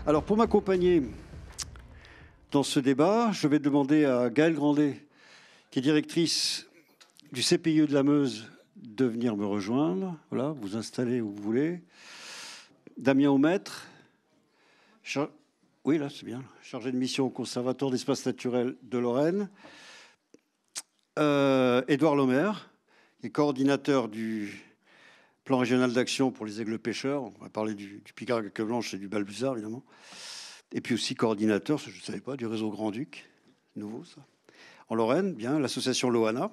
Alors, pour m'accompagner dans ce débat, je vais demander à Gaëlle Grandet, qui est directrice du CPIE de la Meuse, de venir me rejoindre. Voilà, vous installez où vous voulez. Damien Aumêtre, oui, là, c'est bien, chargé de mission au Conservatoire d'espaces naturels de Lorraine. Édouard Lemaire, qui est coordinateur du plan régional d'action pour les aigles pêcheurs. On va parler du picard à queue blanche et du balbuzard, évidemment. Et puis aussi coordinateur, je ne savais pas, du réseau Grand-Duc, nouveau ça. En Lorraine, bien, l'association Loana.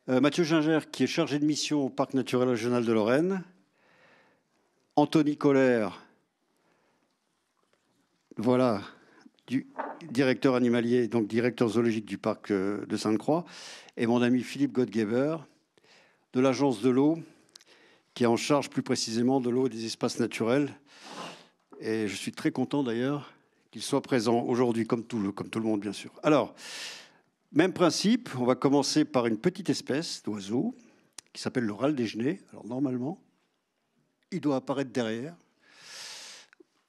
Mathieu Ginger, qui est chargé de mission au Parc naturel régional de Lorraine. Anthony Colère, voilà, du directeur animalier, donc directeur zoologique du parc de Sainte-Croix. Et mon ami Philippe Godgeber, de l'agence de l'eau, qui est en charge plus précisément de l'eau et des espaces naturels. Et je suis très content d'ailleurs qu'il soit présent aujourd'hui, comme tout le monde, bien sûr. Alors, même principe, on va commencer par une petite espèce d'oiseau qui s'appelle le râle des genêts. Alors, normalement, il doit apparaître derrière.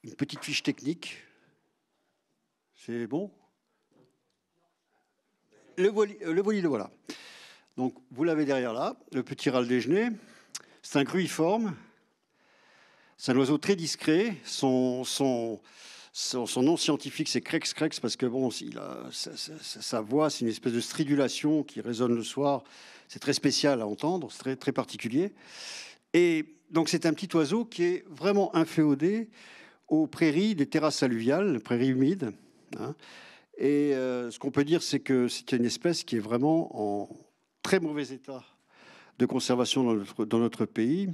Une petite fiche technique. C'est bon ? Le voilà. Donc, vous l'avez derrière là, le petit râle des genêts. C'est un gruiforme. C'est un oiseau très discret. Son nom scientifique, c'est crex crex, parce que bon, sa voix, c'est une espèce de stridulation qui résonne le soir. C'est très spécial à entendre, c'est très, très particulier. Et donc, c'est un petit oiseau qui est vraiment inféodé aux prairies des terrasses alluviales, les prairies humides. Hein. Et ce qu'on peut dire, c'est que c'est une espèce qui est vraiment en très mauvais état de conservation dans notre pays.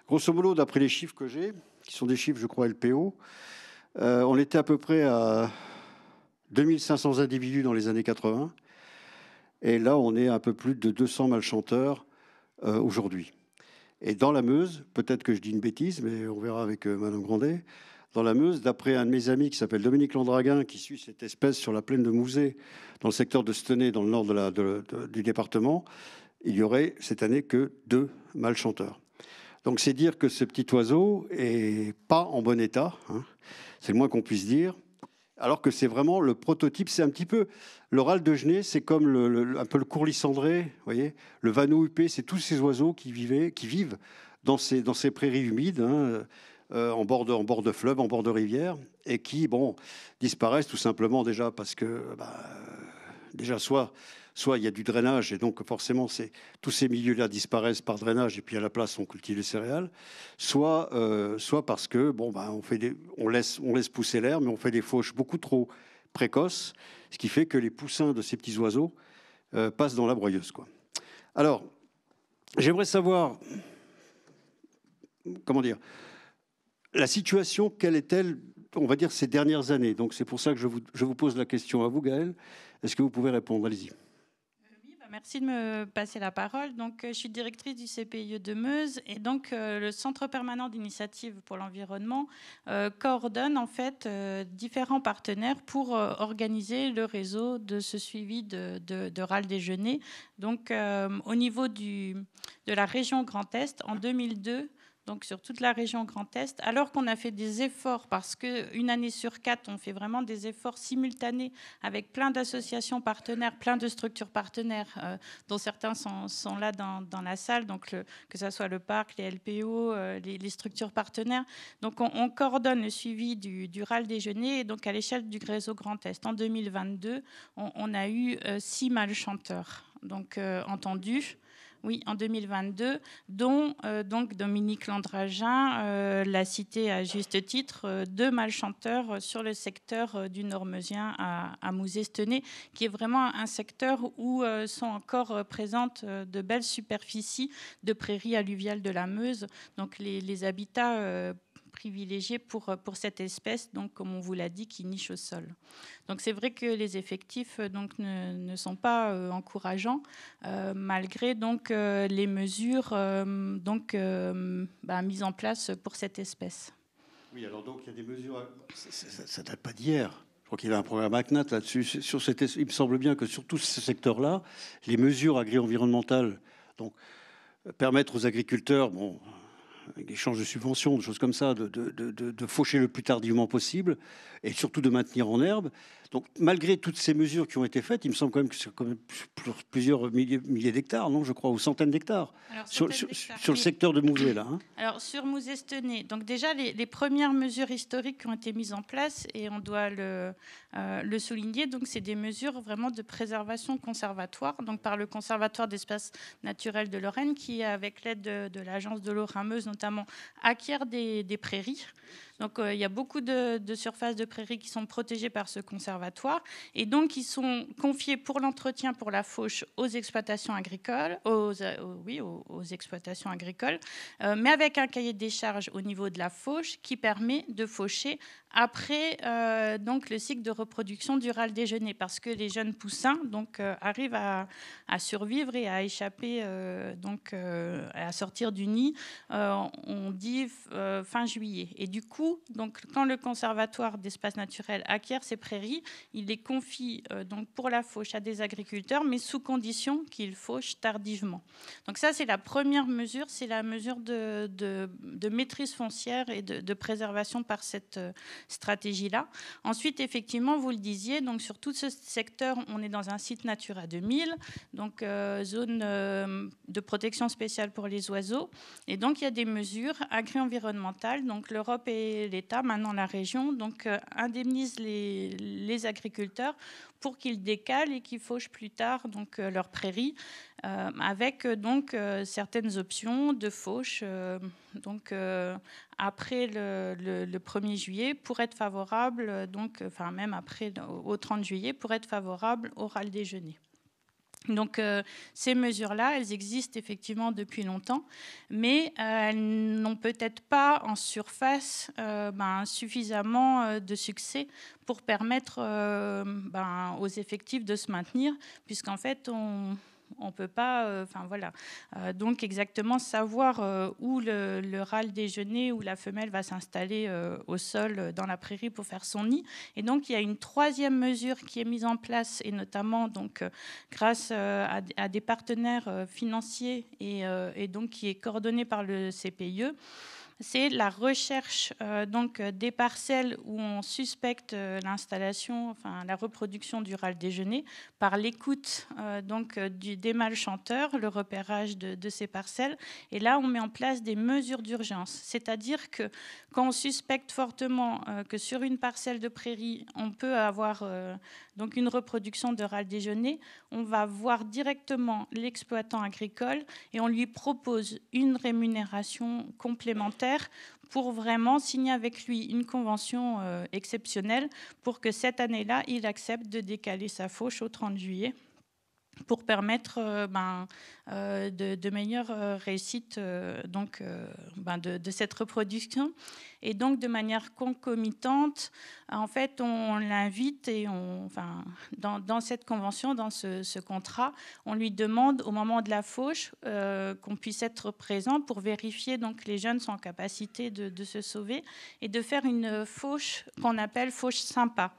Grosso modo, d'après les chiffres que j'ai, qui sont des chiffres, je crois, LPO, on était à peu près à 2500 individus dans les années 80. Et là, on est à un peu plus de 200 malchanteurs aujourd'hui. Et dans la Meuse, peut-être que je dis une bêtise, mais on verra avec Madame Grandet, dans la Meuse, d'après un de mes amis qui s'appelle Dominique Landraguin, qui suit cette espèce sur la plaine de Mouzet, dans le secteur de Stenay, dans le nord du département, il y aurait cette année que 2 malchanteurs. Donc c'est dire que ce petit oiseau est pas en bon état, hein, c'est le moins qu'on puisse dire, alors que c'est vraiment le prototype. C'est un petit peu le râle de genêt, c'est comme un peu le courlis cendré, vous voyez, le vanneau huppé, c'est tous ces oiseaux qui vivent dans ces prairies humides, hein, en bord de fleuve, en bord de rivière, et qui, bon, disparaissent tout simplement déjà parce que, déjà soit il y a du drainage, et donc forcément tous ces milieux-là disparaissent par drainage, et puis à la place on cultive les céréales, soit parce que on laisse pousser l'herbe, mais on fait des fauches beaucoup trop précoces, ce qui fait que les poussins de ces petits oiseaux passent dans la broyeuse, quoi. Alors, j'aimerais savoir, comment dire, la situation, quelle est-elle, on va dire, ces dernières années. Donc c'est pour ça que je vous pose la question à vous, Gaëlle. Est-ce que vous pouvez répondre? Allez-y. Merci de me passer la parole. Donc, je suis directrice du CPIE de Meuse, et donc le Centre permanent d'initiative pour l'environnement coordonne en fait différents partenaires pour organiser le réseau de ce suivi de râle des genêts. Donc, au niveau de la région Grand Est, en 2002. Donc sur toute la région Grand Est, alors qu'on a fait des efforts, parce qu'une année sur 4, on fait vraiment des efforts simultanés avec plein d'associations partenaires, plein de structures partenaires, dont certains sont là dans la salle, donc que ce soit le parc, les LPO, les structures partenaires. Donc on coordonne le suivi du râle des genêts, et donc à l'échelle du réseau Grand Est. En 2022, on a eu 6 malchanteurs donc, entendus. Oui, en 2022, dont donc Dominique Landragin l'a cité à juste titre, 2 malchanteurs sur le secteur du Nord-Meusien à Mouzet-Stenay, qui est vraiment un secteur où sont encore présentes de belles superficies de prairies alluviales de la Meuse, donc les habitats privilégiés pour cette espèce, donc comme on vous l'a dit, qui niche au sol. Donc c'est vrai que les effectifs donc ne sont pas encourageants malgré donc les mesures mises en place pour cette espèce. Oui, alors donc il y a des mesures. Ça date pas d'hier. Je crois qu'il y avait un programme ACNAT là-dessus. Il me semble bien que sur tout ce secteur-là, les mesures agri-environnementales, donc permettre aux agriculteurs, avec échange de subventions, des choses comme ça, de faucher le plus tardivement possible et surtout de maintenir en herbe. Donc, malgré toutes ces mesures qui ont été faites, il me semble quand même que c'est quand même plusieurs milliers d'hectares, non, je crois, ou centaines d'hectares, sur le secteur de Mouzet, là. Hein. Alors, sur Mouzet-Stenay, donc déjà, les premières mesures historiques qui ont été mises en place, et on doit le souligner, donc c'est des mesures vraiment de préservation conservatoire, donc par le Conservatoire d'espaces naturels de Lorraine, qui, avec l'aide de l'agence de l'eau Rhin-Meuse notamment, acquiert des prairies. Donc, il y a beaucoup de surfaces de prairies qui sont protégées par ce conservatoire et donc qui sont confiées pour l'entretien, pour la fauche aux exploitations agricoles, aux exploitations agricoles, mais avec un cahier des charges au niveau de la fauche qui permet de faucher après donc le cycle de reproduction du râle déjeuner, parce que les jeunes poussins donc arrivent à survivre et à échapper à sortir du nid, on dit fin juillet. Et du coup, donc, quand le Conservatoire d'espaces naturels acquiert ces prairies, il les confie donc pour la fauche à des agriculteurs, mais sous condition qu'ils fauchent tardivement. Donc ça, c'est la première mesure, c'est la mesure de maîtrise foncière et de préservation par cette stratégie-là. Ensuite, effectivement, vous le disiez, donc sur tout ce secteur, on est dans un site Natura 2000, donc zone de protection spéciale pour les oiseaux. Et donc, il y a des mesures agri-environnementales. Donc, l'Europe et l'État, maintenant la région, donc indemnisent les agriculteurs pour qu'ils décalent et qu'ils fauchent plus tard donc leurs prairies, avec donc certaines options de fauche donc après le 1er juillet pour être favorable, donc enfin même après au 30 juillet pour être favorable au râle déjeuner. Donc ces mesures-là, elles existent effectivement depuis longtemps, mais elles n'ont peut-être pas en surface suffisamment de succès pour permettre aux effectifs de se maintenir, puisqu'en fait, on ne peut pas donc exactement savoir où le râle déjeuner ou la femelle va s'installer au sol dans la prairie pour faire son nid. Et donc il y a une troisième mesure qui est mise en place, et notamment donc grâce à des partenaires financiers et donc qui est coordonnée par le CPIE. C'est la recherche donc des parcelles où on suspecte l'installation, enfin la reproduction du râle déjeuner par l'écoute des mâles chanteurs, le repérage de ces parcelles. Et là, on met en place des mesures d'urgence, c'est-à-dire que quand on suspecte fortement que sur une parcelle de prairie, on peut avoir donc une reproduction de râle déjeuner, on va voir directement l'exploitant agricole et on lui propose une rémunération complémentaire pour vraiment signer avec lui une convention exceptionnelle pour que cette année-là, il accepte de décaler sa fauche au 30 juillet pour permettre de meilleures réussites de cette reproduction. Et donc, de manière concomitante, en fait, on l'invite et dans cette convention, dans ce contrat, on lui demande au moment de la fauche qu'on puisse être présent pour vérifier donc les jeunes sont en capacité de se sauver et de faire une fauche qu'on appelle fauche sympa.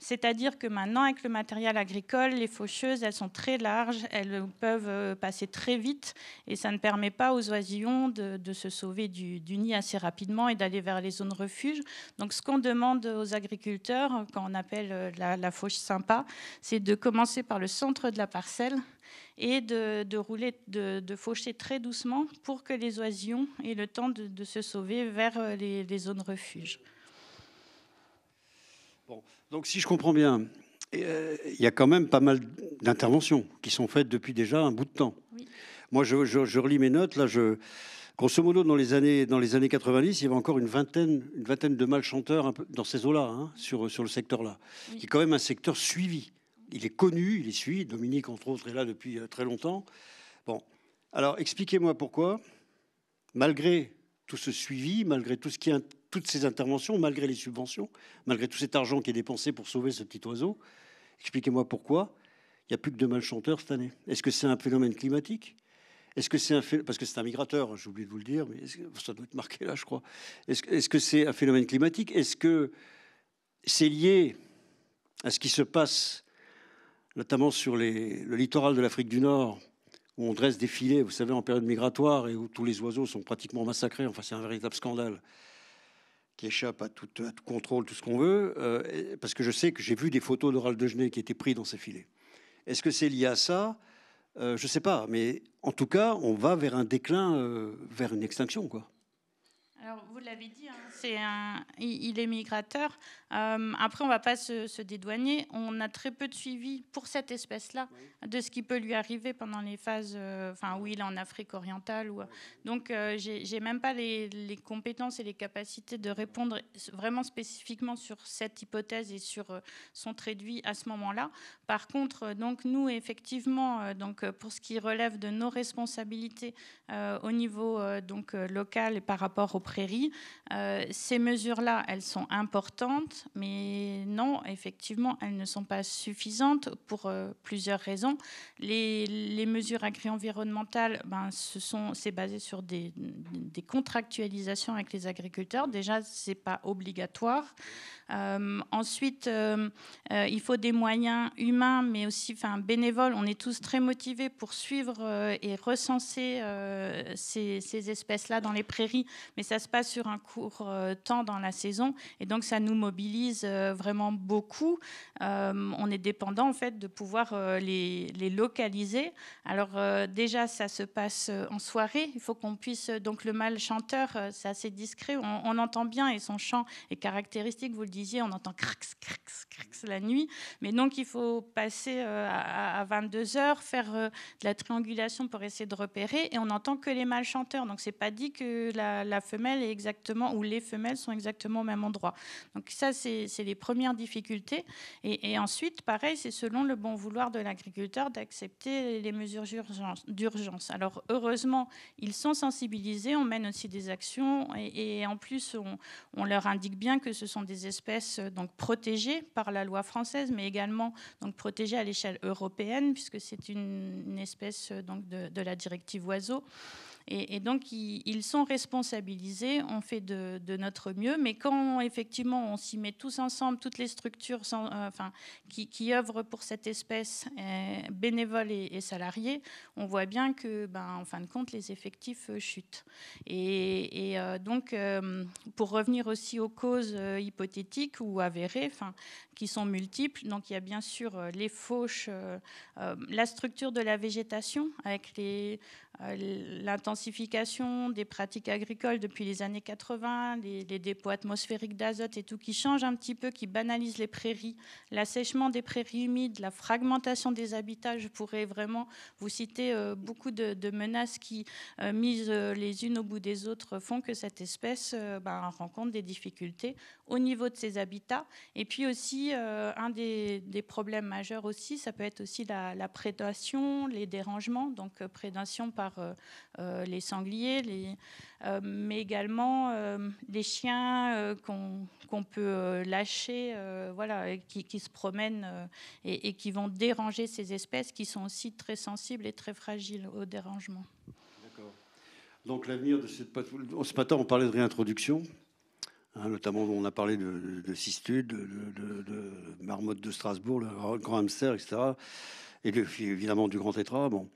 C'est-à-dire que maintenant, avec le matériel agricole, les faucheuses, elles sont très larges, elles peuvent passer très vite et ça ne permet pas aux oisillons de se sauver du nid assez rapidement et d'aller vers les zones refuges. Donc, ce qu'on demande aux agriculteurs, quand on appelle la fauche sympa, c'est de commencer par le centre de la parcelle et de rouler, de faucher très doucement pour que les oisillons aient le temps de se sauver vers les zones refuges. Bon, donc si je comprends bien, il y a quand même pas mal d'interventions qui sont faites depuis déjà un bout de temps. Oui. Moi, je relis mes notes. Là, grosso modo, dans les années 90, il y avait encore une vingtaine de mâles chanteurs un peu dans ces eaux-là, hein, sur le secteur-là, oui. Qui est quand même un secteur suivi. Il est connu, il est suivi. Dominique, entre autres, est là depuis très longtemps. Bon, alors expliquez-moi pourquoi, malgré tout ce suivi, malgré tout ce qui est toutes ces interventions, malgré les subventions, malgré tout cet argent qui est dépensé pour sauver ce petit oiseau, expliquez-moi pourquoi il n'y a plus que 2 mâles chanteurs cette année. Est-ce que c'est un phénomène climatique ? Est-ce que c'est parce que c'est un migrateur, j'ai oublié de vous le dire, mais ça doit être marqué là, je crois. Est-ce que c'est un phénomène climatique ? Est-ce que c'est lié à ce qui se passe, notamment sur le littoral de l'Afrique du Nord, où on dresse des filets, vous savez, en période migratoire, et où tous les oiseaux sont pratiquement massacrés. Enfin, c'est un véritable scandale qui échappe à tout contrôle, tout ce qu'on veut, parce que je sais que j'ai vu des photos d'Oral de Genêt qui étaient pris dans ces filets. Est-ce que c'est lié à ça? Je ne sais pas, mais en tout cas, on va vers un déclin, vers une extinction, quoi. Alors, vous l'avez dit, hein, il est migrateur. Après, on ne va pas se dédouaner. On a très peu de suivi pour cette espèce-là de ce qui peut lui arriver pendant les phases où il est en Afrique orientale. Donc, je n'ai même pas les compétences et les capacités de répondre vraiment spécifiquement sur cette hypothèse et sur son trait de vie à ce moment-là. Par contre, donc, nous, effectivement, pour ce qui relève de nos responsabilités au niveau local et par rapport aux prairies, ces mesures-là, elles sont importantes, mais non, effectivement, elles ne sont pas suffisantes pour plusieurs raisons. Les mesures agri-environnementales, c'est basé sur des contractualisations avec les agriculteurs. Déjà, ce n'est pas obligatoire. Ensuite, il faut des moyens humains, mais aussi bénévoles. On est tous très motivés pour suivre et recenser ces espèces-là dans les prairies, mais ça se passe sur un court temps dans la saison, et donc ça nous mobilise vraiment beaucoup. On est dépendant en fait de pouvoir les localiser. Alors déjà, ça se passe en soirée. Il faut qu'on puisse, donc le mâle chanteur, c'est assez discret, on entend bien, et son chant est caractéristique, vous le disiez, on entend crax, crax, crax la nuit, mais donc il faut passer à 22h, faire de la triangulation pour essayer de repérer, et on n'entend que les mâles chanteurs, donc c'est pas dit que la femelle est exactement, ou les femelles sont exactement au même endroit. Donc ça, c'est les premières difficultés, et ensuite, pareil, c'est selon le bon vouloir de l'agriculteur d'accepter les mesures d'urgence. Alors heureusement, ils sont sensibilisés, on mène aussi des actions, et en plus, on leur indique bien que ce sont des espèces donc protégées par la loi française, mais également donc protégées à l'échelle européenne, puisque c'est une espèce donc de la directive oiseaux. Et donc, ils sont responsabilisés, on fait de notre mieux, mais quand effectivement on s'y met tous ensemble, toutes les structures qui œuvrent pour cette espèce, bénévoles et salariés, on voit bien que, en fin de compte, les effectifs chutent. Et donc, pour revenir aussi aux causes hypothétiques ou avérées, qui sont multiples, donc il y a bien sûr les fauches, la structure de la végétation avec l'intensification des pratiques agricoles depuis les années 80, les dépôts atmosphériques d'azote et tout qui change un petit peu, qui banalise les prairies, l'assèchement des prairies humides, la fragmentation des habitats. Je pourrais vraiment vous citer beaucoup de menaces qui, mises les unes au bout des autres, font que cette espèce rencontre des difficultés au niveau de ses habitats. Et puis aussi, un des problèmes majeurs aussi, ça peut être aussi la prédation, les dérangements, donc prédation par les sangliers, mais également les chiens qu'on peut lâcher, qui se promènent et qui vont déranger ces espèces qui sont aussi très sensibles et très fragiles au dérangement. D'accord. Donc l'avenir de cette... Ce matin, on parlait de réintroduction. Notamment, on a parlé de cistude, de marmotte de Strasbourg, le grand hamster, etc. Et évidemment du grand tétras. Bon.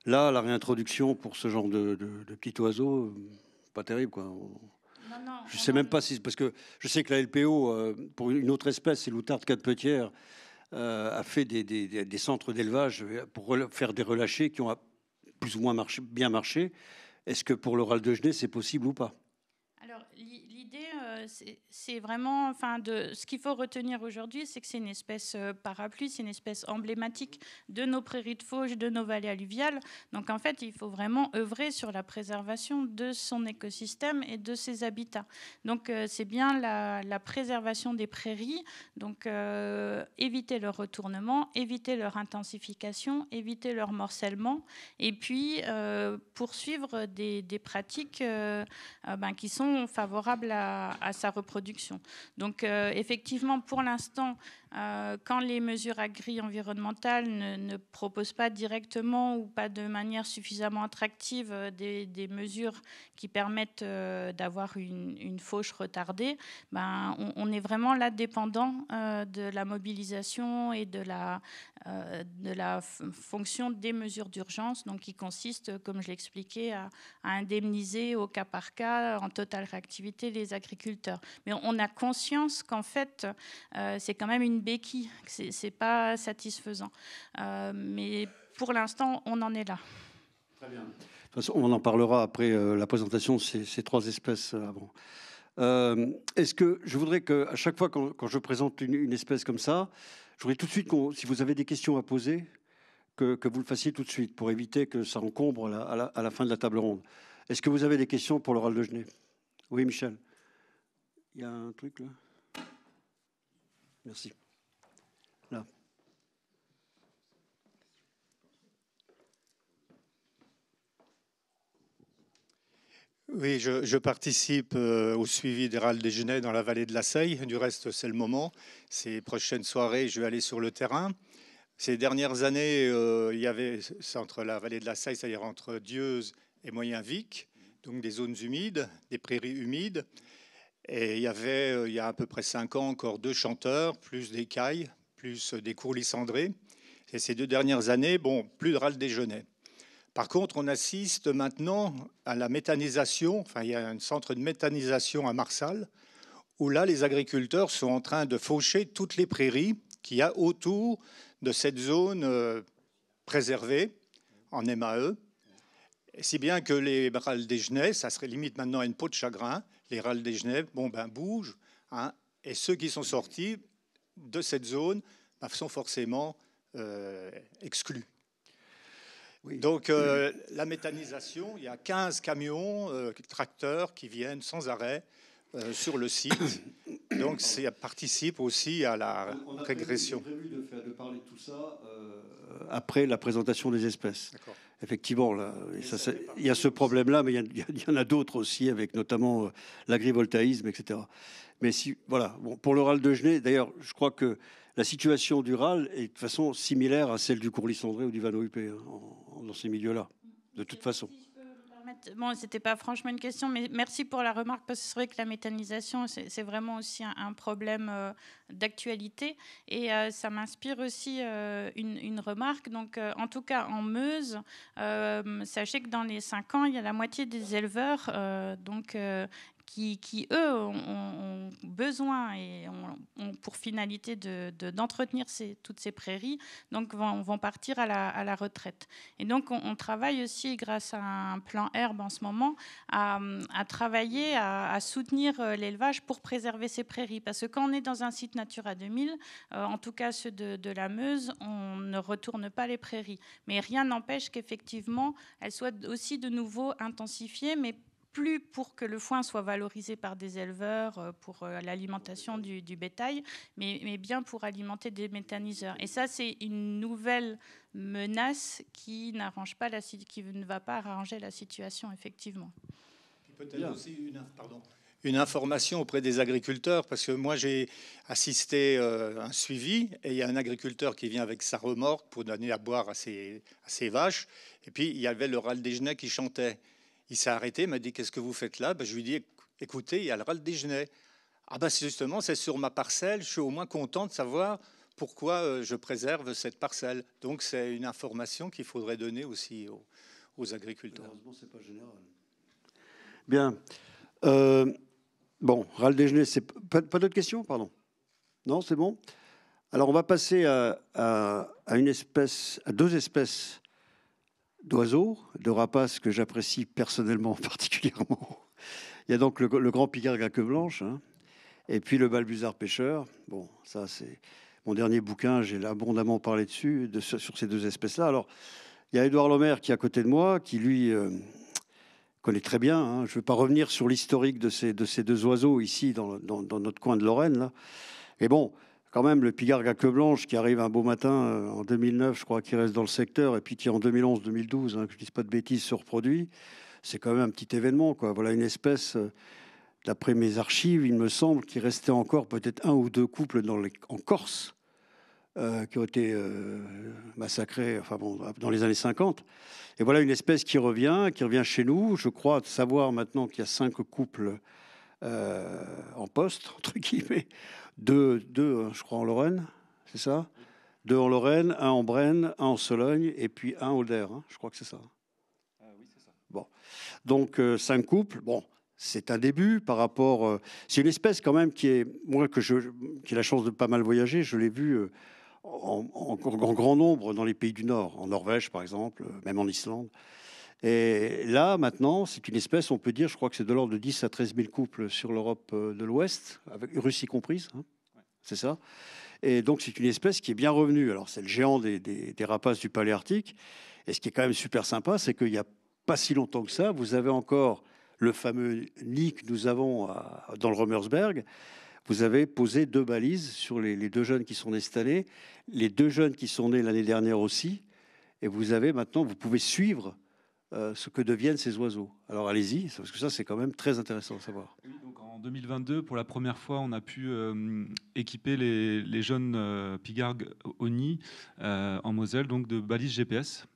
Là, la réintroduction pour ce genre de petits oiseaux, pas terrible, quoi. Je ne sais même pas si... Parce que je sais que la LPO, pour une autre espèce, c'est l'outarde quatre-petière, a fait des centres d'élevage pour faire des relâchés qui ont plus ou moins bien marché. Est-ce que pour l'Oral de Genêt, c'est possible ou pas? Alors, l'idée, c'est vraiment, ce qu'il faut retenir aujourd'hui, c'est que c'est une espèce parapluie, c'est une espèce emblématique de nos prairies de fauche, de nos vallées alluviales. Donc, en fait, il faut vraiment œuvrer sur la préservation de son écosystème et de ses habitats. Donc, c'est bien la préservation des prairies, donc éviter leur retournement, éviter leur intensification, éviter leur morcellement, et puis poursuivre des pratiques qui sont favorables à sa reproduction. Donc effectivement, pour l'instant, quand les mesures agri-environnementales ne proposent pas directement ou pas de manière suffisamment attractive des mesures qui permettent d'avoir une fauche retardée, ben, on est vraiment là dépendant de la mobilisation et de la fonction des mesures d'urgence, donc qui consiste, comme je l'expliquais, à indemniser au cas par cas, en totale réactivité, les agriculteurs. Mais on a conscience qu'en fait, c'est quand même une béquille, que c'est pas satisfaisant. Mais pour l'instant, on en est là. Très bien. De toute façon, on en parlera après la présentation de ces 3 espèces avant. Est-ce que je voudrais qu'à chaque fois quand je présente une espèce comme ça, je voudrais tout de suite, si vous avez des questions à poser, que vous le fassiez tout de suite pour éviter que ça encombre à la fin de la table ronde. Est-ce que vous avez des questions pour le râle de genêt? Oui, Michel. Il y a un truc là. Merci. Là. Oui, je participe au suivi des râles des genêts dans la vallée de la Seille. Du reste, c'est le moment. Ces prochaines soirées, je vais aller sur le terrain. Ces dernières années, il y avait entre la vallée de la Seille, c'est-à-dire entre Dieuze et Moyen-Vic, donc des zones humides, des prairies humides. Et il y avait, il y a à peu près 5 ans, encore 2 chanteurs, plus des cailles, plus des courlis cendrés. Et ces 2 dernières années, bon, plus de râles des genêts. Par contre, on assiste maintenant à la méthanisation. Enfin, il y a un centre de méthanisation à Marsal, où là, les agriculteurs sont en train de faucher toutes les prairies qu'il y a autour de cette zone préservée en MAE. Si bien que les râles des genêts, ça serait limite maintenant à une peau de chagrin. Les râles des genêts, bon, ben, bougent. Hein, et ceux qui sont sortis de cette zone ben, sont forcément exclus. Oui. Donc, la méthanisation, il y a 15 camions, tracteurs qui viennent sans arrêt sur le site. Donc, ça participe aussi à la régression. On a prévu de parler de tout ça après la présentation des espèces. Effectivement, là, il y a ce problème-là, mais il y en a d'autres aussi, avec notamment l'agrivoltaïsme, etc. Mais si, voilà, bon, pour le râle de genêt, d'ailleurs, je crois que la situation du râle est de toute façon similaire à celle du courlis cendré ou du vanneau huppé, hein, dans ces milieux-là, de toute façon. Bon, c'était pas franchement une question, mais merci pour la remarque, parce que c'est vrai que la méthanisation, c'est vraiment aussi un problème d'actualité. Et ça m'inspire aussi une remarque. Donc, en tout cas, en Meuse, sachez que dans les 5 ans, il y a la moitié des éleveurs qui, eux, ont besoin et ont pour finalité d'entretenir toutes ces prairies, donc vont partir à la retraite. Et donc, on travaille aussi, grâce à un plan herbe en ce moment, à travailler, à soutenir l'élevage pour préserver ces prairies. Parce que quand on est dans un site Natura 2000, en tout cas ceux de la Meuse, on ne retourne pas les prairies. Mais rien n'empêche qu'effectivement, elles soient aussi de nouveau intensifiées, mais plus pour que le foin soit valorisé par des éleveurs pour l'alimentation du bétail, mais bien pour alimenter des méthaniseurs. Et ça, c'est une nouvelle menace qui n'arrange pas qui ne va pas arranger la situation, effectivement. Peut-être aussi une information auprès des agriculteurs, parce que moi, j'ai assisté à un suivi, et il y a un agriculteur qui vient avec sa remorque pour donner à boire à ses vaches, et puis il y avait le râle des genêts qui chantait. Il s'est arrêté, il m'a dit « Qu'est-ce que vous faites là ?» Je lui ai dit « Écoutez, il y a le râle des genêts. » Ah ben justement, c'est sur ma parcelle, je suis au moins content de savoir pourquoi je préserve cette parcelle. Donc c'est une information qu'il faudrait donner aussi aux agriculteurs. Malheureusement, c'est pas général. Bien. Bon, râle des genêts, c'est pas d'autres questions, pardon? Non, c'est bon. Alors on va passer à une espèce, à 2 espèces d'oiseaux, de rapaces que j'apprécie personnellement particulièrement. Il y a donc le grand pigargue à queue blanche, hein, et puis le balbuzard pêcheur. Bon, ça c'est mon dernier bouquin, j'ai abondamment parlé dessus, sur ces 2 espèces-là. Alors, il y a Édouard Lemaire qui est à côté de moi, qui lui connaît très bien. Hein. Je ne vais pas revenir sur l'historique de ces 2 oiseaux ici, dans notre coin de Lorraine, là. Et bon, quand même, le pigargue à queue blanche qui arrive un beau matin en 2009, je crois, qui reste dans le secteur, et puis qui en 2011-2012, hein, que je ne dise pas de bêtises, se reproduit, c'est quand même un petit événement, quoi. Voilà une espèce d'après mes archives, il me semble qu'il restait encore peut-être 1 ou 2 couples en Corse qui ont été massacrés enfin bon, dans les années 50. Et voilà une espèce qui revient chez nous. Je crois savoir maintenant qu'il y a 5 couples en poste, entre guillemets. 2, je crois, en Lorraine, c'est ça? 2 en Lorraine, 1 en Brenne, 1 en Sologne, et puis 1 au Der. Je crois que c'est ça. Oui, c'est ça. Bon. Donc 5 couples, bon, c'est un début par rapport... c'est une espèce quand même qui est... Moi, qui ai la chance de pas mal voyager, je l'ai vu en grand nombre dans les pays du Nord, en Norvège par exemple, même en Islande. Et là, maintenant, c'est une espèce, on peut dire, je crois que c'est de l'ordre de 10 à 13 000 couples sur l'Europe de l'Ouest, avec Russie comprise, hein, c'est ça. Et donc, c'est une espèce qui est bien revenue. Alors, c'est le géant des rapaces du Paléarctique. Et ce qui est quand même super sympa, c'est qu'il n'y a pas si longtemps que ça, vous avez encore le fameux nid que nous avons dans le Romersberg. Vous avez posé 2 balises sur les 2 jeunes qui sont installés, les 2 jeunes qui sont nés l'année dernière aussi. Et vous avez maintenant, vous pouvez suivre ce que deviennent ces oiseaux. Alors allez-y, parce que ça c'est quand même très intéressant à savoir. Oui, donc en 2022, pour la première fois, on a pu équiper les jeunes pigargues au nid en Moselle, donc de balises GPS.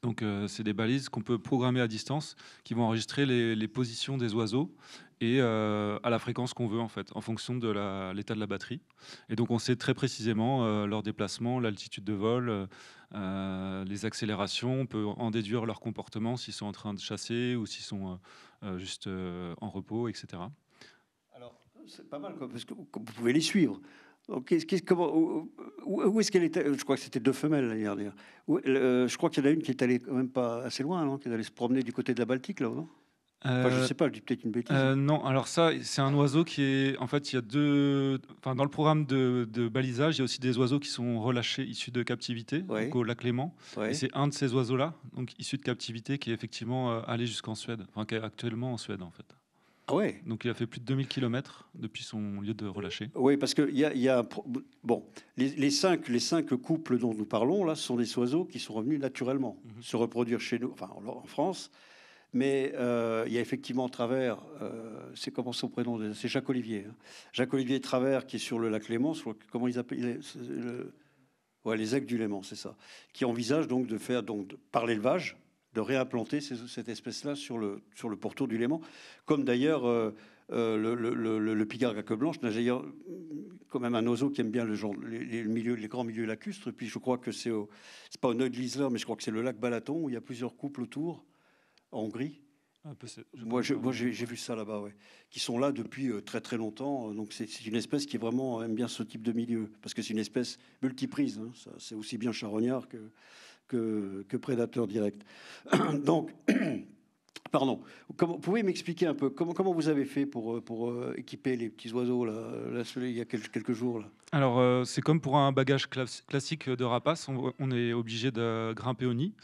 Donc c'est des balises qu'on peut programmer à distance, qui vont enregistrer les positions des oiseaux et à la fréquence qu'on veut en fait, en fonction de l'état de la batterie. Et donc on sait très précisément leur déplacement, l'altitude de vol, les accélérations. On peut en déduire leur comportement, s'ils sont en train de chasser ou s'ils sont juste en repos, etc. Alors c'est pas mal quoi, parce que vous pouvez les suivre. Donc, où est-ce qu'elle était? Je crois que c'était 2 femelles l'année dernière. Je crois qu'il y en a une qui est allée quand même pas assez loin, non? Qui est allée se promener du côté de la Baltique, là, non? Enfin, je sais pas, je dis peut-être une bêtise. Non, alors ça, c'est un oiseau qui est... En fait, il y a 2... Enfin, dans le programme de balisage, il y a aussi des oiseaux qui sont relâchés, issus de captivité, Ouais. donc au lac Léman. Ouais. Et c'est un de ces oiseaux-là, donc issu de captivité, qui est effectivement allé jusqu'en Suède, enfin, qui est actuellement en Suède, en fait. Ah ouais. Donc il a fait plus de 2000 km depuis son lieu de relâcher. Oui, parce que bon, les 5 couples dont nous parlons là, ce sont des oiseaux qui sont revenus naturellement se reproduire chez nous, enfin en France. Mais il y a effectivement à travers, c'est comment son prénom? C'est Jacques Olivier. Hein. Jacques Olivier Travers qui est sur le lac Léman, comment ils appellent les aigues du Léman, c'est ça, qui envisage donc de faire par l'élevage, de réimplanter cette espèce-là sur le pourtour du Léman, comme d'ailleurs le pigargue à queue blanche n'a d'ailleurs quand même un oiseau qui aime bien les grands milieux lacustres. Et puis je crois que c'est pas au Neudlisler, mais je crois que c'est le lac Balaton où il y a plusieurs couples autour en Hongrie. Moi j'ai vu ça là-bas, ouais, qui sont là depuis très très longtemps. Donc c'est une espèce qui vraiment aime bien ce type de milieu parce que c'est une espèce multiprise. Hein. C'est aussi bien charognard que prédateur direct. Donc, pardon, vous pouvez m'expliquer un peu comment vous avez fait pour équiper les petits oiseaux là il y a quelques jours là? Alors, c'est comme pour un bagage classique de rapace, on est obligé de grimper au nid,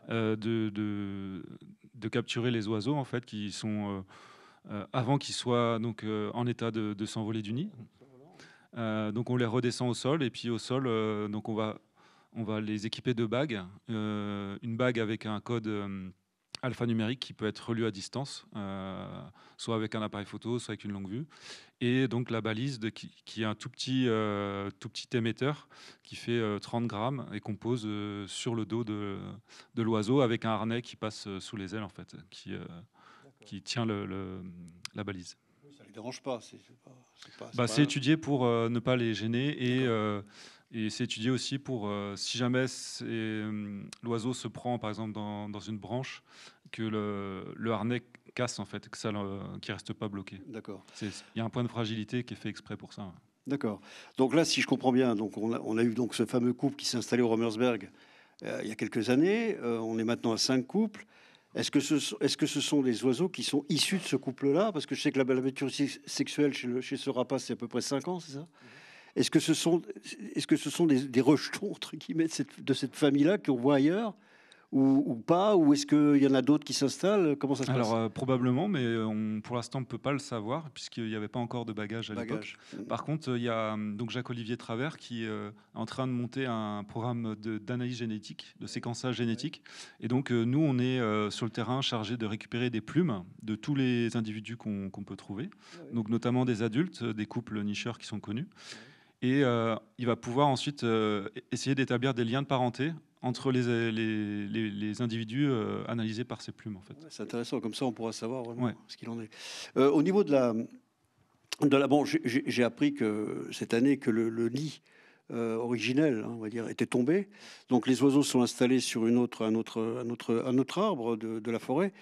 de capturer les oiseaux en fait qui sont avant qu'ils soient donc en état de s'envoler du nid. Donc on les redescend au sol et puis au sol donc on va les équiper de bagues, une bague avec un code alphanumérique qui peut être relu à distance, soit avec un appareil photo, soit avec une longue vue, et donc la balise qui est un tout petit émetteur qui fait 30 grammes et qu'on pose sur le dos de l'oiseau avec un harnais qui passe sous les ailes en fait, qui tient la balise. Ça ne les dérange pas? C'est étudié pour ne pas les gêner et c'est étudié aussi pour, si jamais l'oiseau se prend, par exemple, dans une branche, que le harnais casse, en fait, qu'il ne reste pas bloqué. D'accord. Il y a un point de fragilité qui est fait exprès pour ça. Ouais. D'accord. Donc là, si je comprends bien, donc on a eu donc ce fameux couple qui s'est installé au Romersberg il y a quelques années. On est maintenant à 5 couples. Est-ce que ce sont des oiseaux qui sont issus de ce couple-là? Parce que je sais que la maturité sexuelle chez ce rapace, c'est à peu près 5 ans, c'est ça? Est-ce que ce sont des rejetons, entre guillemets, de cette famille-là qu'on voit ailleurs? ou pas? Ou est-ce qu'il y en a d'autres qui s'installent? Comment ça se passe? Alors, probablement, mais pour l'instant, on ne peut pas le savoir, puisqu'il n'y avait pas encore de bagages à l'époque. Par contre, il y a donc Jacques-Olivier Travers qui est en train de monter un programme d'analyse génétique, de séquençage génétique. Et donc, nous, on est sur le terrain chargé de récupérer des plumes de tous les individus qu'on peut trouver, donc notamment des adultes, des couples nicheurs qui sont connus. Et il va pouvoir ensuite essayer d'établir des liens de parenté entre les individus analysés par ces plumes, en fait. C'est intéressant, comme ça on pourra savoir vraiment Ouais. ce qu'il en est. Au niveau de la bon, j'ai appris que cette année que le nid originel, on va dire, était tombé. Donc les oiseaux sont installés sur un autre arbre de la forêt.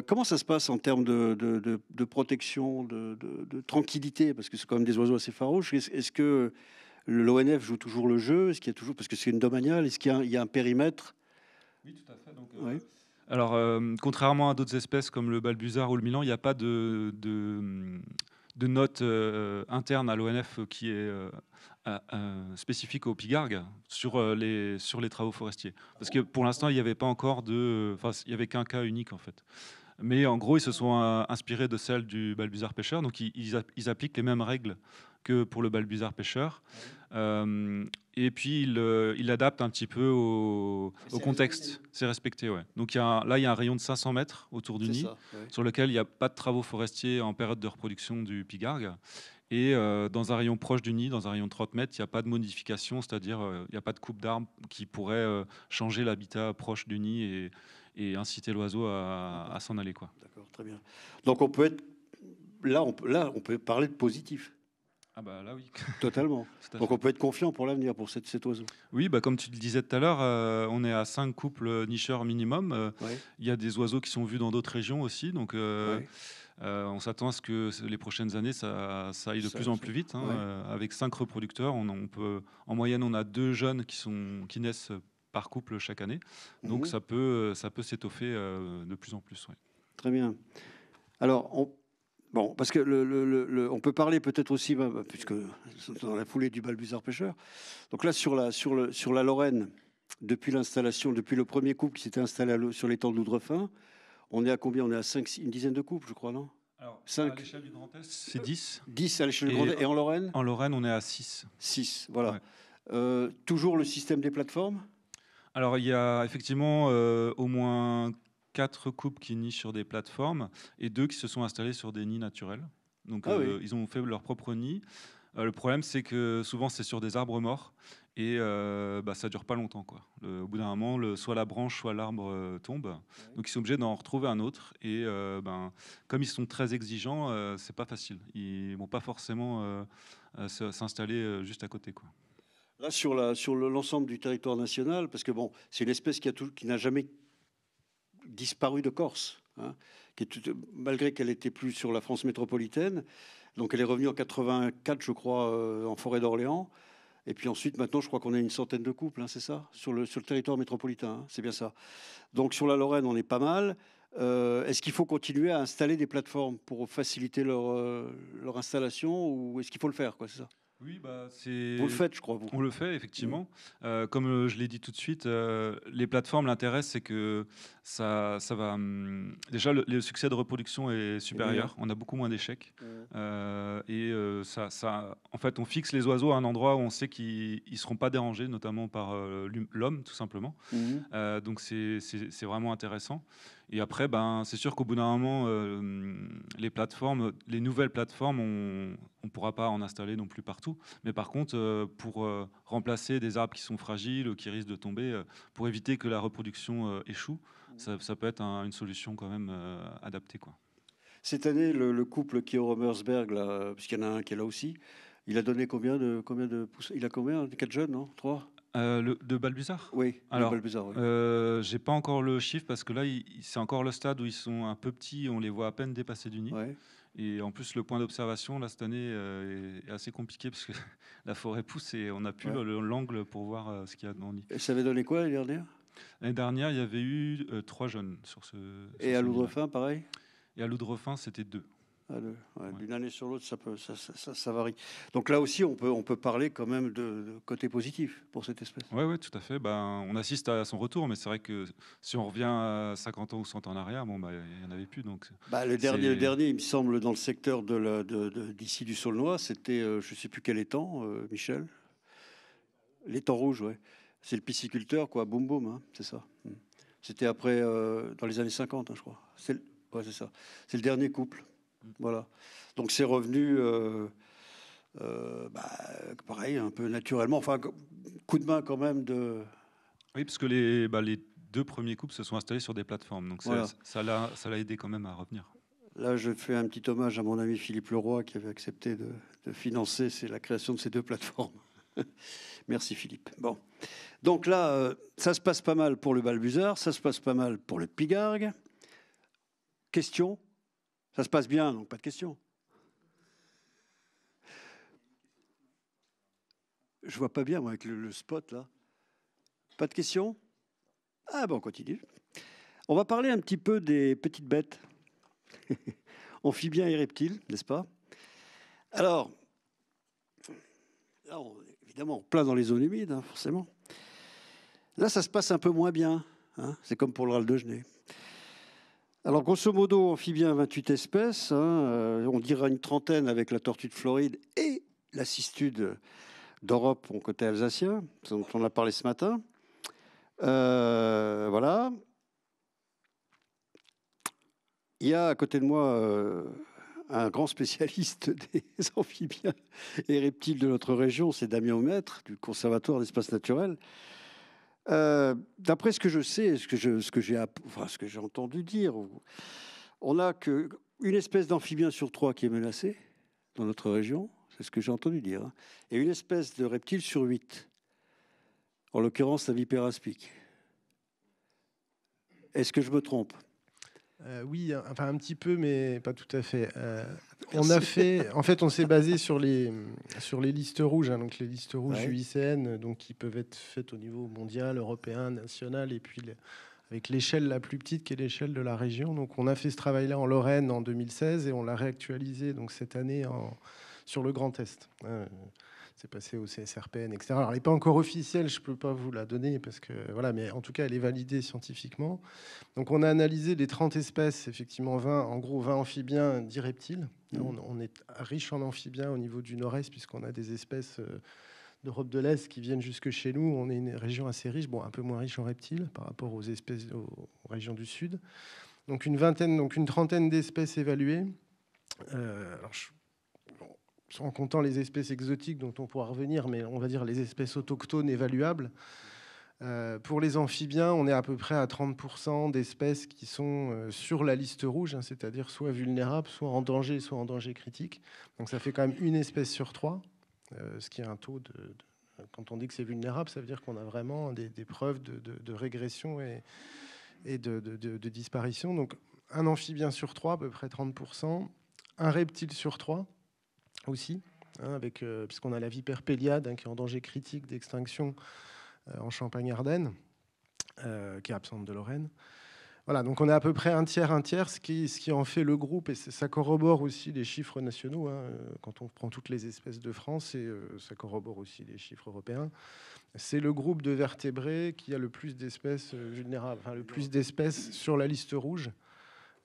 Comment ça se passe en termes de protection, de tranquillité, parce que c'est quand même des oiseaux assez farouches. Est-ce que l'ONF joue toujours le jeu? Est-ce qu'il y a toujours, parce que c'est une domaniale, est-ce qu'il y a un périmètre? Oui, tout à fait. Donc, Oui. alors, contrairement à d'autres espèces comme le balbuzard ou le milan, il n'y a pas de note interne à l'ONF qui est spécifique au pigargue sur les travaux forestiers. Parce que pour l'instant, il n'y avait pas encore il n'y avait qu'un cas unique en fait. Mais en gros, ils se sont inspirés de celle du balbuzard pêcheur, donc ils appliquent les mêmes règles que pour le balbuzard pêcheur. Et puis, il adapte un petit peu au contexte. C'est respecté, ouais. Donc là, il y a un rayon de 500 mètres autour du nid, sur lequel il n'y a pas de travaux forestiers en période de reproduction du pigargue. Et dans un rayon proche du nid, dans un rayon de 30 mètres, il n'y a pas de modification, c'est-à-dire il n'y a pas de coupe d'arbres qui pourrait changer l'habitat proche du nid et inciter l'oiseau à s'en aller, quoi. D'accord, très bien. Donc on peut être on peut parler de positif. Ah bah là oui. Totalement. Donc on peut être confiant pour l'avenir pour cet oiseau. Oui, bah comme tu le disais tout à l'heure, on est à 5 couples nicheurs minimum. Il y a des oiseaux qui sont vus dans d'autres régions aussi, donc on s'attend à ce que les prochaines années ça aille de plus en plus vite. Avec 5 reproducteurs, on peut, en moyenne, on a 2 jeunes qui naissent par couple chaque année, donc ça peut s'étoffer de plus en plus. Ouais. Très bien. Alors bon, parce que on peut parler peut-être aussi, puisque dans la foulée du balbuzard pêcheur. Donc là, sur la Lorraine, depuis l'installation, depuis le premier couple qui s'était installé sur l'étang de Loudrefin, on est à combien? On est à une dizaine de couples, je crois, non? Alors, 5. à l'échelle du Grand Est, c'est 10. 10 à l'échelle du Grand Est. Et en Lorraine? En Lorraine, on est à 6. 6, voilà. Ouais. Toujours le système des plateformes? Alors, il y a effectivement au moins 4 couples qui nichent sur des plateformes et 2 qui se sont installés sur des nids naturels. Donc, ils ont fait leur propre nid. Le problème, c'est que souvent, c'est sur des arbres morts et ça dure pas longtemps, quoi. Au bout d'un moment, soit la branche, soit l'arbre tombe. Donc, ils sont obligés d'en retrouver un autre. Et comme ils sont très exigeants, c'est pas facile. Ils vont pas forcément s'installer juste à côté, quoi. Là, sur l'ensemble du territoire national, parce que bon, c'est une espèce qui n'a jamais disparu de Corse, hein, malgré qu'elle était plus sur la France métropolitaine. Donc elle est revenue en 84, je crois, en forêt d'Orléans. Et puis ensuite, maintenant, je crois qu'on a une centaine de couples, hein, c'est ça, sur le territoire métropolitain, hein, c'est bien ça. Donc sur la Lorraine, on est pas mal. Est-ce qu'il faut continuer à installer des plateformes pour faciliter leur installation, ou est-ce qu'il faut le faire, quoi, c'est ça? Oui, vous le faites, je crois, vous. On le fait, effectivement. Comme je l'ai dit tout de suite, les plateformes, l'intérêt, c'est que ça va... déjà, le succès de reproduction est supérieur. On a beaucoup moins d'échecs. En fait, on fixe les oiseaux à un endroit où on sait qu'ils ne seront pas dérangés, notamment par l'homme, tout simplement. Donc, c'est vraiment intéressant. Et après, c'est sûr qu'au bout d'un moment, les nouvelles plateformes, on ne pourra pas en installer non plus partout. Mais par contre, pour remplacer des arbres qui sont fragiles ou qui risquent de tomber, pour éviter que la reproduction échoue, ça peut être une solution quand même adaptée, quoi. Cette année, le couple qui est au Romersberg, là, puisqu'il y en a un qui est là aussi, il a donné combien de pouces? Il a combien? 4 jeunes, non? 3? De balbuzard? Oui, alors, le balbuzard, oui. J'ai pas encore le chiffre parce que là, c'est encore le stade où ils sont un peu petits, on les voit à peine dépasser du nid. Ouais. Et en plus, le point d'observation, là, cette année, est assez compliqué parce que la forêt pousse et on n'a plus l'angle pour voir ce qu'il y a dans le nid. Et ça avait donné quoi l'année dernière? L'année dernière, il y avait eu 3 jeunes sur ce. Et à Loudrefin, pareil? Et à Loudrefin, c'était 2. D'une année sur l'autre, ça varie. Donc là aussi, on peut parler quand même de côté positif pour cette espèce. Oui, tout à fait. On assiste à son retour, mais c'est vrai que si on revient à 50 ans ou 100 ans en arrière, il n'y en avait plus. Donc le dernier, il me semble, dans le secteur d'ici du Saulnois, c'était, je ne sais plus quel étang, Michel. L'étang rouge, ouais. C'est le pisciculteur, quoi. Boum, boum, hein, c'est ça. C'était après, dans les années 50, hein, je crois. C'est ça. C'est le dernier couple. Voilà. Donc c'est revenu, pareil, un peu naturellement. Enfin, coup de main quand même de. Oui, parce que les 2 premiers couples se sont installés sur des plateformes. Donc voilà. ça l'a aidé quand même à revenir. Là, je fais un petit hommage à mon ami Philippe Leroy qui avait accepté de financer la création de ces 2 plateformes. Merci Philippe. Bon. Donc là, ça se passe pas mal pour le Balbuzard, ça se passe pas mal pour le Pigargue. Question ? Ça se passe bien, donc pas de questions. Je vois pas bien, moi, avec le spot, là. Pas de questions ? Ah, on continue. On va parler un petit peu des petites bêtes. Amphibiens et reptiles, n'est-ce pas ? Alors, là, évidemment, plein dans les zones humides, hein, forcément. Là, ça se passe un peu moins bien. Hein, c'est comme pour le râle de Genêt. Alors, grosso modo, amphibiens, 28 espèces. Hein, on dira une trentaine avec la tortue de Floride et la cistude d'Europe, mon côté alsacien, dont on a parlé ce matin. Voilà. Il y a à côté de moi un grand spécialiste des amphibiens et reptiles de notre région, c'est Damien Aumetre, du Conservatoire d'espaces naturels. D'après ce que je sais, ce que j'ai entendu dire, on n'a qu'une espèce d'amphibien sur 3 qui est menacée dans notre région, c'est ce que j'ai entendu dire, hein, et une espèce de reptile sur 8, en l'occurrence la vipère aspic. Est-ce que je me trompe ? Oui, enfin un petit peu, mais pas tout à fait. On s'est basé sur les listes rouges, hein, donc les listes rouges UICN, donc qui peuvent être faites au niveau mondial, européen, national, et puis avec l'échelle la plus petite qui est l'échelle de la région. Donc on a fait ce travail-là en Lorraine en 2016 et on l'a réactualisé donc cette année sur le Grand Est. C'est passé au CSRPN, etc. Alors, elle n'est pas encore officielle, je ne peux pas vous la donner, parce que, voilà, mais en tout cas, elle est validée scientifiquement. Donc, on a analysé les 30 espèces, effectivement, 20 amphibiens, 10 reptiles. On est riche en amphibiens au niveau du nord-est, puisqu'on a des espèces d'Europe de l'Est qui viennent jusque chez nous. On est une région assez riche, un peu moins riche en reptiles par rapport aux espèces aux régions du sud. Donc, une trentaine d'espèces évaluées. En comptant les espèces exotiques dont on pourra revenir, mais on va dire les espèces autochtones évaluables. Pour les amphibiens, on est à peu près à 30% d'espèces qui sont sur la liste rouge, hein, c'est-à-dire soit vulnérables, soit en danger critique. Donc ça fait quand même une espèce sur 3, ce qui est un taux quand on dit que c'est vulnérable, ça veut dire qu'on a vraiment des preuves de régression et de disparition. Donc un amphibien sur 3, à peu près 30%, un reptile sur 3, aussi, hein, puisqu'on a la vipère péliade qui est en danger critique d'extinction en Champagne-Ardenne, qui est absente de Lorraine. Voilà, donc on est à peu près un tiers, ce qui en fait le groupe, et ça corrobore aussi les chiffres nationaux, hein, quand on prend toutes les espèces de France, et ça corrobore aussi les chiffres européens. C'est le groupe de vertébrés qui a le plus d'espèces vulnérables, enfin le plus d'espèces sur la liste rouge.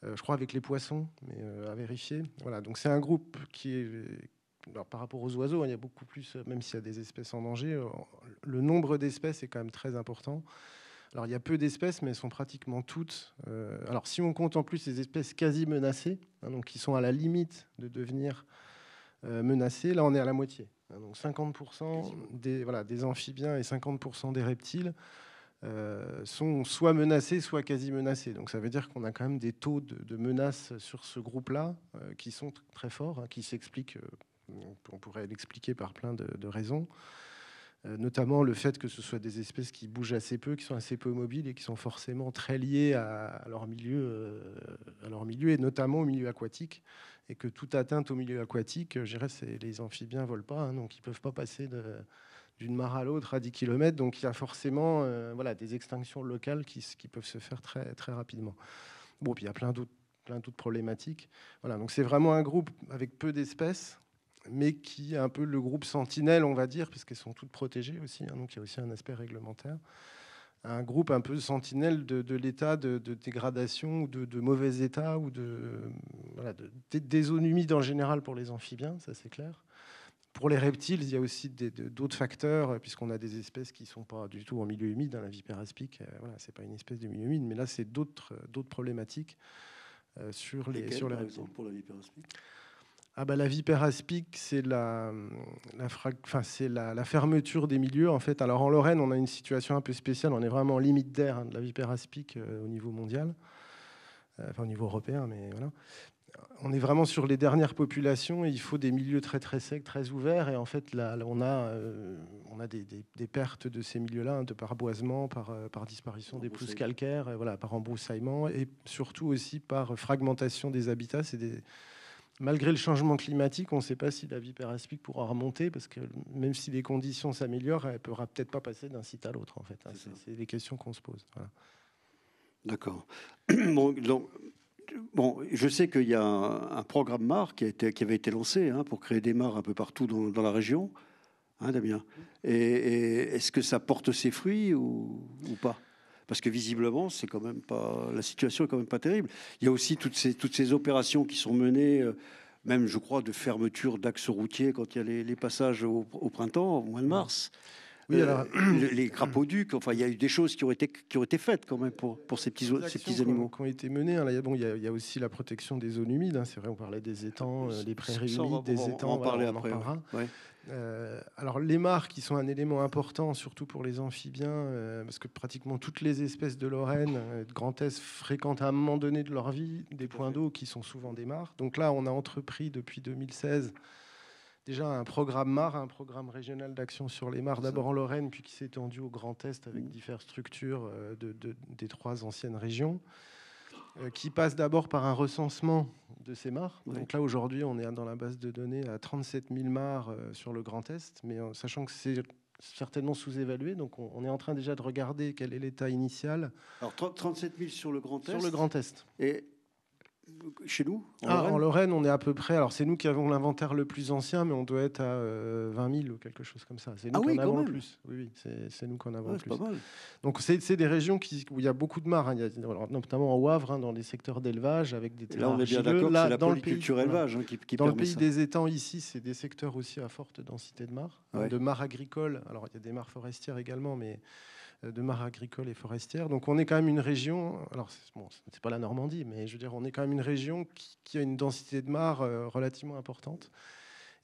Je crois avec les poissons, mais à vérifier. Voilà, donc c'est un groupe qui est... Alors, par rapport aux oiseaux, il y a beaucoup plus, même s'il y a des espèces en danger, le nombre d'espèces est quand même très important. Alors il y a peu d'espèces, mais elles sont pratiquement toutes... alors si on compte en plus les espèces quasi menacées, hein, donc qui sont à la limite de devenir menacées, là on est à la moitié. Hein, donc 50% des amphibiens et 50% des reptiles sont soit menacés, soit quasi menacés. Donc ça veut dire qu'on a quand même des taux de menaces sur ce groupe-là qui sont très forts, hein, qui s'expliquent, on pourrait l'expliquer par plein de raisons, notamment le fait que ce soit des espèces qui bougent assez peu, qui sont assez peu mobiles et qui sont forcément très liées à leur milieu, et notamment au milieu aquatique, et que toute atteinte au milieu aquatique, je dirais, les amphibiens ne volent pas, hein, donc ils ne peuvent pas passer d'une mare à l'autre à 10 km. Donc il y a forcément des extinctions locales qui peuvent se faire très, très rapidement. Bon, puis il y a plein d'autres plein d'autres problématiques. Voilà, donc c'est vraiment un groupe avec peu d'espèces, mais qui est un peu le groupe sentinelle, on va dire, puisqu'elles sont toutes protégées aussi, hein, donc il y a aussi un aspect réglementaire. Un groupe un peu sentinelle de l'état de dégradation ou de mauvais état ou des zones humides en général pour les amphibiens, ça c'est clair. Pour les reptiles, il y a aussi d'autres facteurs, puisqu'on a des espèces qui ne sont pas du tout en milieu humide. Hein, la vipère aspic, voilà, ce n'est pas une espèce de milieu humide, mais là c'est d'autres problématiques sur les reptiles. Par exemple, pour la vipère aspic. La vipère aspic, c'est la fermeture des milieux. En fait, alors en Lorraine, on a une situation un peu spéciale. On est vraiment en limite d'air de la vipère aspic au niveau mondial, au niveau européen, mais voilà. On est vraiment sur les dernières populations et il faut des milieux très très secs, très ouverts. Et en fait, là, on a des pertes de ces milieux-là, de par boisement, par disparition des pelouses calcaires, voilà, par embroussaillement et surtout aussi par fragmentation des habitats. Malgré le changement climatique, on ne sait pas si la vipère aspic pourra remonter, parce que même si les conditions s'améliorent, elle ne pourra peut-être pas passer d'un site à l'autre. En fait, hein. C'est des questions qu'on se pose. Voilà. D'accord. Bon, je sais qu'il y a un programme MAR qui avait été lancé pour créer des mares un peu partout dans la région, hein, Damien. Et est-ce que ça porte ses fruits ou pas? Parce que visiblement, c'est quand même pas, la situation est quand même pas terrible. Il y a aussi toutes ces opérations qui sont menées, même je crois, de fermeture d'axes routiers quand il y a les passages au printemps, au mois de mars. Oui, alors les crapauds ducs, enfin, il y a eu des choses qui ont été faites quand même pour ces petits animaux. Qui ont été menées. Hein. Il y a aussi la protection des zones humides. Hein. C'est vrai, on parlait des étangs, les prairies humides, des étangs. On va en parler après. En parlera. Ouais. Alors les mares qui sont un élément important, surtout pour les amphibiens, parce que pratiquement toutes les espèces de Lorraine, de Grand Est, fréquentent à un moment donné de leur vie des points d'eau qui sont souvent des mares. Donc là, on a entrepris depuis 2016 déjà un programme MAR, un programme régional d'action sur les mares, d'abord en Lorraine, puis qui s'est étendu au Grand Est avec diverses structures des 3 anciennes régions, qui passe d'abord par un recensement de ces mares. Oui. Donc là, aujourd'hui, on est dans la base de données à 37 000 mares sur le Grand Est, mais sachant que c'est certainement sous-évalué, donc on est en train déjà de regarder quel est l'état initial. Alors 37 000 sur le Grand Est. Sur le Grand Est. Et chez nous, en Lorraine, on est à peu près. Alors, c'est nous qui avons l'inventaire le plus ancien, mais on doit être à 20 000 ou quelque chose comme ça. C'est nous qui en avons le plus. Oui, c'est nous qui en avons le plus. Pas mal. Donc, c'est des régions où il y a beaucoup de mares. Hein. Il y a, notamment en Wavre, hein, dans les secteurs d'élevage, avec des terrains. Là, on est bien d'accord. C'est la polyculture élevage qui dans permet le pays ça. des étangs, ici, c'est des secteurs aussi à forte densité de mares, de mares agricoles. Alors, il y a des mares forestières également, mais de mares agricoles et forestières. Donc on est quand même une région, alors c'est pas la Normandie, mais je veux dire, on est quand même une région qui a une densité de mares relativement importante.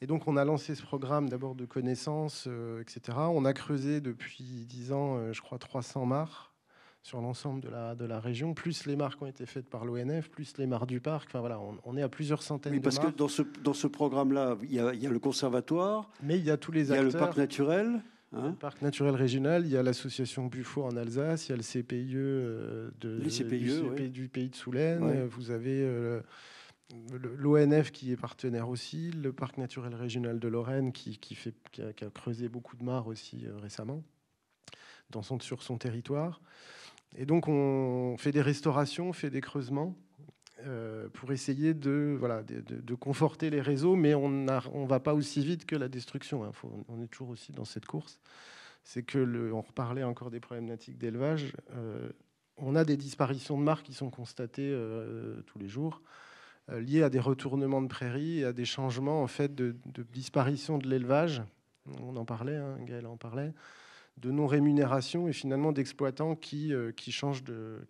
Et donc on a lancé ce programme d'abord de connaissances, etc. On a creusé depuis 10 ans, je crois, 300 mares sur l'ensemble de la région, plus les mares qui ont été faites par l'ONF, plus les mares du parc. Enfin voilà, on est à plusieurs centaines de mares. Oui, parce que dans ce programme-là, il y a le conservatoire, mais il y a tous les acteurs. Il y a le parc naturel. Le parc naturel régional, il y a l'association Buffo en Alsace, il y a le CPIE, du pays de Soulaine, ouais. Vous avez l'ONF qui est partenaire aussi, le parc naturel régional de Lorraine qui a creusé beaucoup de mares aussi récemment sur son territoire. Et donc on fait des restaurations, on fait des creusements pour essayer de conforter les réseaux, mais on va pas aussi vite que la destruction. Hein. On est toujours aussi dans cette course. C'est que on reparlait encore des problématiques d'élevage. On a des disparitions de mares qui sont constatées tous les jours, liées à des retournements de prairies et à des changements en fait de disparition de l'élevage. On en parlait, hein, Gaël en parlait. De non-rémunération et finalement d'exploitants qui changent de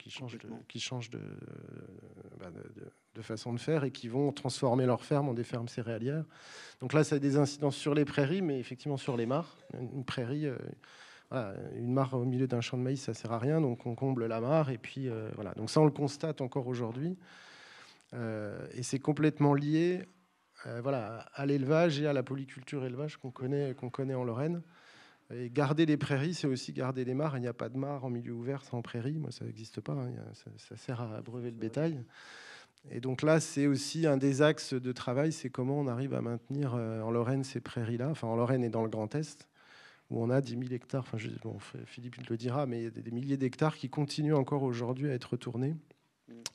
façon de faire et qui vont transformer leurs fermes en des fermes céréalières. Donc là, ça a des incidences sur les prairies, mais effectivement sur les mares. Une prairie, une mare au milieu d'un champ de maïs, ça sert à rien, donc on comble la mare et puis voilà. Donc ça, on le constate encore aujourd'hui et c'est complètement lié à l'élevage et à la polyculture élevage qu'on connaît en Lorraine. Et garder les prairies, c'est aussi garder les mares. Il n'y a pas de mare en milieu ouvert sans prairie. Moi, ça n'existe pas. Hein. Ça sert à abreuver le bétail. Et donc là, c'est aussi un des axes de travail. C'est comment on arrive à maintenir en Lorraine ces prairies-là. Enfin, en Lorraine et dans le Grand Est, où on a 10 000 hectares. Enfin, Philippe le dira, mais il y a des milliers d'hectares qui continuent encore aujourd'hui à être retournés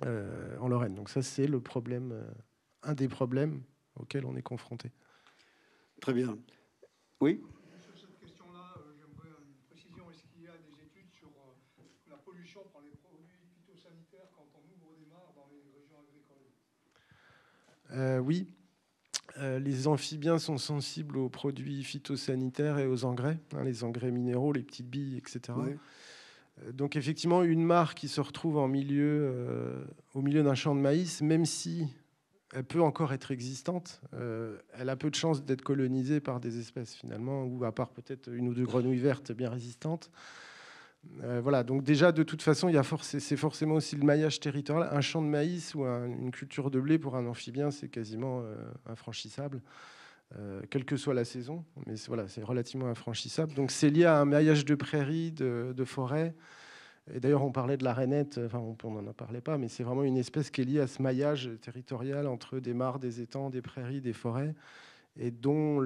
en Lorraine. Donc ça, c'est le problème, un des problèmes auxquels on est confronté. Très bien. Oui. Sur cette question-là, j'aimerais une précision. Est-ce qu'il y a des études sur la pollution par les produits phytosanitaires quand on ouvre des mares dans les régions agricoles? Oui. Les amphibiens sont sensibles aux produits phytosanitaires et aux engrais, les engrais minéraux, les petites billes, etc. Ouais. Donc effectivement, une mare qui se retrouve au milieu d'un champ de maïs, même si elle peut encore être existante, elle a peu de chances d'être colonisée par des espèces finalement, ou à part peut-être une ou deux grenouilles vertes bien résistantes. Voilà, donc déjà de toute façon, c'est forcément aussi le maillage territorial. Un champ de maïs ou une culture de blé pour un amphibien, c'est quasiment infranchissable, quelle que soit la saison. Mais voilà, c'est relativement infranchissable. Donc c'est lié à un maillage de prairies, de forêts. Et d'ailleurs, on parlait de la rainette, enfin, on n'en parlait pas, mais c'est vraiment une espèce qui est liée à ce maillage territorial entre des mares, des étangs, des prairies, des forêts, et dont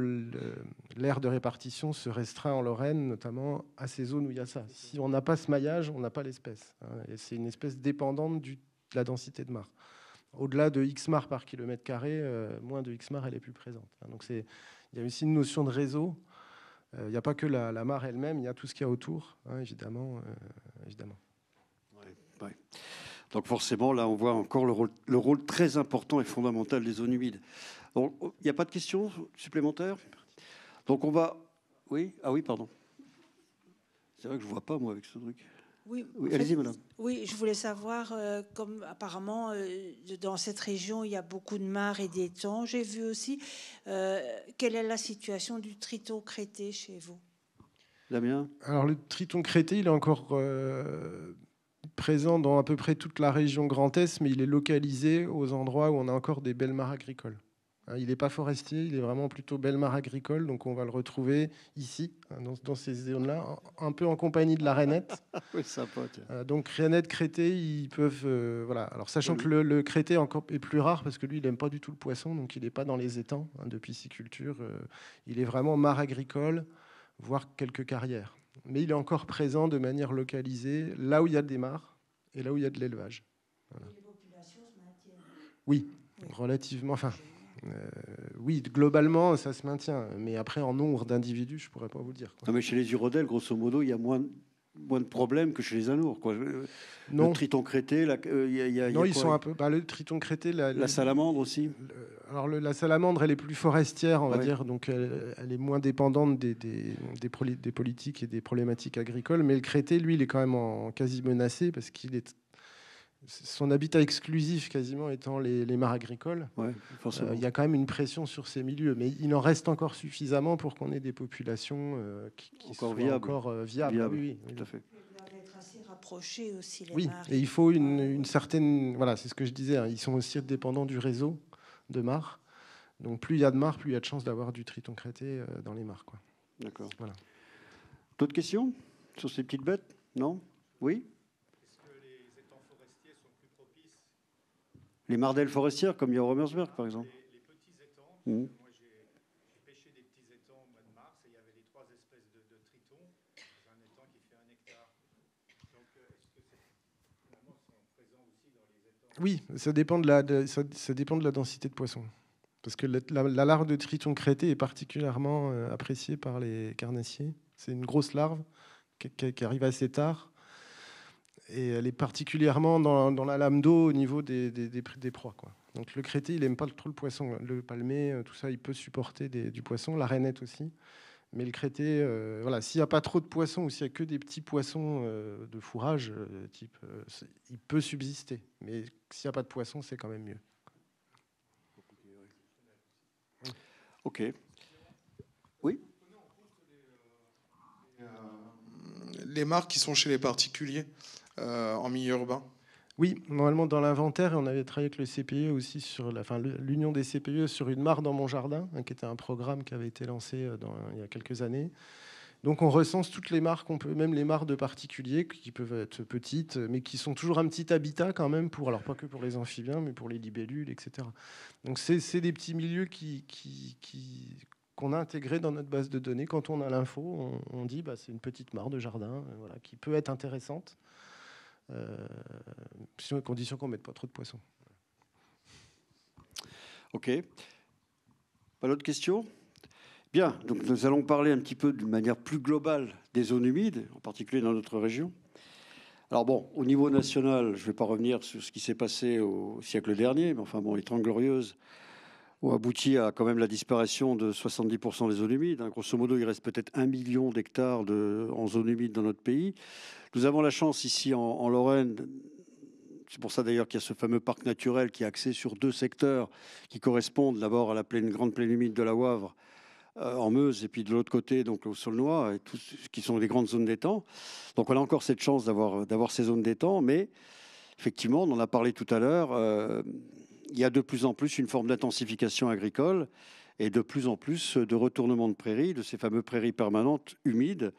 l'aire de répartition se restreint en Lorraine, notamment à ces zones où il y a ça. Si on n'a pas ce maillage, on n'a pas l'espèce. Et c'est une espèce dépendante de la densité de mares. Au-delà de X mares par kilomètre carré, moins de X mares, elle est plus présente. Donc il y a aussi une notion de réseau. Il n'y a pas que la mare elle-même, il y a tout ce qu'il y a autour, évidemment. Ouais. Donc forcément, là, on voit encore le rôle très important et fondamental des zones humides. Donc, il n'y a pas de questions supplémentaires? Donc on va... Oui. Ah oui, pardon. C'est vrai que je ne vois pas, moi, avec ce truc. Oui, allez-y, madame. Oui, je voulais savoir, comme apparemment, dans cette région, il y a beaucoup de mares et d'étangs. J'ai vu aussi, quelle est la situation du triton crété chez vous? Damien? Alors, le triton crété, il est encore présent dans à peu près toute la région Grand Est, mais il est localisé aux endroits où on a encore des belles mares agricoles. Il n'est pas forestier, il est vraiment plutôt belle mare agricole, donc on va le retrouver ici, dans ces zones-là, un peu en compagnie de la rainette. Oui, sympa. Donc rainette, crété, ils peuvent... voilà. Alors sachant que le crété est plus rare, parce que lui, il n'aime pas du tout le poisson, donc il n'est pas dans les étangs de pisciculture. Il est vraiment mare agricole, voire quelques carrières. Mais il est encore présent de manière localisée, là où il y a des mares et là où il y a de l'élevage. Voilà. Les populations se maintiennent? Oui, relativement... Enfin, oui, globalement, ça se maintient. Mais après, en nombre d'individus, je ne pourrais pas vous le dire. Non, mais chez les urodèles, grosso modo, il y a moins de problèmes que chez les anours. Non. Le triton crété, non, ils sont un peu... le triton crété... La salamandre aussi. Alors, la salamandre, elle est plus forestière, on va dire. Donc, elle est moins dépendante des politiques et des problématiques agricoles. Mais le crété, lui, il est quand même quasi menacé parce qu'il est... Son habitat exclusif quasiment étant les mares agricoles. Ouais, il y a quand même une pression sur ces milieux, mais il en reste encore suffisamment pour qu'on ait des populations qui soient encore viables. Oui, tout à fait. Ils doivent être assez rapprochés aussi, les oui, mares. Et il faut une certaine... Voilà, c'est ce que je disais, ils sont aussi dépendants du réseau de mares. Donc plus il y a de mares, plus il y a de chances d'avoir du triton crété dans les mares. D'accord. Voilà. D'autres questions sur ces petites bêtes? Non? Oui? Les mardelles forestières, comme il y a au Romersberg, par exemple. Les petits étangs. Moi, j'ai pêché des petits étangs au mois de mars et il y avait les 3 espèces de tritons dans un étang qui fait 1 hectare. Donc, est-ce que finalement sont présents aussi dans les étangs? Oui, ça dépend de la densité de poissons. Parce que la larve de triton crété est particulièrement appréciée par les carnassiers. C'est une grosse larve qui arrive assez tard. Et elle est particulièrement dans la lame d'eau au niveau des proies. Donc le crété, il n'aime pas trop le poisson. Le palmé, tout ça, il peut supporter du poisson. La rainette aussi. Mais le crété, voilà, s'il n'y a pas trop de poissons ou s'il n'y a que des petits poissons de fourrage, il peut subsister. Mais s'il n'y a pas de poissons, c'est quand même mieux. Ok. Oui. Les mares qui sont chez les particuliers en milieu urbain. Oui, normalement dans l'inventaire, on avait travaillé avec le CPE aussi sur l'union des CPE sur une mare dans mon jardin, qui était un programme qui avait été lancé il y a quelques années. Donc on recense toutes les mares qu'on peut, même les mares de particuliers qui peuvent être petites, mais qui sont toujours un petit habitat quand même alors pas que pour les amphibiens, mais pour les libellules, etc. Donc c'est des petits milieux qu'on a intégrés dans notre base de données. Quand on a l'info, on dit c'est une petite mare de jardin, qui peut être intéressante. à condition qu'on ne mette pas trop de poissons. OK. Pas d'autres questions? Bien, donc nous allons parler un petit peu d'une manière plus globale des zones humides, en particulier dans notre région. Alors bon, au niveau national, je ne vais pas revenir sur ce qui s'est passé au siècle dernier, mais enfin bon, les 30 Glorieuses ont abouti à quand même la disparition de 70% des zones humides. Grosso modo, il reste peut-être 1 million d'hectares en zones humides dans notre pays. Nous avons la chance ici en Lorraine, c'est pour ça d'ailleurs qu'il y a ce fameux parc naturel qui est axé sur 2 secteurs qui correspondent d'abord à la grande plaine humide de la Wavre, en Meuse, et puis de l'autre côté, donc au Saulnois, et tout ce qui sont des grandes zones d'étang. Donc on a encore cette chance d'avoir ces zones d'étang, mais effectivement, on en a parlé tout à l'heure, il y a de plus en plus une forme d'intensification agricole et de plus en plus de retournement de prairies, de ces fameuses prairies permanentes humides.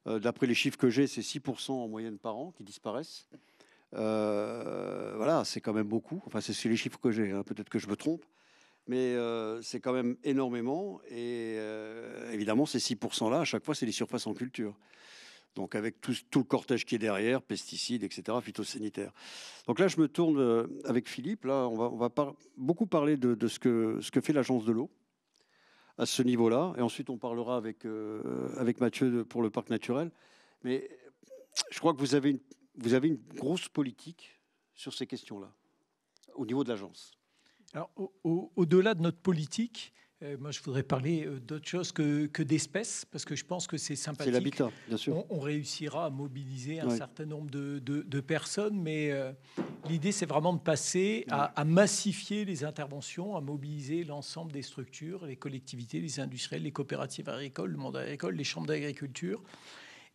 D'après les chiffres que j'ai, c'est 6% en moyenne par an qui disparaissent. Voilà, c'est quand même beaucoup. Enfin, c'est les chiffres que j'ai, hein. Peut-être que je me trompe. Mais c'est quand même énormément. Et évidemment, ces 6%-là, à chaque fois, c'est les surfaces en culture. Donc avec tout le cortège qui est derrière, pesticides, etc., phytosanitaires. Donc là, je me tourne avec Philippe. Là, on va beaucoup parler de ce que fait l'Agence de l'eau à ce niveau-là. Et ensuite, on parlera avec Mathieu pour le parc naturel. Mais je crois que vous avez une grosse politique sur ces questions-là, au niveau de l'agence. Alors, au-delà de notre politique, moi, je voudrais parler d'autre chose que d'espèces, parce que je pense que c'est sympathique. C'est l'habitat, bien sûr. On réussira à mobiliser un certain nombre de personnes, mais l'idée, c'est vraiment de passer à massifier les interventions, à mobiliser l'ensemble des structures, les collectivités, les industriels, les coopératives agricoles, le monde agricole, les chambres d'agriculture.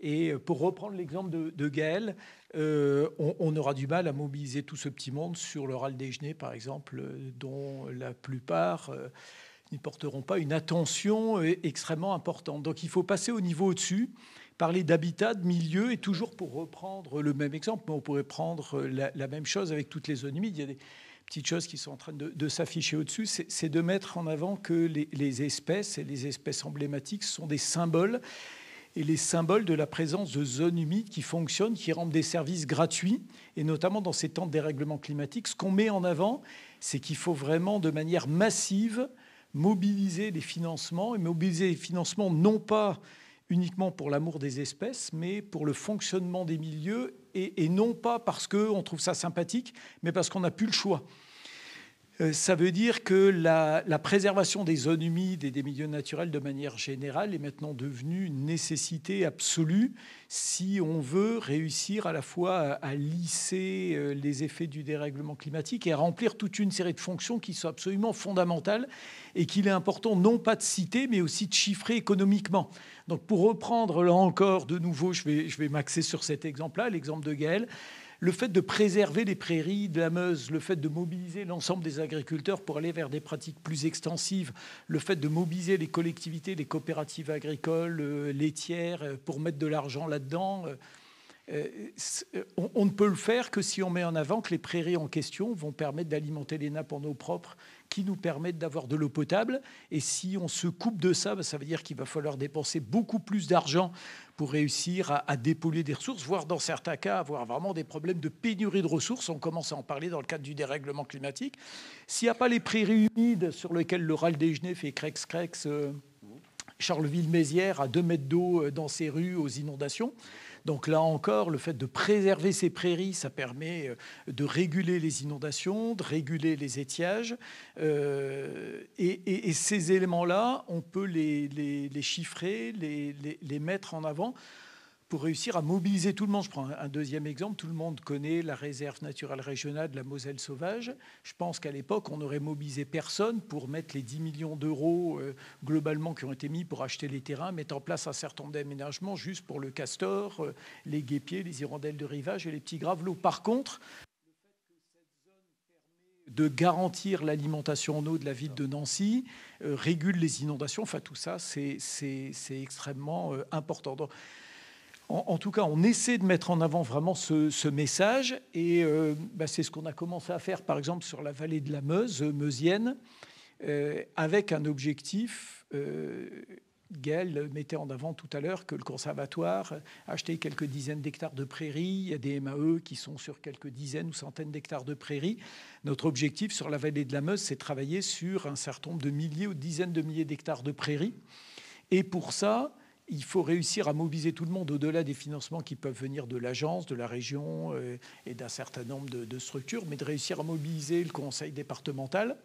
Et pour reprendre l'exemple de Gaël, on aura du mal à mobiliser tout ce petit monde sur le râle déjeuner, par exemple, dont la plupart n'y porteront pas une attention extrêmement importante. Donc il faut passer au niveau au-dessus, parler d'habitat, de milieu, et toujours pour reprendre le même exemple, mais on pourrait prendre la même chose avec toutes les zones humides. Il y a des petites choses qui sont en train de s'afficher au-dessus, c'est de mettre en avant que les espèces et les espèces emblématiques sont des symboles, et les symboles de la présence de zones humides qui fonctionnent, qui rendent des services gratuits, et notamment dans ces temps de dérèglement climatique. Ce qu'on met en avant, c'est qu'il faut vraiment, de manière massive, mobiliser les financements, et mobiliser les financements non pas uniquement pour l'amour des espèces, mais pour le fonctionnement des milieux, et non pas parce qu'on trouve ça sympathique, mais parce qu'on n'a plus le choix. Ça veut dire que la préservation des zones humides et des milieux naturels de manière générale est maintenant devenue une nécessité absolue si on veut réussir à la fois à lisser les effets du dérèglement climatique et à remplir toute une série de fonctions qui sont absolument fondamentales et qu'il est important non pas de citer, mais aussi de chiffrer économiquement. Donc pour reprendre là encore de nouveau, je vais m'axer sur cet exemple-là, l'exemple de Gaël. Le fait de préserver les prairies de la Meuse, le fait de mobiliser l'ensemble des agriculteurs pour aller vers des pratiques plus extensives, le fait de mobiliser les collectivités, les coopératives agricoles, laitières, pour mettre de l'argent là-dedans, on ne peut le faire que si on met en avant que les prairies en question vont permettre d'alimenter les nappes en eau propre, qui nous permettent d'avoir de l'eau potable. Et si on se coupe de ça, ça veut dire qu'il va falloir dépenser beaucoup plus d'argent pour réussir à dépolluer des ressources, voire dans certains cas avoir vraiment des problèmes de pénurie de ressources. On commence à en parler dans le cadre du dérèglement climatique. S'il n'y a pas les prairies humides sur lesquelles le râle déjeuner fait crex-crex, Charleville-Mézières à 2 mètres d'eau dans ses rues aux inondations. Donc là encore, le fait de préserver ces prairies, ça permet de réguler les inondations, de réguler les étiages. Et ces éléments-là, on peut les chiffrer, les mettre en avant pour réussir à mobiliser tout le monde. Je prends un deuxième exemple. Tout le monde connaît la réserve naturelle régionale de la Moselle sauvage. Je pense qu'à l'époque, on n'aurait mobilisé personne pour mettre les 10 millions d'euros globalement qui ont été mis pour acheter les terrains, mettre en place un certain nombre d'aménagements juste pour le castor, les guépiers, les hirondelles de rivage et les petits gravelots. Par contre, le fait que cette zone permet de garantir l'alimentation en eau de la ville de Nancy, régule les inondations, enfin tout ça, c'est extrêmement important. Donc, en tout cas, on essaie de mettre en avant vraiment ce message et c'est ce qu'on a commencé à faire, par exemple, sur la vallée de la Meuse, meusienne, avec un objectif Gaël mettait en avant tout à l'heure que le conservatoire a acheté quelques dizaines d'hectares de prairies. Il y a des MAE qui sont sur quelques dizaines ou centaines d'hectares de prairies. Notre objectif sur la vallée de la Meuse, c'est de travailler sur un certain nombre de milliers ou dizaines de milliers d'hectares de prairies. Et pour ça, il faut réussir à mobiliser tout le monde au-delà des financements qui peuvent venir de l'agence, de la région et d'un certain nombre de structures, mais de réussir à mobiliser le conseil départemental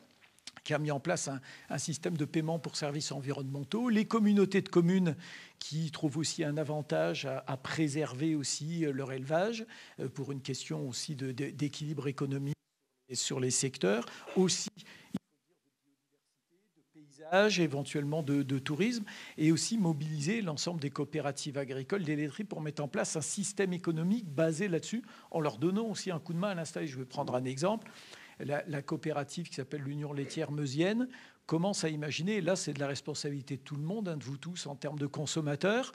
qui a mis en place un système de paiement pour services environnementaux, les communautés de communes qui trouvent aussi un avantage à préserver aussi leur élevage pour une question aussi d'équilibre économique sur les secteurs, aussi paysage, éventuellement de tourisme, et aussi mobiliser l'ensemble des coopératives agricoles, des laiteries, pour mettre en place un système économique basé là-dessus, en leur donnant aussi un coup de main à l'installer. Je vais prendre un exemple. La coopérative qui s'appelle l'Union laitière meusienne commence à imaginer, là c'est de la responsabilité de tout le monde, de vous tous en termes de consommateurs,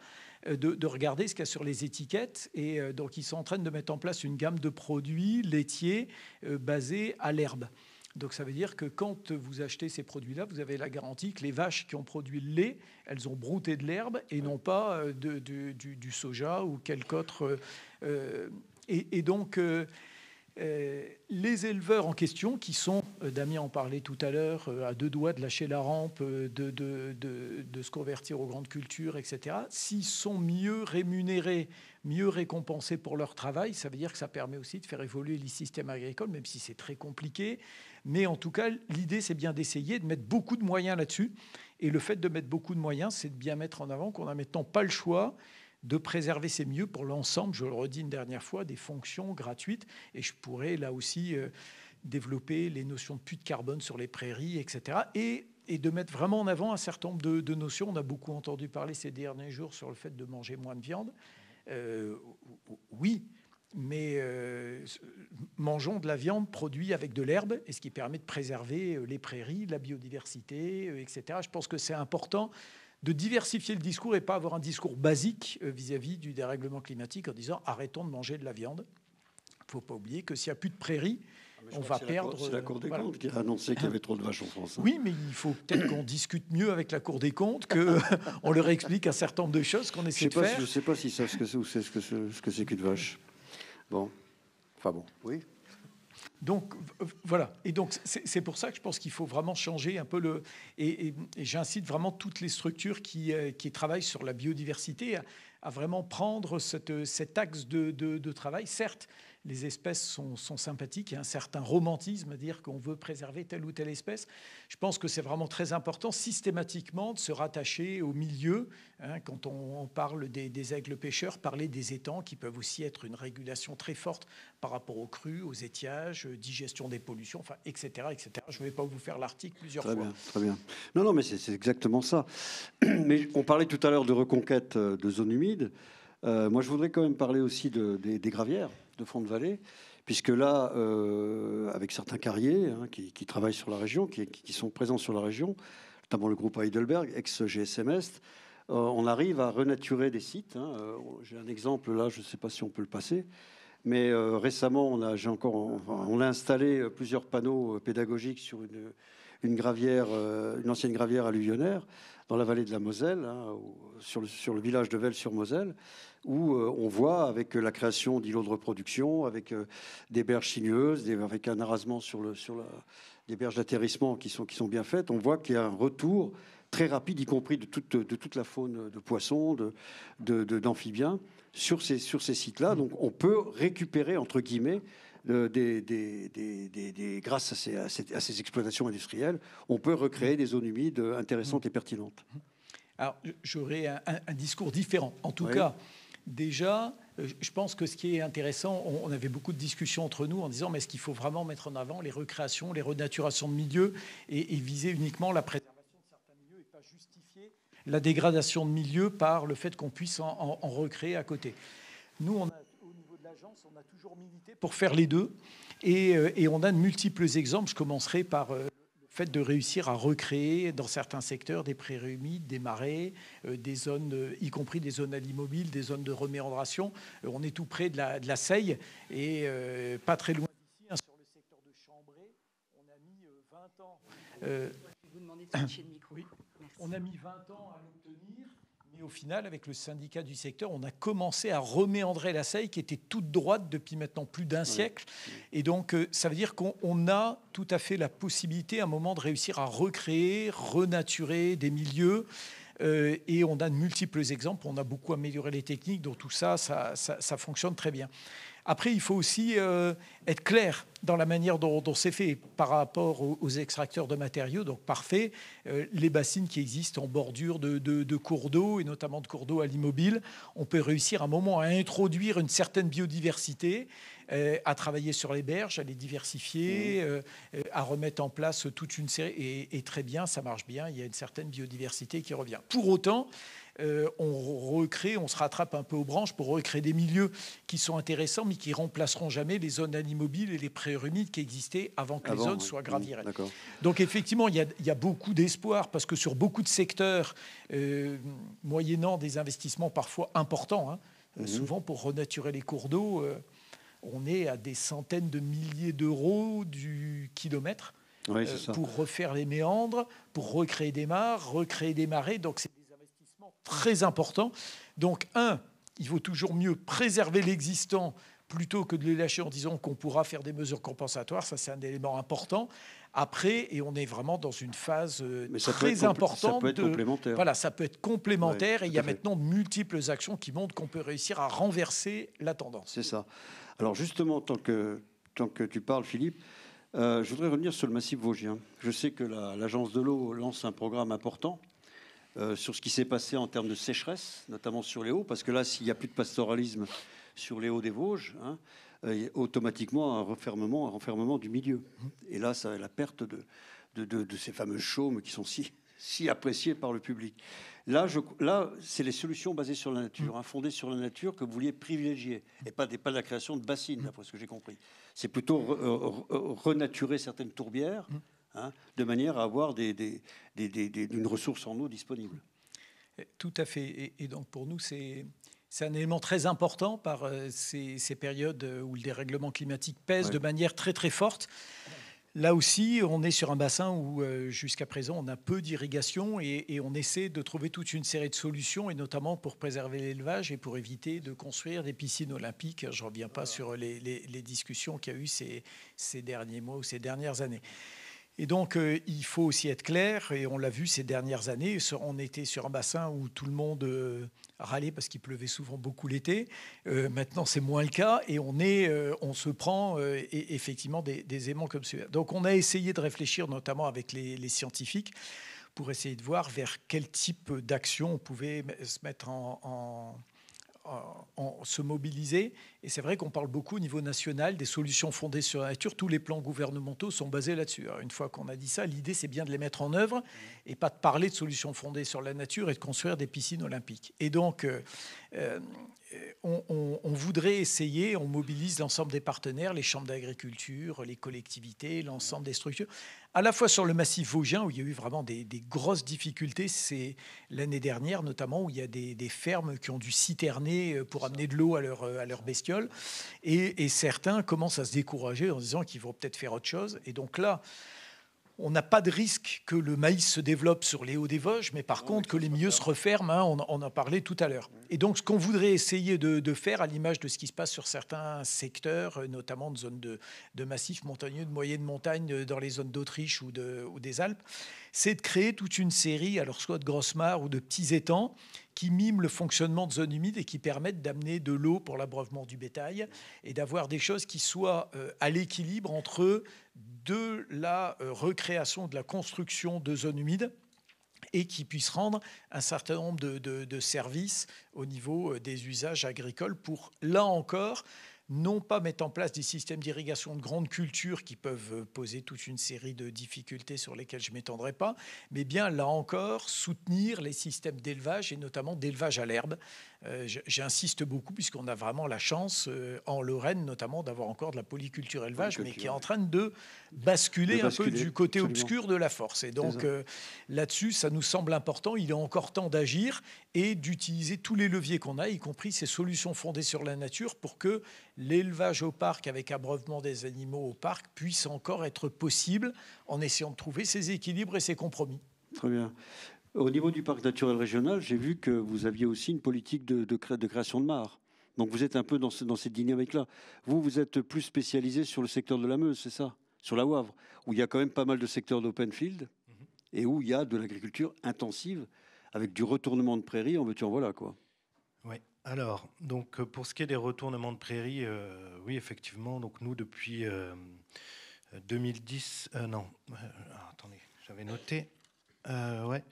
de regarder ce qu'il y a sur les étiquettes. Et donc ils sont en train de mettre en place une gamme de produits laitiers basés à l'herbe. Donc ça veut dire que quand vous achetez ces produits-là, vous avez la garantie que les vaches qui ont produit le lait, elles ont brouté de l'herbe et non pas du soja ou quelque autre. Et donc les éleveurs en question, qui sont, Damien en parlait tout à l'heure, à deux doigts de lâcher la rampe, de se convertir aux grandes cultures, etc., s'ils sont mieux rémunérés, mieux récompensés pour leur travail, ça veut dire que ça permet aussi de faire évoluer les systèmes agricoles, même si c'est très compliqué. Mais en tout cas, l'idée, c'est bien d'essayer de mettre beaucoup de moyens là-dessus. Et le fait de mettre beaucoup de moyens, c'est de bien mettre en avant qu'on n'a maintenant pas le choix de préserver, c'est mieux pour l'ensemble, je le redis une dernière fois, des fonctions gratuites. Et je pourrais là aussi développer les notions de puits de carbone sur les prairies, etc. Et de mettre vraiment en avant un certain nombre de notions. On a beaucoup entendu parler ces derniers jours sur le fait de manger moins de viande. Oui, mais mangeons de la viande produite avec de l'herbe, et ce qui permet de préserver les prairies, la biodiversité, etc. Je pense que c'est important de diversifier le discours et pas avoir un discours basique vis-à-vis du dérèglement climatique en disant arrêtons de manger de la viande. Il ne faut pas oublier que s'il n'y a plus de prairies, on va perdre. C'est la Cour des comptes qui a annoncé qu'il y avait trop de vaches en France. Oui, mais il faut peut-être qu'on discute mieux avec la Cour des comptes, qu'on leur explique un certain nombre de choses qu'on essaie de faire. Je ne sais pas s'ils savent ce que c'est ou ce que c'est qu'une vache. Bon, enfin bon, oui. Donc voilà, et donc c'est pour ça que je pense qu'il faut vraiment changer un peu et j'incite vraiment toutes les structures qui travaillent sur la biodiversité à vraiment prendre cet axe de travail. Certes, les espèces sont sympathiques, il y a un certain romantisme à dire qu'on veut préserver telle ou telle espèce. Je pense que c'est vraiment très important systématiquement de se rattacher au milieu. Quand on parle des aigles pêcheurs, parler des étangs qui peuvent aussi être une régulation très forte par rapport aux crues, aux étiages, digestion des pollutions, enfin, etc., etc. Je ne vais pas vous faire l'article plusieurs fois. Très bien. Non, mais c'est exactement ça. Mais on parlait tout à l'heure de reconquête de zones humides. Moi, je voudrais quand même parler aussi des gravières de fond de vallée, puisque là, avec certains carriers qui travaillent sur la région, qui sont présents sur la région, notamment le groupe Heidelberg, ex-GSM Est, on arrive à renaturer des sites. J'ai un exemple là, je ne sais pas si on peut le passer, mais récemment, on a installé plusieurs panneaux pédagogiques sur une gravière, une ancienne gravière alluvionnaire dans la vallée de la Moselle, sur le village de Vels-sur-Moselle, où on voit, avec la création d'îlots de reproduction, avec des berges sinueuses, avec un arasement des berges d'atterrissement qui sont bien faites, on voit qu'il y a un retour très rapide, y compris de toute la faune de poissons, d'amphibiens, sur ces sites-là. Donc on peut récupérer, entre guillemets, grâce à ces exploitations industrielles, on peut recréer des zones humides intéressantes et pertinentes. Alors, j'aurais un discours différent. En tout cas, déjà, je pense que ce qui est intéressant, on avait beaucoup de discussions entre nous en disant, mais est-ce qu'il faut vraiment mettre en avant les recréations, les renaturations de milieux et viser uniquement la préservation de certains milieux et pas justifier la dégradation de milieux par le fait qu'on puisse en recréer à côté. Nous, au niveau de l'agence, on a toujours milité pour faire les deux et on a de multiples exemples. Je commencerai par le fait de réussir à recréer dans certains secteurs des prairies humides, des marais, des zones, y compris des zones allimobiles, des zones de reméandration. On est tout près de la Seille et pas très loin d'ici, sur le secteur de Chambray. On a mis 20 ans. Vous demandez de switcher le micro. Oui. On a mis 20 ans à l'obtenir. Et au final, avec le syndicat du secteur, on a commencé à reméandrer la Seille qui était toute droite depuis maintenant plus d'un siècle. Et donc, ça veut dire qu'on a tout à fait la possibilité à un moment de réussir à recréer, renaturer des milieux. Et on a de multiples exemples. On a beaucoup amélioré les techniques, donc tout ça fonctionne très bien. Après, il faut aussi être clair dans la manière dont c'est fait par rapport aux extracteurs de matériaux. Donc, parfait, les bassines qui existent en bordure de cours d'eau, et notamment de cours d'eau à l'immobile, on peut réussir à un moment à introduire une certaine biodiversité, à travailler sur les berges, à les diversifier, à remettre en place toute une série. Et très bien, ça marche bien, il y a une certaine biodiversité qui revient. Pour autant, on se rattrape un peu aux branches pour recréer des milieux qui sont intéressants, mais qui remplaceront jamais les zones immobiles et les prairies humides qui existaient avant que les zones soient gravirées. Donc effectivement, il y a beaucoup d'espoir, parce que sur beaucoup de secteurs, moyennant des investissements parfois importants, souvent pour renaturer les cours d'eau, on est à des centaines de milliers d'euros du kilomètre pour refaire les méandres, pour recréer des mares, recréer des marais. Donc c'est très important. Donc, il vaut toujours mieux préserver l'existant plutôt que de les lâcher en disant qu'on pourra faire des mesures compensatoires. Ça, c'est un élément important. Après, et on est vraiment dans une phase très importante. Ça peut être complémentaire. Voilà, ça peut être complémentaire. Et il y a maintenant de multiples actions qui montrent qu'on peut réussir à renverser la tendance. C'est ça. Alors, justement, tant que tu parles, Philippe, je voudrais revenir sur le massif vosgien. Je sais que l'Agence de l'eau lance un programme important sur ce qui s'est passé en termes de sécheresse, notamment sur les hauts, parce que là, s'il n'y a plus de pastoralisme sur les hauts des Vosges, automatiquement un renfermement du milieu. Et là, ça la perte de ces fameux chaumes qui sont si appréciés par le public. Là, c'est les solutions basées sur la nature, fondées sur la nature, que vous vouliez privilégier, et pas la création de bassines, d'après ce que j'ai compris. C'est plutôt renaturer certaines tourbières, de manière à avoir une ressource en eau disponible. Tout à fait. Et donc pour nous, c'est un élément très important par ces périodes où le dérèglement climatique pèse de manière très très forte. Là aussi, on est sur un bassin où jusqu'à présent, on a peu d'irrigation et on essaie de trouver toute une série de solutions, et notamment pour préserver l'élevage et pour éviter de construire des piscines olympiques. Je ne reviens pas sur les discussions qu'il y a eu ces derniers mois ou ces dernières années. Et donc, il faut aussi être clair, et on l'a vu ces dernières années, on était sur un bassin où tout le monde râlait parce qu'il pleuvait souvent beaucoup l'été. Maintenant, c'est moins le cas, et on se prend effectivement des éléments comme celui-là. Donc, on a essayé de réfléchir, notamment avec les scientifiques, pour essayer de voir vers quel type d'action on pouvait se mettre se mobiliser. Et c'est vrai qu'on parle beaucoup au niveau national des solutions fondées sur la nature. Tous les plans gouvernementaux sont basés là-dessus. Alors, une fois qu'on a dit ça, l'idée, c'est bien de les mettre en œuvre et pas de parler de solutions fondées sur la nature et de construire des piscines olympiques. Et donc, on voudrait essayer, on mobilise l'ensemble des partenaires, les chambres d'agriculture, les collectivités, l'ensemble des structures, à la fois sur le massif vosgien, où il y a eu vraiment des grosses difficultés. C'est l'année dernière, notamment, où il y a des fermes qui ont dû citerner pour amener de l'eau à leurs bestioles. Et certains commencent à se décourager en disant qu'ils vont peut-être faire autre chose. Et donc là, on n'a pas de risque que le maïs se développe sur les hauts des Vosges, mais par contre que les milieux se referment, on en parlait tout à l'heure. Et donc ce qu'on voudrait essayer de faire, à l'image de ce qui se passe sur certains secteurs, notamment de zones de massifs montagneux, de moyenne montagne, dans les zones d'Autriche ou des Alpes, c'est de créer toute une série, alors soit de grosses mares ou de petits étangs, qui miment le fonctionnement de zones humides et qui permettent d'amener de l'eau pour l'abreuvement du bétail et d'avoir des choses qui soient à l'équilibre entre de la recréation, de la construction de zones humides et qui puissent rendre un certain nombre de services au niveau des usages agricoles pour, là encore, non pas mettre en place des systèmes d'irrigation de grandes cultures qui peuvent poser toute une série de difficultés sur lesquelles je ne m'étendrai pas, mais bien, là encore, soutenir les systèmes d'élevage et notamment d'élevage à l'herbe. J'insiste beaucoup puisqu'on a vraiment la chance, en Lorraine notamment, d'avoir encore de la polyculture élevage, mais qui est en train de basculer un peu du côté obscur de la force. Et donc là-dessus, ça nous semble important. Il est encore temps d'agir et d'utiliser tous les leviers qu'on a, y compris ces solutions fondées sur la nature, pour que l'élevage au parc avec abreuvement des animaux au parc puisse encore être possible en essayant de trouver ces équilibres et ces compromis. Très bien. Au niveau du parc naturel régional, j'ai vu que vous aviez aussi une politique de création de mares. Donc vous êtes un peu dans cette dynamique-là. Vous êtes plus spécialisé sur le secteur de la Meuse, c'est ça? Sur la Wavre, où il y a quand même pas mal de secteurs d'open field et où il y a de l'agriculture intensive avec du retournement de prairies, en veux-tu en voilà, quoi. Oui. Alors, donc pour ce qui est des retournements de prairies, oui, effectivement, donc nous depuis 2010, attendez, j'avais noté, ouais.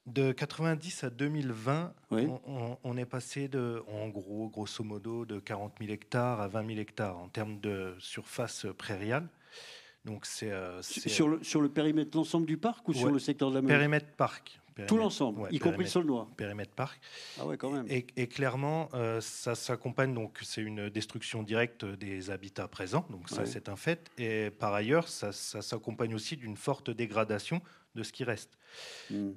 De 90 à 2020, oui. on est passé en gros, grosso modo, de 40 000 hectares à 20 000 hectares en termes de surface prairiale. Donc sur le périmètre, l'ensemble du parc ou sur le secteur de la Meuse? Périmètre parc. Tout l'ensemble, y compris le sol noir. Périmètre parc. Ah ouais, quand même. Et clairement, ça s'accompagne, donc c'est une destruction directe des habitats présents, donc ça c'est un fait. Et par ailleurs, ça s'accompagne aussi d'une forte dégradation de ce qui reste.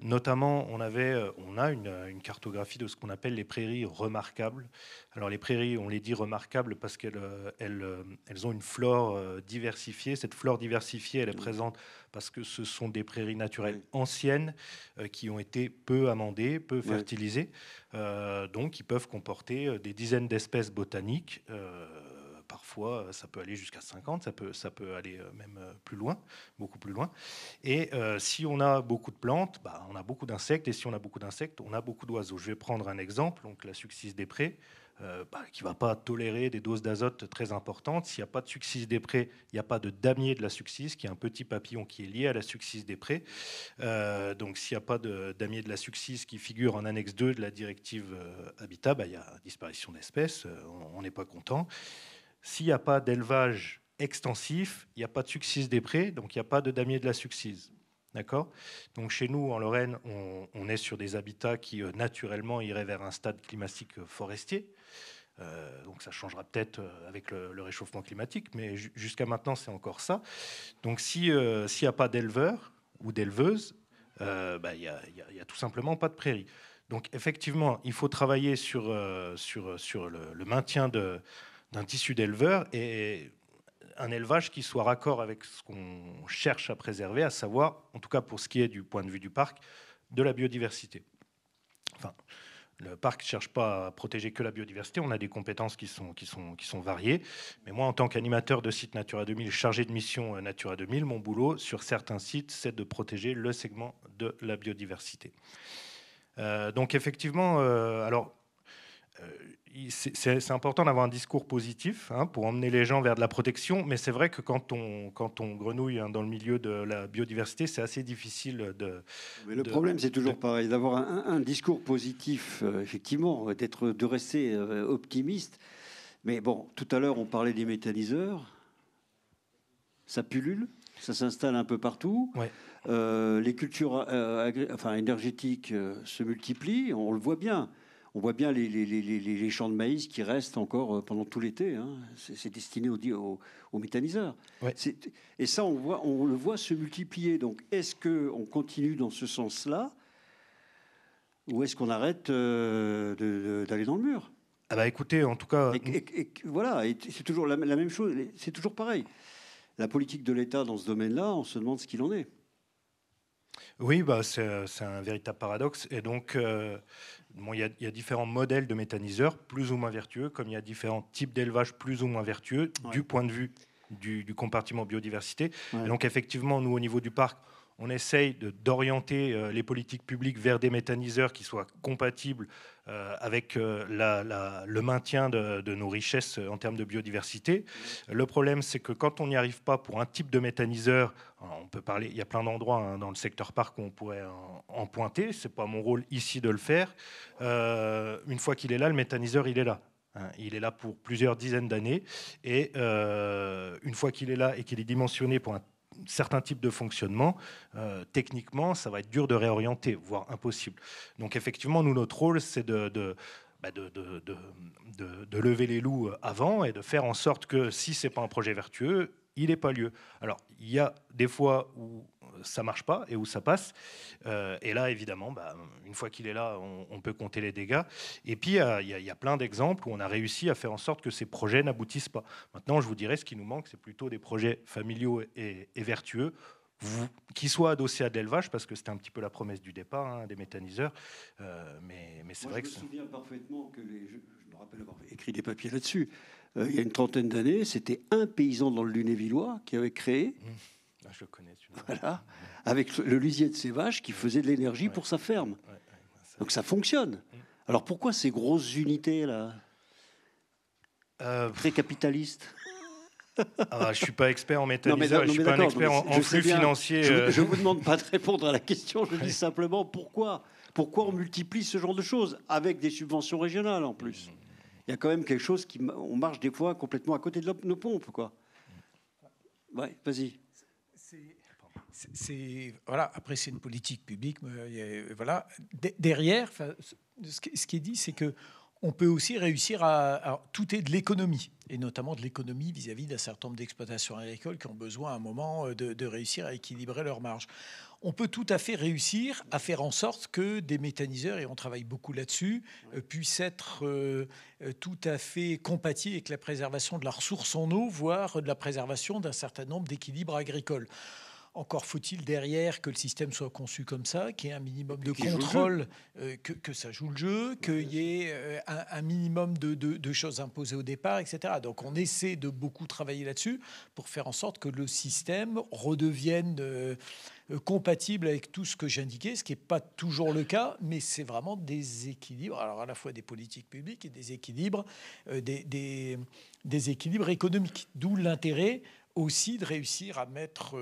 Notamment, on a une cartographie de ce qu'on appelle les prairies remarquables. Alors les prairies, on les dit remarquables parce qu'elles ont une flore diversifiée. Cette flore diversifiée, elle est présente parce que ce sont des prairies naturelles anciennes qui ont été peu amendées, peu fertilisées, donc qui peuvent comporter des dizaines d'espèces botaniques. Parfois, ça peut aller jusqu'à 50, ça peut aller même plus loin, beaucoup plus loin. Et si on a beaucoup de plantes, on a beaucoup d'insectes. Et si on a beaucoup d'insectes, on a beaucoup d'oiseaux. Je vais prendre un exemple, donc la succise des prés, qui ne va pas tolérer des doses d'azote très importantes. S'il n'y a pas de succise des prés, il n'y a pas de damier de la succise, qui est un petit papillon qui est lié à la succise des prés. Donc s'il n'y a pas de damier de la succise qui figure en annexe 2 de la directive Habitat, il y a disparition d'espèces, on n'est pas content. S'il n'y a pas d'élevage extensif, il n'y a pas de succise des prés, donc il n'y a pas de damier de la succise. D'accord ? Donc chez nous, en Lorraine, on est sur des habitats qui, naturellement, iraient vers un stade climatique forestier. Donc ça changera peut-être avec le réchauffement climatique, mais jusqu'à maintenant, c'est encore ça. Donc s'il n'y a pas d'éleveurs ou d'éleveuses, il n'y a tout simplement pas de prairies. Donc effectivement, il faut travailler sur le maintien d'un tissu d'éleveurs et un élevage qui soit raccord avec ce qu'on cherche à préserver, à savoir, en tout cas pour ce qui est du point de vue du parc, de la biodiversité. Enfin, le parc ne cherche pas à protéger que la biodiversité, on a des compétences qui sont variées. Mais moi, en tant qu'animateur de site Natura 2000, chargé de mission Natura 2000, mon boulot sur certains sites, c'est de protéger le segment de la biodiversité. Donc effectivement, c'est important d'avoir un discours positif pour emmener les gens vers de la protection, mais c'est vrai que quand on grenouille dans le milieu de la biodiversité, c'est assez difficile de... Mais le problème, c'est toujours pareil, d'avoir un discours positif, effectivement, de rester optimiste. Mais bon, tout à l'heure, on parlait des méthaniseurs. Ça pullule, ça s'installe un peu partout. Ouais. Les cultures énergétiques se multiplient, on le voit bien. On voit bien les champs de maïs qui restent encore pendant tout l'été. C'est destiné aux méthaniseurs. Ouais. Et ça, on le voit se multiplier. Donc, est-ce qu'on continue dans ce sens-là ou est-ce qu'on arrête d'aller dans le mur? Écoutez, en tout cas... Voilà, c'est toujours la même chose. C'est toujours pareil. La politique de l'État dans ce domaine-là, on se demande ce qu'il en est. Oui, c'est un véritable paradoxe. Et donc, il y a différents modèles de méthaniseurs, plus ou moins vertueux, comme il y a différents types d'élevage plus ou moins vertueux, du point de vue du compartiment biodiversité. Ouais. Et donc, effectivement, nous, au niveau du parc, on essaye d'orienter les politiques publiques vers des méthaniseurs qui soient compatibles avec le maintien de nos richesses en termes de biodiversité. Le problème, c'est que quand on n'y arrive pas pour un type de méthaniseur, on peut parler, il y a plein d'endroits dans le secteur parc où on pourrait en pointer. Ce n'est pas mon rôle ici de le faire. Une fois qu'il est là, le méthaniseur, il est là. Il est là pour plusieurs dizaines d'années. Et une fois qu'il est là et qu'il est dimensionné pour un certains types de fonctionnement, techniquement, ça va être dur de réorienter, voire impossible. Donc effectivement, nous, notre rôle, c'est de lever les loups avant et de faire en sorte que si ce n'est pas un projet vertueux, il n'ait pas lieu. Alors, il y a des fois où ça ne marche pas et où ça passe. Et là, évidemment, une fois qu'il est là, on peut compter les dégâts. Et puis, il y a plein d'exemples où on a réussi à faire en sorte que ces projets n'aboutissent pas. Maintenant, je vous dirais, ce qui nous manque, c'est plutôt des projets familiaux et vertueux qui soit adossé à de l'élevage, parce que c'était un petit peu la promesse du départ, hein, des méthaniseurs. Mais c'est vrai que... Je me souviens parfaitement que je me rappelle avoir écrit des papiers là-dessus. Il y a une trentaine d'années, c'était un paysan dans le Lunévillois qui avait créé, je connais, voilà, avec le lisier de ses vaches, qui faisait de l'énergie pour sa ferme. Donc ça fonctionne. Alors pourquoi ces grosses unités-là, très capitalistes? Je ne suis pas expert en méthaniseur, je ne suis pas un expert en flux financier. Je ne vous demande pas de répondre à la question, je dis simplement pourquoi on multiplie ce genre de choses avec des subventions régionales en plus. Il y a quand même quelque chose on marche des fois complètement à côté de nos pompes, quoi. Ouais, vas-y. Voilà. Après, c'est une politique publique. Voilà. Derrière, ce qui est dit, c'est que on peut aussi réussir tout est de l'économie, et notamment de l'économie vis-à-vis d'un certain nombre d'exploitations agricoles qui ont besoin à un moment de réussir à équilibrer leurs marges. On peut tout à fait réussir à faire en sorte que des méthaniseurs, et on travaille beaucoup là-dessus, puissent être tout à fait compatibles avec la préservation de la ressource en eau, voire de la préservation d'un certain nombre d'équilibres agricoles. Encore faut-il derrière que le système soit conçu comme ça, qu'il y ait un minimum de contrôle, que ça joue le jeu, qu'il y ait un minimum de choses imposées au départ, etc. Donc on essaie de beaucoup travailler là-dessus pour faire en sorte que le système redevienne compatible avec tout ce que j'indiquais, ce qui n'est pas toujours le cas, mais c'est vraiment des équilibres, alors à la fois des politiques publiques et des équilibres, des équilibres économiques. D'où l'intérêt aussi de réussir à mettre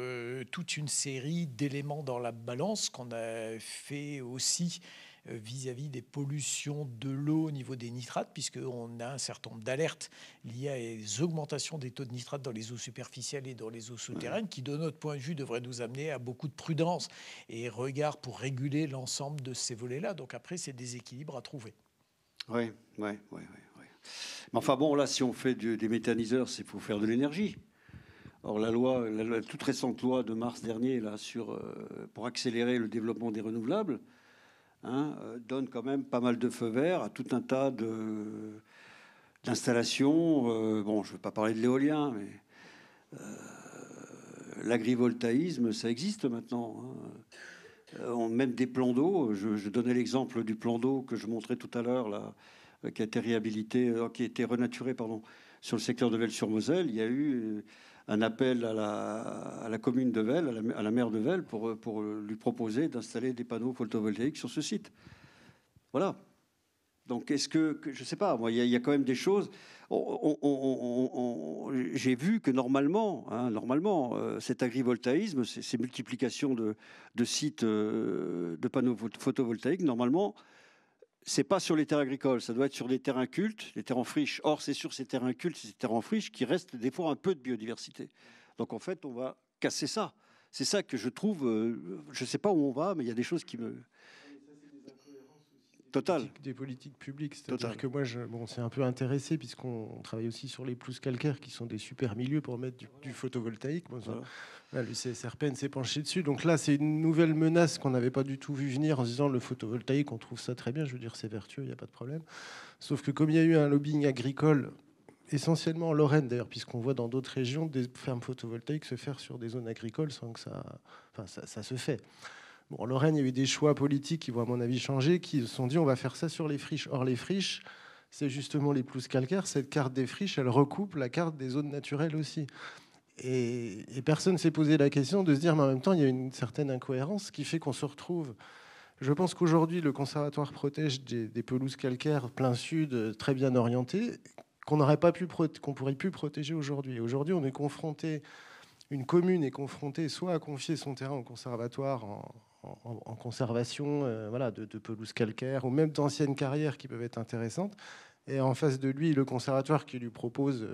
toute une série d'éléments dans la balance qu'on a fait aussi vis-à-vis des pollutions de l'eau au niveau des nitrates, puisqu'on a un certain nombre d'alertes liées à les augmentations des taux de nitrates dans les eaux superficielles et dans les eaux souterraines, qui, de notre point de vue, devraient nous amener à beaucoup de prudence et regard pour réguler l'ensemble de ces volets-là. Donc après, c'est des équilibres à trouver. Oui. Mais enfin bon, là, si on fait des méthaniseurs, c'est pour faire de l'énergie. Or, la toute récente loi de mars dernier là, pour accélérer le développement des renouvelables donne quand même pas mal de feux verts à tout un tas d'installations. Je ne veux pas parler de l'éolien, mais l'agrivoltaïsme, ça existe maintenant. Même des plans d'eau. Je donnais l'exemple du plan d'eau que je montrais tout à l'heure, là, qui a été réhabilité, qui a été renaturé, sur le secteur de Velle-sur-Moselle. Il y a eu un appel à la commune de Velle, à la maire de Velle, pour lui proposer d'installer des panneaux photovoltaïques sur ce site. Voilà. Donc, est-ce que je ne sais pas, moi, il y a quand même des choses. J'ai vu que normalement, cet agrivoltaïsme, ces multiplications de sites de panneaux photovoltaïques, normalement, c'est pas sur les terres agricoles, ça doit être sur des terrains cultes, des terres en friche. Or, c'est sur ces terrains cultes, ces terrains en friche, qui restent des fois un peu de biodiversité. Donc, en fait, on va casser ça. C'est ça que je trouve. Je sais pas où on va, mais il y a des choses qui me. Total. Des politiques publiques. C'est-à-dire que moi, c'est un peu intéressé, puisqu'on travaille aussi sur les pelouses calcaires, qui sont des super milieux pour mettre du photovoltaïque. Moi, le CSRPN s'est penché dessus. Donc là, c'est une nouvelle menace qu'on n'avait pas du tout vu venir, en se disant le photovoltaïque, on trouve ça très bien. Je veux dire, c'est vertueux, il n'y a pas de problème. Sauf que comme il y a eu un lobbying agricole, essentiellement en Lorraine d'ailleurs, puisqu'on voit dans d'autres régions des fermes photovoltaïques se faire sur des zones agricoles sans que ça se fait. Bon, en Lorraine, il y a eu des choix politiques qui vont, à mon avis, changer, qui se sont dit on va faire ça sur les friches. Or, les friches, c'est justement les pelouses calcaires. Cette carte des friches, elle recoupe la carte des zones naturelles aussi. Et personne ne s'est posé la question de se dire, mais en même temps, il y a une certaine incohérence qui fait qu'on se retrouve. Je pense qu'aujourd'hui, le conservatoire protège des pelouses calcaires plein sud, très bien orientées, qu'on pourrait plus protéger aujourd'hui. Aujourd'hui, on est confronté, une commune est confrontée soit à confier son terrain au conservatoire en conservation de pelouses calcaires ou même d'anciennes carrières qui peuvent être intéressantes. Et en face de lui, le conservatoire qui lui propose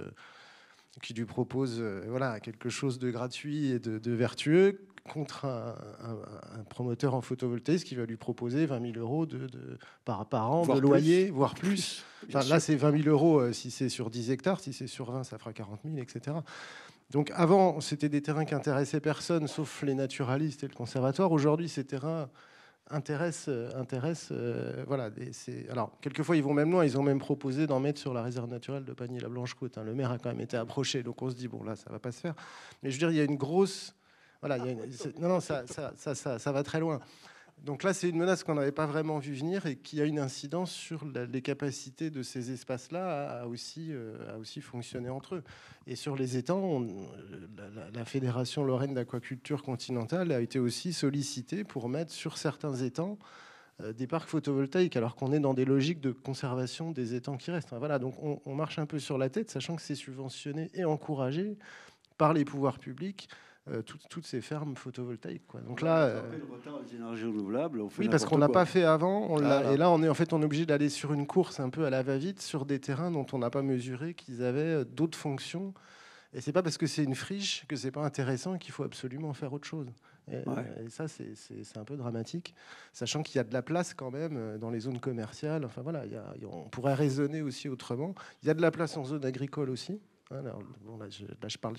quelque chose de gratuit et de vertueux contre un promoteur en photovoltaïque qui va lui proposer 20 000 euros par an voire de loyer, plus. Voire plus. Enfin, là, c'est 20 000 euros si c'est sur 10 hectares. Si c'est sur 20, ça fera 40 000, etc. Donc avant, c'était des terrains qui intéressaient personne, sauf les naturalistes et le conservatoire. Aujourd'hui, ces terrains intéressent. Alors, quelquefois, ils vont même loin. Ils ont même proposé d'en mettre sur la réserve naturelle de Pagny-la-Blanche-Côte. Le maire a quand même été approché. Donc on se dit, bon, là, ça ne va pas se faire. Mais je veux dire, il y a une grosse... Voilà, non, ça va très loin. Donc là, c'est une menace qu'on n'avait pas vraiment vu venir et qui a une incidence sur les capacités de ces espaces-là à aussi fonctionner entre eux. Et sur les étangs, la Fédération Lorraine d'Aquaculture Continentale a été aussi sollicitée pour mettre sur certains étangs des parcs photovoltaïques, alors qu'on est dans des logiques de conservation des étangs qui restent. Voilà, donc on marche un peu sur la tête, sachant que c'est subventionné et encouragé par les pouvoirs publics. Toutes ces fermes photovoltaïques, quoi. Donc là, le retard des énergies renouvelables. Oui, parce qu'on l'a pas fait avant. Et là, on est obligé d'aller sur une course un peu à la va-vite sur des terrains dont on n'a pas mesuré qu'ils avaient d'autres fonctions. Et c'est pas parce que c'est une friche que c'est pas intéressant et qu'il faut absolument faire autre chose. Et ça, c'est un peu dramatique, sachant qu'il y a de la place quand même dans les zones commerciales. Enfin voilà, on pourrait raisonner aussi autrement. Il y a de la place en zone agricole aussi. Alors, bon, là, je parle.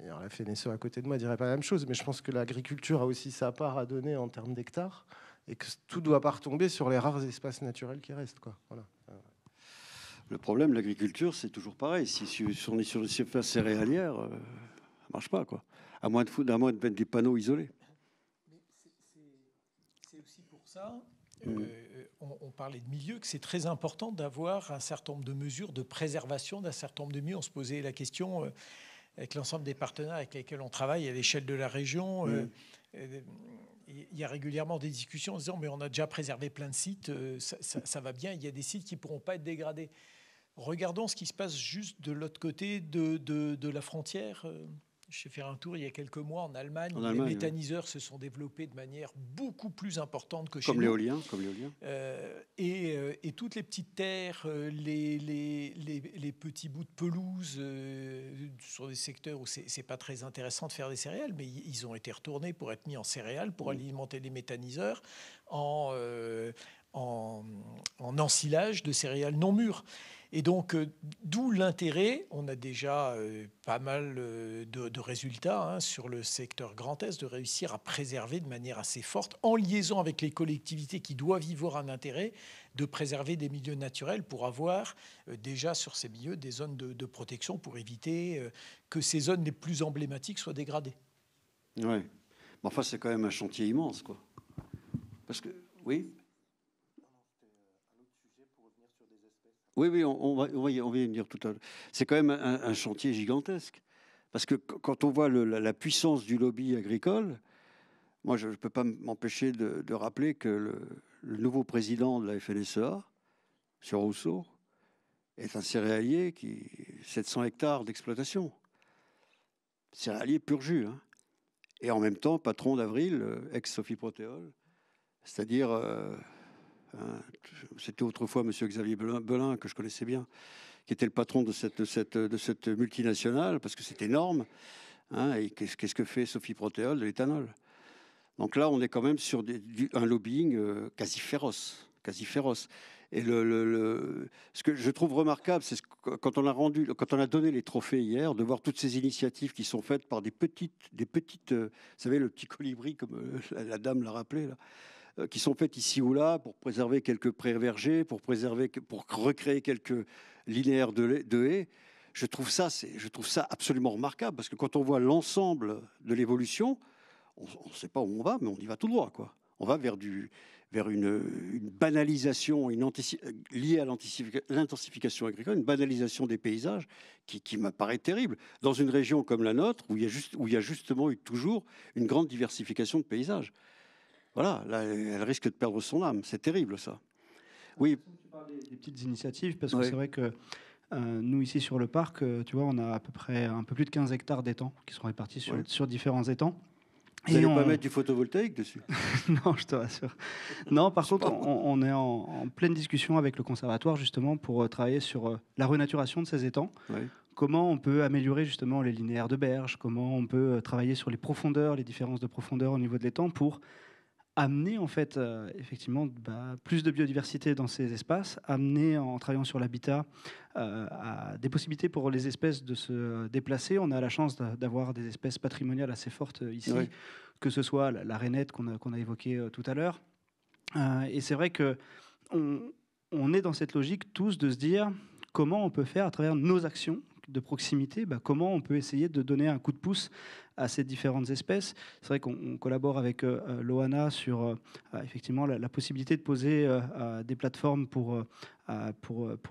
Alors, la FNSE à côté de moi ne dirait pas la même chose, mais je pense que l'agriculture a aussi sa part à donner en termes d'hectares et que tout ne doit pas retomber sur les rares espaces naturels qui restent, quoi. Voilà. Le problème de l'agriculture, c'est toujours pareil. Si on est sur une surface céréalière, ça ne marche pas, quoi. À moins de mettre des panneaux isolés. C'est aussi pour ça, on parlait de milieu, que c'est très important d'avoir un certain nombre de mesures de préservation d'un certain nombre de milieux. On se posait la question... avec l'ensemble des partenaires avec lesquels on travaille à l'échelle de la région, il y a régulièrement des discussions en disant mais on a déjà préservé plein de sites, ça va bien, il y a des sites qui ne pourront pas être dégradés. Regardons ce qui se passe juste de l'autre côté de la frontière. Je suis fait un tour il y a quelques mois en Allemagne. Les méthaniseurs se sont développés de manière beaucoup plus importante que chez nous. Comme l'éolien. Et toutes les petites terres, les petits bouts de pelouse sur des secteurs où c'est pas très intéressant de faire des céréales, mais ils ont été retournés pour être mis en céréales, pour alimenter les méthaniseurs en ensilage de céréales non mûres. Et donc, d'où l'intérêt, on a déjà pas mal de résultats sur le secteur Grand Est, de réussir à préserver de manière assez forte, en liaison avec les collectivités qui doivent y voir un intérêt, de préserver des milieux naturels pour avoir déjà sur ces milieux des zones de protection pour éviter que ces zones les plus emblématiques soient dégradées. Oui, mais enfin, c'est quand même un chantier immense, quoi. Parce que, oui. Oui, on va y venir tout à l'heure. C'est quand même un chantier gigantesque. Parce que quand on voit la puissance du lobby agricole, moi, je ne peux pas m'empêcher de rappeler que le nouveau président de la FNSEA, M. Rousseau, est un céréalier qui 700 hectares d'exploitation. Céréalier pur jus. Hein. Et en même temps, patron d'Avril, ex-Sophie Protéol, c'est-à-dire... c'était autrefois M. Xavier Belin, que je connaissais bien, qui était le patron de cette multinationale, parce que c'est énorme. Hein, et qu'est-ce que fait Sophie Protéol de l'éthanol? Donc là, on est quand même sur un lobbying quasi féroce. Et ce que je trouve remarquable, c'est quand on a donné les trophées hier, de voir toutes ces initiatives qui sont faites par des petites, vous savez, le petit colibri, comme la dame l'a rappelé, là, qui sont faites ici ou là pour préserver quelques prés vergers, pour recréer quelques linéaires de haies. Je trouve ça absolument remarquable, parce que quand on voit l'ensemble de l'évolution, on ne sait pas où on va, mais on y va tout droit, quoi. On va vers une banalisation liée à l'intensification agricole, une banalisation des paysages qui m'apparaît terrible. Dans une région comme la nôtre, où il y a justement eu toujours une grande diversification de paysages. Voilà, là, elle risque de perdre son âme. C'est terrible, ça. Oui. Tu parles des petites initiatives, parce que c'est vrai que nous, ici, sur le parc, tu vois, on a à peu près un peu plus de 15 hectares d'étangs qui sont répartis sur différents étangs. Vous n'allez pas mettre du photovoltaïque dessus? Non, je te rassure. Non, par contre, on est en pleine discussion avec le conservatoire, justement, pour travailler sur la renaturation de ces étangs. Oui. Comment on peut améliorer justement les linéaires de berge, comment on peut travailler sur les profondeurs, les différences de profondeur au niveau de l'étang pour amener en fait effectivement plus de biodiversité dans ces espaces, amener en travaillant sur l'habitat des possibilités pour les espèces de se déplacer. On a la chance d'avoir des espèces patrimoniales assez fortes ici, oui. Que ce soit la rainette qu'on a évoquée tout à l'heure. Et c'est vrai que on est dans cette logique tous de se dire comment on peut faire à travers nos actions, de proximité, comment on peut essayer de donner un coup de pouce à ces différentes espèces. C'est vrai qu'on collabore avec l'OANA sur effectivement la possibilité de poser des plateformes pour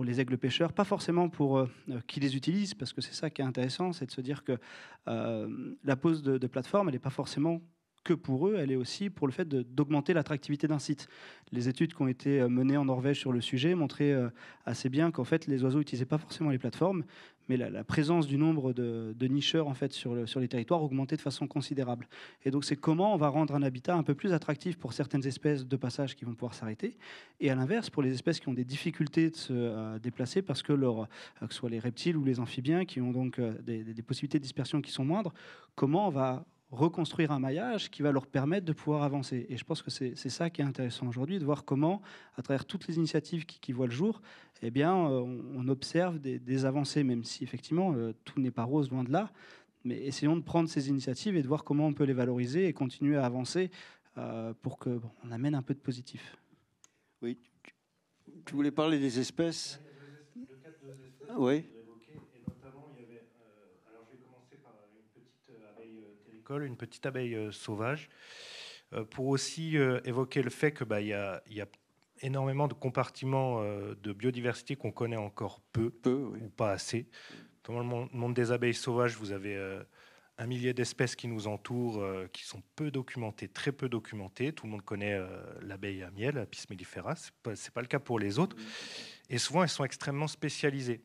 les aigles pêcheurs, pas forcément pour qui les utilisent, parce que c'est ça qui est intéressant, c'est de se dire que la pose de plateforme, elle n'est pas forcément que pour eux, elle est aussi pour le fait d'augmenter l'attractivité d'un site. Les études qui ont été menées en Norvège sur le sujet montraient assez bien qu'en fait, les oiseaux n'utilisaient pas forcément les plateformes, mais la présence du nombre de nicheurs en fait, sur les territoires augmentait de façon considérable. Et donc, c'est comment on va rendre un habitat un peu plus attractif pour certaines espèces de passage qui vont pouvoir s'arrêter, et à l'inverse, pour les espèces qui ont des difficultés de se déplacer parce que que ce soit les reptiles ou les amphibiens, qui ont donc des possibilités de dispersion qui sont moindres, comment on va reconstruire un maillage qui va leur permettre de pouvoir avancer. Et je pense que c'est ça qui est intéressant aujourd'hui, de voir comment, à travers toutes les initiatives qui voient le jour, eh bien, on observe des avancées, même si effectivement tout n'est pas rose, loin de là. Mais essayons de prendre ces initiatives et de voir comment on peut les valoriser et continuer à avancer pour qu'on amène un peu de positif. Oui, tu voulais parler des espèces. Oui. Une petite abeille sauvage, pour aussi évoquer le fait qu'il y a énormément de compartiments de biodiversité qu'on connaît encore peu oui. Ou pas assez. Dans le monde des abeilles sauvages, vous avez 1 millier d'espèces qui nous entourent, qui sont peu documentées, très peu documentées. Tout le monde connaît l'abeille à miel, Apis mellifera. C'est pas le cas pour les autres. Et souvent, elles sont extrêmement spécialisées.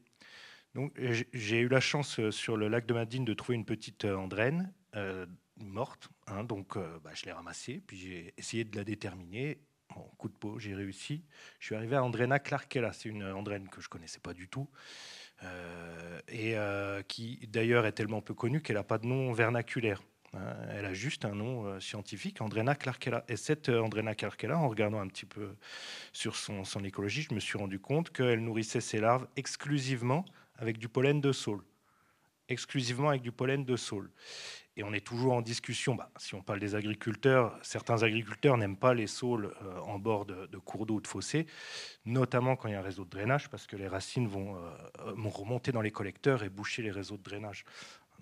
Donc, j'ai eu la chance sur le lac de Madine de trouver une petite andrène morte, donc je l'ai ramassée, puis j'ai essayé de la déterminer. Bon, coup de peau, j'ai réussi. Je suis arrivé à Andrena clarkella, c'est une andrène que je connaissais pas du tout, et qui d'ailleurs est tellement peu connue qu'elle n'a pas de nom vernaculaire. Elle a juste un nom scientifique, Andrena clarkella. Et cette Andrena clarkella, en regardant un petit peu sur son écologie, je me suis rendu compte qu'elle nourrissait ses larves exclusivement avec du pollen de saule. Exclusivement avec du pollen de saule. Et on est toujours en discussion. Si on parle des agriculteurs, certains agriculteurs n'aiment pas les saules en bord de cours d'eau ou de fossés, notamment quand il y a un réseau de drainage, parce que les racines vont remonter dans les collecteurs et boucher les réseaux de drainage.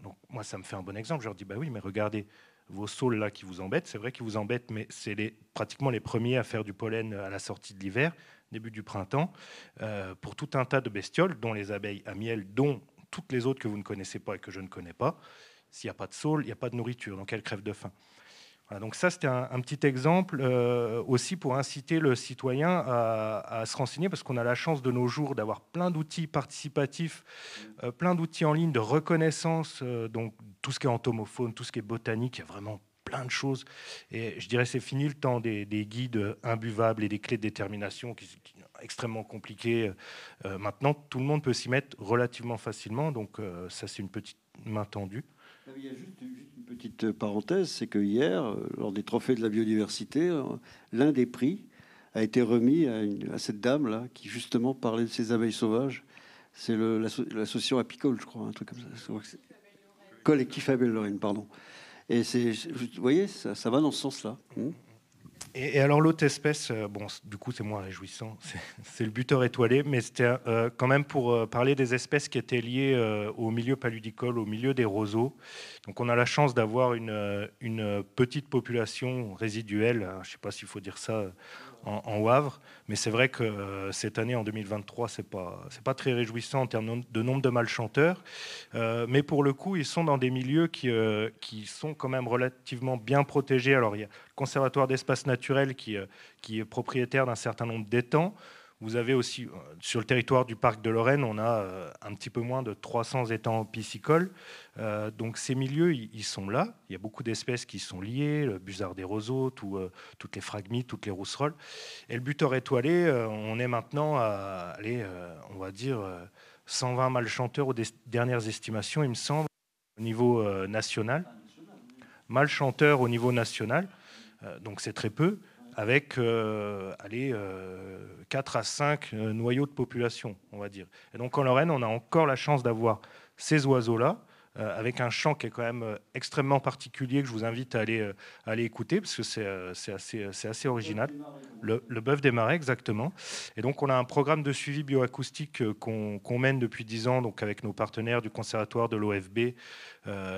Donc moi, ça me fait un bon exemple. Je leur dis, oui, mais regardez, vos saules là qui vous embêtent, c'est vrai qu'ils vous embêtent, mais c'est pratiquement les premiers à faire du pollen à la sortie de l'hiver, début du printemps, pour tout un tas de bestioles, dont les abeilles à miel, dont toutes les autres que vous ne connaissez pas et que je ne connais pas. S'il n'y a pas de saule, il n'y a pas de nourriture, donc elles crèvent de faim. Voilà, donc ça, c'était un petit exemple aussi pour inciter le citoyen à se renseigner, parce qu'on a la chance de nos jours d'avoir plein d'outils participatifs, plein d'outils en ligne de reconnaissance, donc tout ce qui est entomofaune, tout ce qui est botanique, il y a vraiment plein de choses. Et je dirais c'est fini le temps des guides imbuvables et des clés de détermination qui sont extrêmement compliquées. Maintenant, tout le monde peut s'y mettre relativement facilement, donc ça, c'est une petite main tendue. Il y a juste une petite parenthèse, c'est que hier, lors des trophées de la biodiversité, l'un des prix a été remis à cette dame-là qui justement parlait de ces abeilles sauvages. C'est l'association apicole, je crois, un truc comme ça. Collectif Abeille Lorraine, pardon. Et vous voyez, ça va dans ce sens-là. Et alors l'autre espèce, du coup c'est moins réjouissant, c'est le buteur étoilé, mais c'était quand même pour parler des espèces qui étaient liées au milieu paludicole, au milieu des roseaux. Donc on a la chance d'avoir une petite population résiduelle, je ne sais pas s'il faut dire ça en Wavre, mais c'est vrai que cette année, en 2023, c'est pas très réjouissant en termes de nombre de malchanteurs, mais pour le coup, ils sont dans des milieux qui sont quand même relativement bien protégés. Alors il y a le Conservatoire d'espaces naturels qui est propriétaire d'un certain nombre d'étangs. Vous avez aussi, sur le territoire du parc de Lorraine, on a un petit peu moins de 300 étangs piscicoles. Donc ces milieux, ils sont là. Il y a beaucoup d'espèces qui sont liées, le busard des roseaux, toutes les phragmites, toutes les rousserolles. Et le buteur étoilé, on est maintenant à aller, on va dire, 120 malchanteurs aux dernières estimations, il me semble, au niveau national. Malchanteurs au niveau national, donc c'est très peu. Avec 4 à 5 noyaux de population, on va dire. Et donc en Lorraine, on a encore la chance d'avoir ces oiseaux-là, avec un chant qui est quand même extrêmement particulier, que je vous invite à aller écouter, parce que c'est assez original. Le bœuf des marais, exactement. Et donc, on a un programme de suivi bioacoustique qu'on mène depuis 10 ans, donc avec nos partenaires du Conservatoire, de l'OFB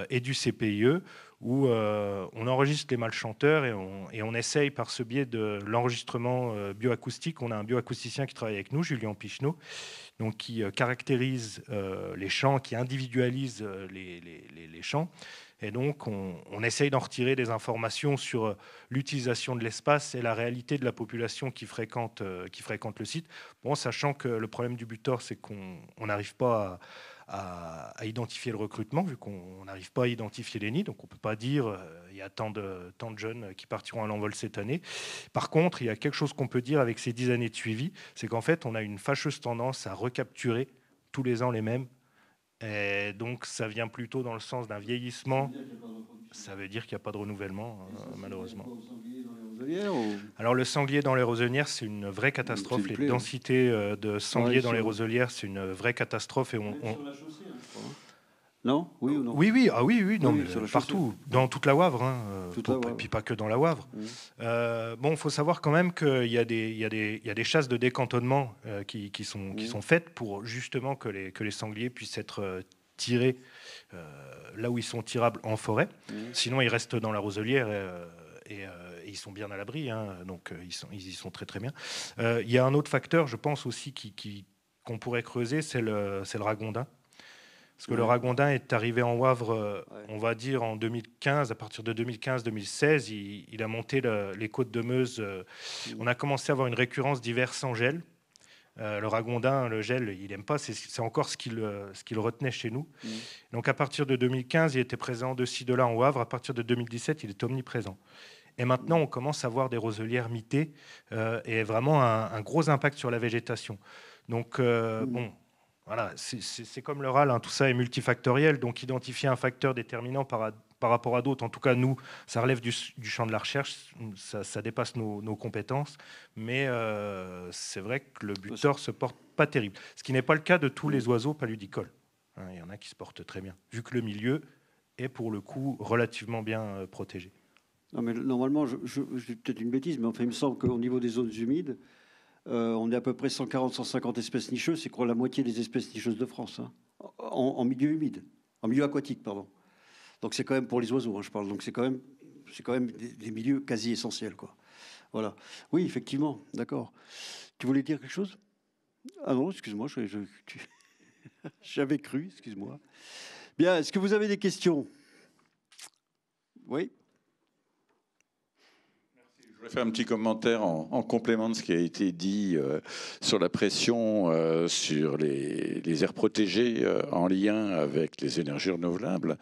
et du CPIE, où on enregistre les malchanteurs et on essaye par ce biais de l'enregistrement bioacoustique. On a un bioacousticien qui travaille avec nous, Julien Picheneau, donc qui caractérise les chants, qui individualise les chants. Et donc, on essaye d'en retirer des informations sur l'utilisation de l'espace et la réalité de la population qui fréquente le site. Bon, sachant que le problème du butor, c'est qu'on n'arrive pas à identifier le recrutement, vu qu'on n'arrive pas à identifier les nids. Donc, on ne peut pas dire il y a tant de jeunes qui partiront à l'envol cette année. Par contre, il y a quelque chose qu'on peut dire avec ces 10 années de suivi, c'est qu'en fait, on a une fâcheuse tendance à recapturer tous les ans les mêmes. Et donc, ça vient plutôt dans le sens d'un vieillissement. Ça veut dire qu'il n'y a pas de renouvellement, malheureusement. Alors, le sanglier dans les roselières, c'est une vraie catastrophe. Les densités de sangliers dans les roselières, c'est une vraie catastrophe. Et non, oui ou non? Oui, ah oui, non, mais partout, dans toute la Wavre, et puis pas que dans la Wavre. Bon, il faut savoir quand même qu'il y a des chasses de décantonnement qui sont faites pour justement que les sangliers puissent être tirés là où ils sont tirables en forêt. Sinon, ils restent dans la roselière et ils sont bien à l'abri, donc ils y sont très très bien. Il y a un autre facteur, je pense aussi, qu'on pourrait creuser, c'est le ragondin. Parce que le ragondin est arrivé en Wavre, on va dire, en 2015. À partir de 2015-2016, il a monté les côtes de Meuse. On a commencé à avoir une récurrence d'hiver sans gel. Le ragondin, le gel, il n'aime pas. C'est encore ce qu'il retenait chez nous. Donc à partir de 2015, il était présent de ci, de là en Wavre. À partir de 2017, il est omniprésent. Et maintenant, on commence à voir des roselières mitées et vraiment un gros impact sur la végétation. Donc, bon... Voilà, c'est comme le RAL, tout ça est multifactoriel, donc identifier un facteur déterminant par rapport à d'autres, en tout cas nous, ça relève du champ de la recherche, ça dépasse nos compétences, mais c'est vrai que le butor se porte pas terrible, ce qui n'est pas le cas de tous les oiseaux paludicoles. Il y en a qui se portent très bien, vu que le milieu est pour le coup relativement bien protégé. Non, mais normalement, j'ai peut-être une bêtise, mais enfin, il me semble qu'au niveau des zones humides, on est à peu près 140-150 espèces nicheuses, c'est quoi la moitié des espèces nicheuses de France, en milieu humide, en milieu aquatique, pardon. Donc c'est quand même pour les oiseaux, je parle. Donc c'est quand même des milieux quasi essentiels, quoi. Voilà. Oui, effectivement, d'accord. Tu voulais dire quelque chose? Ah non, excuse-moi, j'avais cru, excuse-moi. Bien, est-ce que vous avez des questions? Oui. Je vais faire un petit commentaire en complément de ce qui a été dit sur la pression sur les aires protégées en lien avec les énergies renouvelables.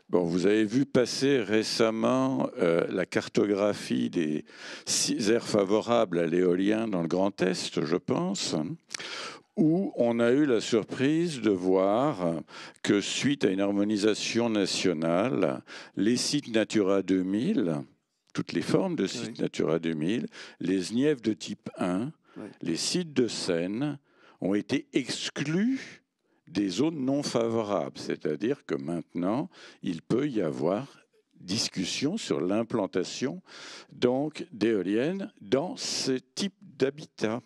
Bon, vous avez vu passer récemment la cartographie des 6 aires favorables à l'éolien dans le Grand Est, je pense, où on a eu la surprise de voir que suite à une harmonisation nationale, les sites Natura 2000, toutes les formes de sites Natura 2000, les SNIEF de type 1, les sites de Seine ont été exclus des zones non favorables. C'est-à-dire que maintenant, il peut y avoir discussion sur l'implantation d'éoliennes dans ce type d'habitat.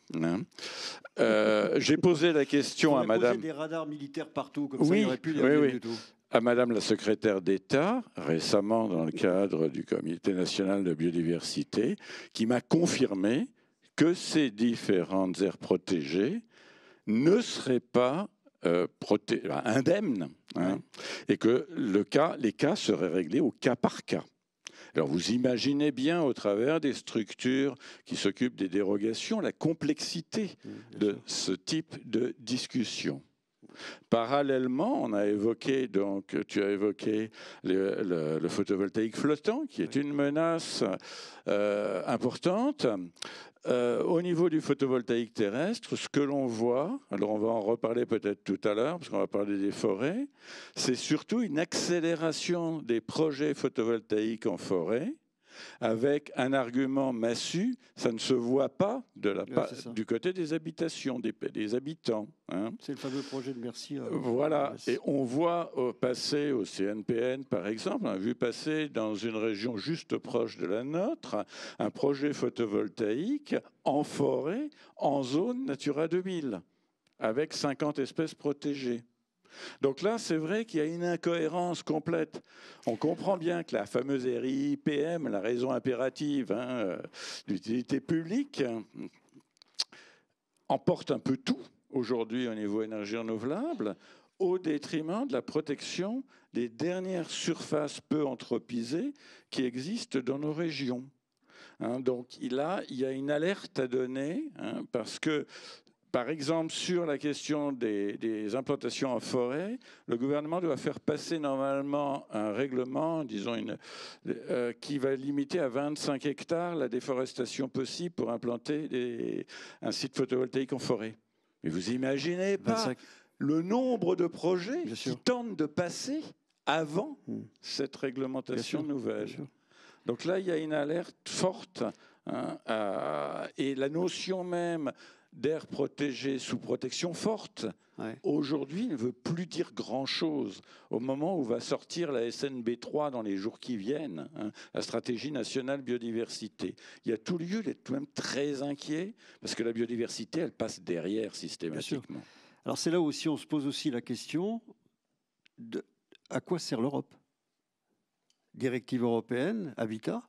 J'ai posé la question à Madame... des radars militaires partout, comme ça, il n'y aurait plus d'éoliennes du tout. À Madame la secrétaire d'État, récemment dans le cadre du Comité national de biodiversité, qui m'a confirmé que ces différentes aires protégées ne seraient pas indemnes, et que les cas seraient réglés au cas par cas. Alors vous imaginez bien, au travers des structures qui s'occupent des dérogations, la complexité de ce type de discussion. Parallèlement, tu as évoqué le photovoltaïque flottant, qui est une menace importante. Au niveau du photovoltaïque terrestre, ce que l'on voit, alors on va en reparler peut-être tout à l'heure, parce qu'on va parler des forêts, c'est surtout une accélération des projets photovoltaïques en forêt, avec un argument massu, ça ne se voit pas du côté des habitations, des habitants. Hein. C'est le fameux projet de Bercy. Voilà, et on voit passer au CNPN, par exemple, on a vu passer dans une région juste proche de la nôtre, un projet photovoltaïque en forêt, en zone Natura 2000, avec 50 espèces protégées. Donc là, c'est vrai qu'il y a une incohérence complète. On comprend bien que la fameuse RIPM, la raison impérative d'utilité publique, emporte un peu tout aujourd'hui au niveau énergie renouvelable, au détriment de la protection des dernières surfaces peu anthropisées qui existent dans nos régions. Donc il y a une alerte à donner, parce que par exemple, sur la question des implantations en forêt, le gouvernement doit faire passer normalement un règlement, disons, qui va limiter à 25 hectares la déforestation possible pour implanter un site photovoltaïque en forêt. Mais vous imaginez pas 25. Le nombre de projets qui tentent de passer avant cette réglementation nouvelle. Donc là, il y a une alerte forte, et la notion même d'air protégé sous protection forte, aujourd'hui, ne veut plus dire grand-chose. Au moment où va sortir la SNB3 dans les jours qui viennent, la stratégie nationale biodiversité, il y a tout lieu d'être même très inquiet, parce que la biodiversité, elle passe derrière systématiquement. Alors c'est là où aussi on se pose aussi la question de à quoi sert l'Europe? Directive européenne, Habitat.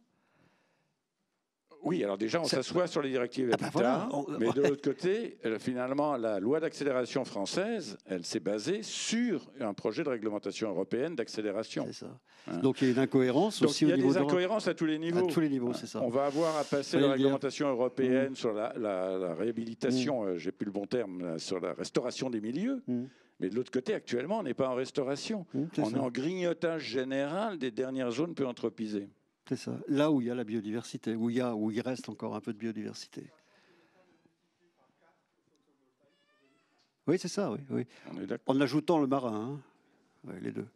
Oui, alors déjà, on s'assoit sur les directives Habitat, mais de l'autre côté, finalement, la loi d'accélération française, elle s'est basée sur un projet de réglementation européenne d'accélération. C'est ça. Donc il y a une incohérence aussi au niveau de il y a des incohérences à tous les niveaux. À tous les niveaux, c'est ça. On va avoir à passer la réglementation européenne sur la réhabilitation, j'ai plus le bon terme, sur la restauration des milieux. Mais de l'autre côté, actuellement, on n'est pas en restauration. On est en grignotage général des dernières zones peu anthropisées. C'est ça. Là où il y a la biodiversité, où il reste encore un peu de biodiversité. Oui, c'est ça, oui. En ajoutant le marin, oui, les deux.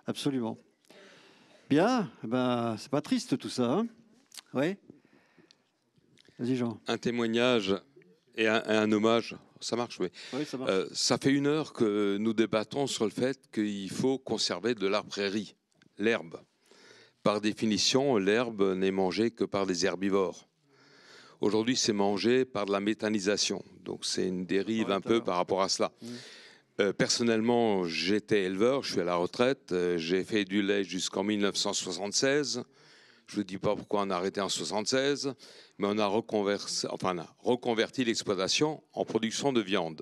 Absolument. Bien, c'est pas triste tout ça. Oui. Vas-y, Jean. Un témoignage et un hommage. Ça marche, oui. Oui, ça marche. Ça fait 1 heure que nous débattons sur le fait qu'il faut conserver de la prairie, l'herbe. Par définition, l'herbe n'est mangée que par des herbivores. Aujourd'hui, c'est mangé par de la méthanisation. Donc, c'est une dérive un peu par rapport à cela. Personnellement, j'étais éleveur, je suis à la retraite. J'ai fait du lait jusqu'en 1976. Je ne dis pas pourquoi on a arrêté en 1976, mais on a reconverti l'exploitation en production de viande.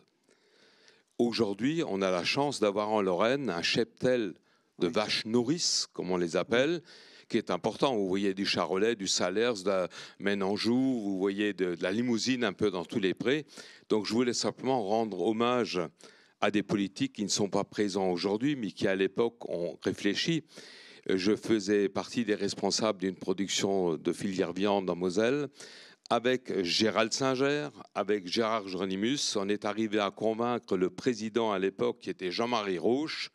Aujourd'hui, on a la chance d'avoir en Lorraine un cheptel de vaches nourrices, comme on les appelle, qui est important. Vous voyez du charolais, du salers, de la Maine-Anjou, vous voyez de la limousine un peu dans tous les prés. Donc je voulais simplement rendre hommage à des politiques qui ne sont pas présents aujourd'hui, mais qui à l'époque ont réfléchi. Je faisais partie des responsables d'une production de filière viande en Moselle. Avec Gérald Singer, avec Gérard Jeronimus, on est arrivé à convaincre le président à l'époque, qui était Jean-Marie Roche,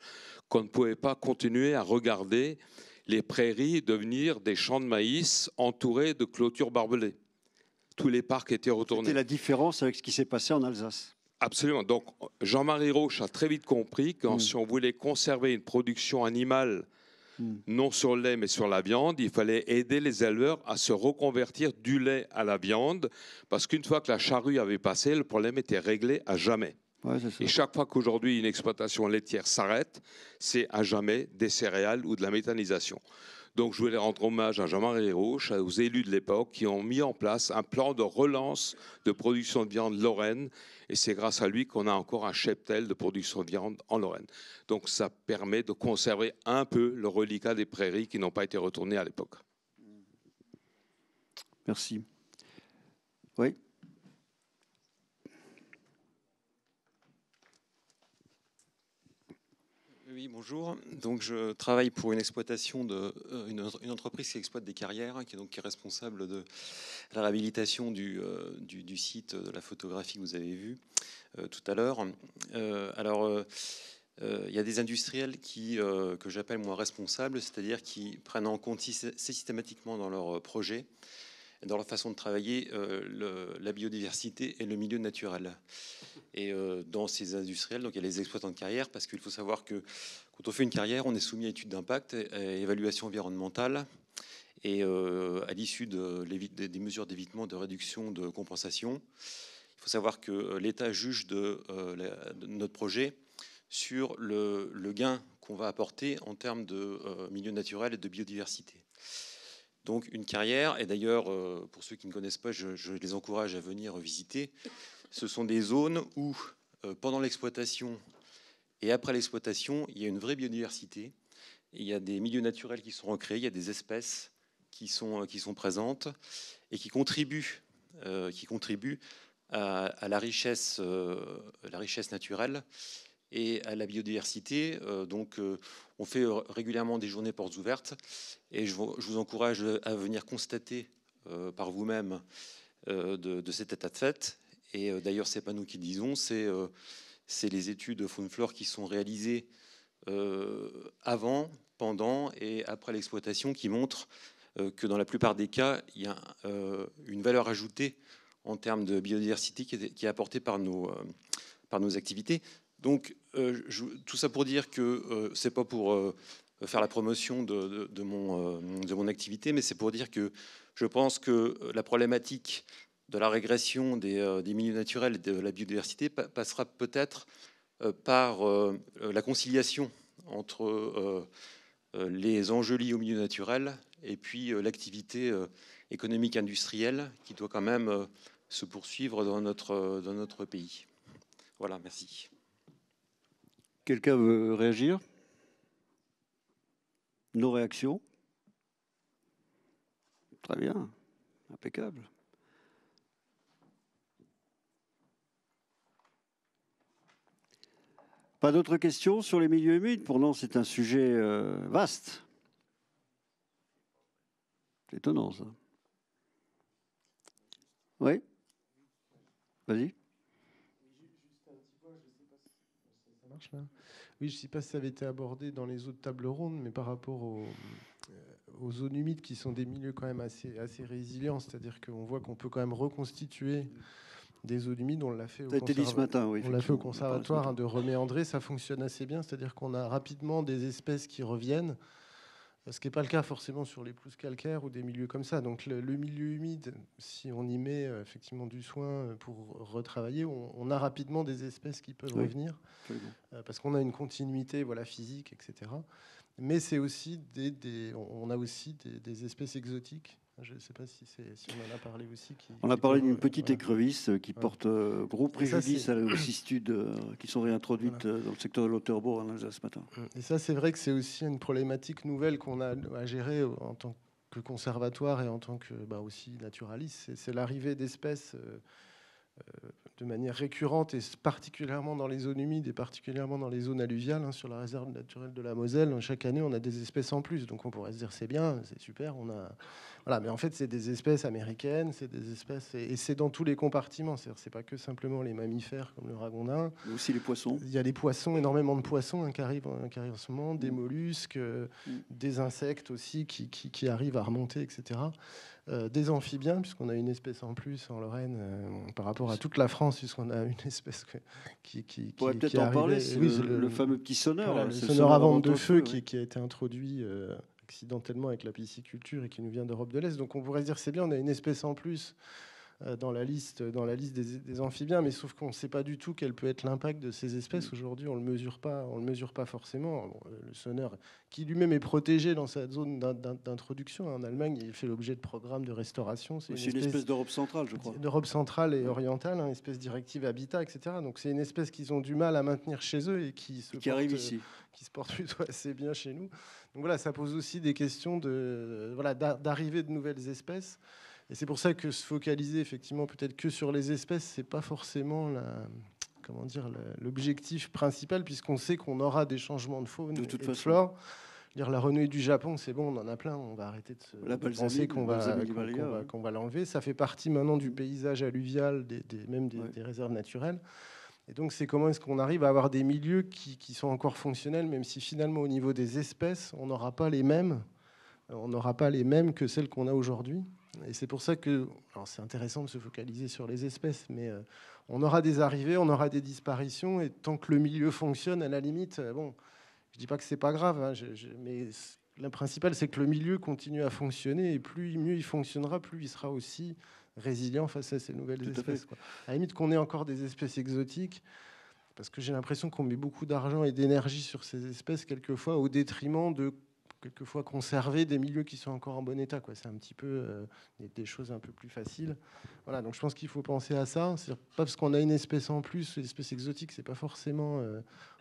qu'on ne pouvait pas continuer à regarder les prairies devenir des champs de maïs entourés de clôtures barbelées. Tous les parcs étaient retournés. C'était la différence avec ce qui s'est passé en Alsace. Absolument. Donc Jean-Marie Roche a très vite compris que si on voulait conserver une production animale, non sur le lait mais sur la viande, il fallait aider les éleveurs à se reconvertir du lait à la viande, parce qu'une fois que la charrue avait passé, le problème était réglé à jamais. Ouais, et chaque fois qu'aujourd'hui une exploitation laitière s'arrête, c'est à jamais des céréales ou de la méthanisation. Donc je voulais rendre hommage à Jean-Marie Roche, aux élus de l'époque qui ont mis en place un plan de relance de production de viande lorraine, et c'est grâce à lui qu'on a encore un cheptel de production de viande en Lorraine. Donc ça permet de conserver un peu le reliquat des prairies qui n'ont pas été retournées à l'époque. Merci. Oui. Oui, bonjour. Donc, je travaille pour une exploitation une entreprise qui exploite des carrières, qui est responsable de la réhabilitation du site de la photographie que vous avez vu tout à l'heure. il y a des industriels que j'appelle moi responsables, c'est-à-dire qui prennent en compte systématiquement dans leurs projets, dans leur façon de travailler, la biodiversité et le milieu naturel. Et dans ces industriels, donc il y a les exploitants de carrière, parce qu'il faut savoir que quand on fait une carrière, on est soumis à études d'impact, à évaluation environnementale, et à l'issue des mesures d'évitement, de réduction, de compensation. Il faut savoir que l'État juge de notre projet sur le gain qu'on va apporter en termes de milieu naturel et de biodiversité. Donc une carrière, et d'ailleurs pour ceux qui ne connaissent pas, je les encourage à venir visiter, ce sont des zones où pendant l'exploitation et après l'exploitation, il y a une vraie biodiversité, il y a des milieux naturels qui sont recréés, il y a des espèces qui sont présentes et qui contribuent à la richesse naturelle et à la biodiversité. Donc, on fait régulièrement des journées portes ouvertes et je vous encourage à venir constater par vous-même de cet état de fait. Et d'ailleurs, c'est pas nous qui le disons, c'est les études faune-flore qui sont réalisées avant, pendant et après l'exploitation qui montrent que dans la plupart des cas, il y a une valeur ajoutée en termes de biodiversité qui est apportée par nos activités. Donc, tout ça pour dire que c'est pas pour faire la promotion de mon activité, mais c'est pour dire que je pense que la problématique de la régression des milieux naturels et de la biodiversité passera peut-être par la conciliation entre les enjeux liés au milieu naturel et puis l'activité économique industrielle qui doit quand même se poursuivre dans notre pays. Voilà, merci. Quelqu'un veut réagir? Nos réactions? Très bien, impeccable. Pas d'autres questions sur les milieux humides? Pour nous, c'est un sujet vaste. C'est étonnant, ça. Oui? Vas-y. Oui, je ne sais pas si ça avait été abordé dans les autres tables rondes, mais par rapport aux zones humides qui sont des milieux quand même assez résilients, c'est-à-dire qu'on voit qu'on peut quand même reconstituer des zones humides. On l'a fait au conservatoire de Reméandré, ça fonctionne assez bien, c'est-à-dire qu'on a rapidement des espèces qui reviennent, ce qui n'est pas le cas forcément sur les pelouses calcaires ou des milieux comme ça. Donc le milieu humide, si on y met effectivement du soin pour retravailler, on a rapidement des espèces qui peuvent revenir, parce qu'on a une continuité physique, etc. Mais c'est aussi on a aussi des espèces exotiques. Je ne sais pas si on en a parlé aussi. On a parlé d'une petite écrevisse qui porte gros préjudice aux cistudes qui sont réintroduites dans le secteur de l'Auterbourg en Alsace ce matin. Et ça, c'est vrai que c'est aussi une problématique nouvelle qu'on a à gérer en tant que conservatoire et en tant que aussi naturaliste. C'est l'arrivée d'espèces de manière récurrente, et particulièrement dans les zones humides et particulièrement dans les zones alluviales. Sur la réserve naturelle de la Moselle, chaque année, on a des espèces en plus. Donc on pourrait se dire c'est bien, c'est super. Mais en fait, c'est des espèces américaines, c'est des espèces, et c'est dans tous les compartiments. C'est pas que simplement les mammifères comme le ragondin. Mais aussi les poissons. Il y a les poissons, énormément de poissons qui arrivent en ce moment, des mollusques, des insectes aussi qui arrivent à remonter, etc. Des amphibiens, puisqu'on a une espèce en plus en Lorraine par rapport à toute la France, puisqu'on a une espèce qui on pourrait peut-être en parler, c'est le fameux petit sonneur. Voilà, le sonneur à vente de feu qui a été introduit accidentellement avec la pisciculture et qui nous vient d'Europe de l'Est. Donc on pourrait se dire c'est bien, on a une espèce en plus dans la liste des amphibiens, mais sauf qu'on ne sait pas du tout quel peut être l'impact de ces espèces. Aujourd'hui, on le mesure pas forcément. Le sonneur, qui lui-même est protégé dans sa zone d'introduction en Allemagne, il fait l'objet de programmes de restauration. C'est une espèce d'Europe centrale, je crois. D'Europe centrale et orientale, une espèce directive habitat, etc. Donc c'est une espèce qu'ils ont du mal à maintenir chez eux et qui arrive ici, qui se porte plutôt assez bien chez nous. Donc voilà, ça pose aussi des questions d'arrivée de nouvelles espèces. Et c'est pour ça que se focaliser effectivement peut-être que sur les espèces, c'est pas forcément l'objectif principal, puisqu'on sait qu'on aura des changements de faune et de flore. La renouée du Japon, c'est bon, on en a plein, on va arrêter de penser qu'on va l'enlever. Ça fait partie maintenant du paysage alluvial, même des réserves naturelles. Et donc, c'est comment est-ce qu'on arrive à avoir des milieux qui sont encore fonctionnels, même si finalement, au niveau des espèces, on n'aura pas les mêmes. On n'aura pas les mêmes que celles qu'on a aujourd'hui. Et c'est pour ça que, alors c'est intéressant de se focaliser sur les espèces, mais on aura des arrivées, on aura des disparitions, et tant que le milieu fonctionne, à la limite, bon, je dis pas que c'est pas grave, hein, mais le principal, c'est que le milieu continue à fonctionner, et plus mieux il fonctionnera, plus il sera aussi résilient face à ces nouvelles espèces. Quoi. À la limite qu'on ait encore des espèces exotiques, parce que j'ai l'impression qu'on met beaucoup d'argent et d'énergie sur ces espèces, quelquefois, au détriment de quelquefois conserver des milieux qui sont encore en bon état. Quoi. C'est un petit peu des choses un peu plus faciles. Voilà, donc je pense qu'il faut penser à ça. C'est pas parce qu'on a une espèce en plus, une espèce exotique, c'est pas forcément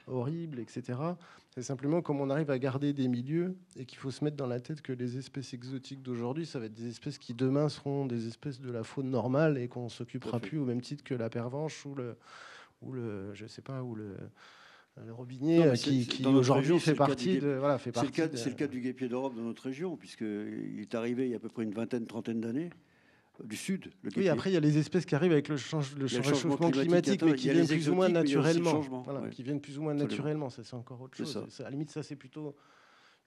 horrible, etc. C'est simplement comme on arrive à garder des milieux et qu'il faut se mettre dans la tête que les espèces exotiques d'aujourd'hui, ça va être des espèces qui demain seront des espèces de la faune normale et qu'on s'occupera plus au même titre que la pervenche ou le je sais pas, ou le robinet qui aujourd'hui fait partie de... Voilà, fait partie c'est le cas du guêpier d'Europe dans notre région, puisqu'il est arrivé il y a à peu près une vingtaine, trentaine d'années du sud. Oui, après, il y a les espèces qui arrivent avec le réchauffement climatique, mais qui viennent plus ou moins naturellement. Voilà, qui viennent plus ou moins naturellement, ça c'est encore autre chose. À la limite, ça c'est plutôt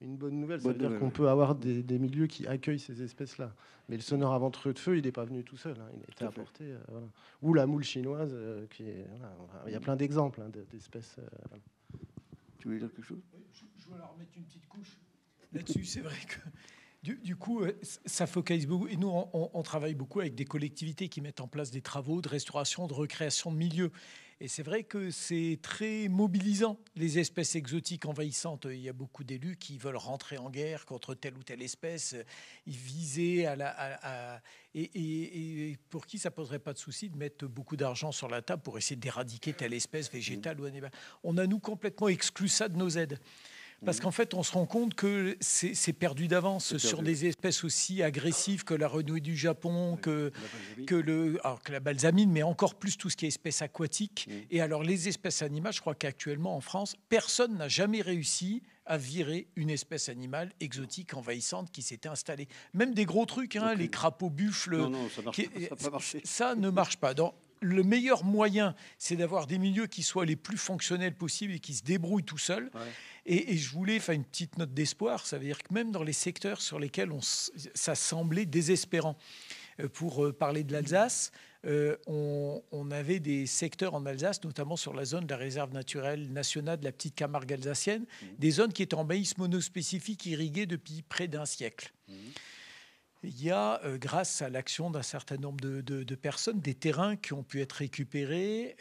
une bonne nouvelle. Ça veut dire qu'on peut avoir des milieux qui accueillent ces espèces-là. Mais le sonore à ventre de feu, il n'est pas venu tout seul. Il a été apporté. Voilà. Ou la moule chinoise, il y a plein d'exemples d'espèces. Tu voulais dire quelque chose? Je voulais leur mettre une petite couche là-dessus. C'est vrai que du coup, ça focalise beaucoup. Et nous, on travaille beaucoup avec des collectivités qui mettent en place des travaux de restauration, de recréation de milieux. Et c'est vrai que c'est très mobilisant, les espèces exotiques envahissantes. Il y a beaucoup d'élus qui veulent rentrer en guerre contre telle ou telle espèce, viser et pour qui ça ne poserait pas de souci de mettre beaucoup d'argent sur la table pour essayer d'éradiquer telle espèce végétale ou animale. On a, nous, complètement exclu ça de nos aides. Parce qu'en fait, on se rend compte que c'est perdu d'avance sur des espèces aussi agressives que la renouée du Japon, que la balsamine, mais encore plus tout ce qui est espèces aquatiques. Et alors, les espèces animales, je crois qu'actuellement en France, personne n'a jamais réussi à virer une espèce animale exotique envahissante qui s'était installée. Même des gros trucs, hein, les crapauds buffles. Non, ça n'a pas marché. Ça ne marche pas. Donc, le meilleur moyen, c'est d'avoir des milieux qui soient les plus fonctionnels possibles et qui se débrouillent tout seuls. Ouais. Et je voulais faire une petite note d'espoir. Ça veut dire que même dans les secteurs sur lesquels ça semblait désespérant, pour parler de l'Alsace, on avait des secteurs en Alsace, notamment sur la zone de la réserve naturelle nationale de la petite Camargue alsacienne, des zones qui étaient en maïs monospécifique irriguées depuis près d'un siècle. Il y a, grâce à l'action d'un certain nombre de personnes, des terrains qui ont pu être récupérés,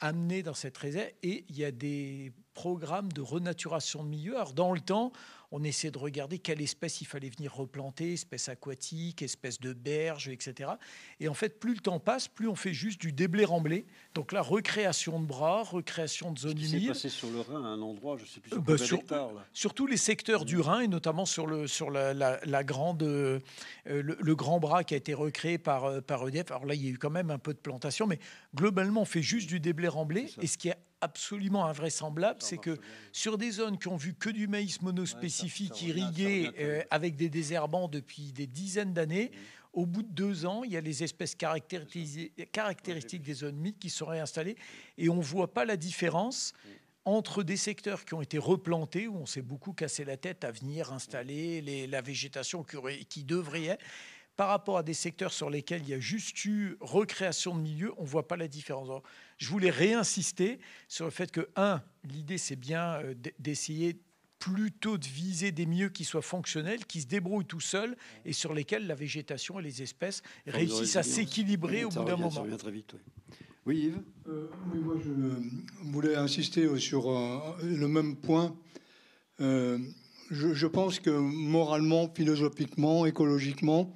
amenés dans cette réserve, et il y a des programmes de renaturation de milieux. Alors, dans le temps, on essaie de regarder quelle espèce il fallait venir replanter, espèces aquatiques, espèces de berges, etc. Et en fait, plus le temps passe, plus on fait juste du déblai-remblai. Donc la recréation de bras, recréation de zones humides. C'est passé sur le Rhin à un endroit, je ne sais plus sur combien d'hectares. Sur tous les secteurs du Rhin, et notamment sur le grand bras qui a été recréé par EDF. Alors là, il y a eu quand même un peu de plantation, mais globalement, on fait juste du déblai-remblai. Et ce qui est absolument invraisemblable, c'est que sur des zones qui ont vu que du maïs monospécifique irrigué avec des désherbants depuis des dizaines d'années, au bout de 2 ans, il y a les espèces caractéristiques des zones humides qui sont réinstallées et on ne voit pas la différence entre des secteurs qui ont été replantés, où on s'est beaucoup cassé la tête à venir installer la végétation qui devrait être, par rapport à des secteurs sur lesquels il y a juste eu recréation de milieu, on ne voit pas la différence. Alors, je voulais réinsister sur le fait que, l'idée c'est bien d'essayer plutôt de viser des milieux qui soient fonctionnels, qui se débrouillent tout seuls et sur lesquels la végétation et les espèces réussissent à s'équilibrer au bout d'un moment. Ça revient très vite, oui. Oui, Yves. Oui, moi je voulais insister sur le même point. Je pense que moralement, philosophiquement, écologiquement,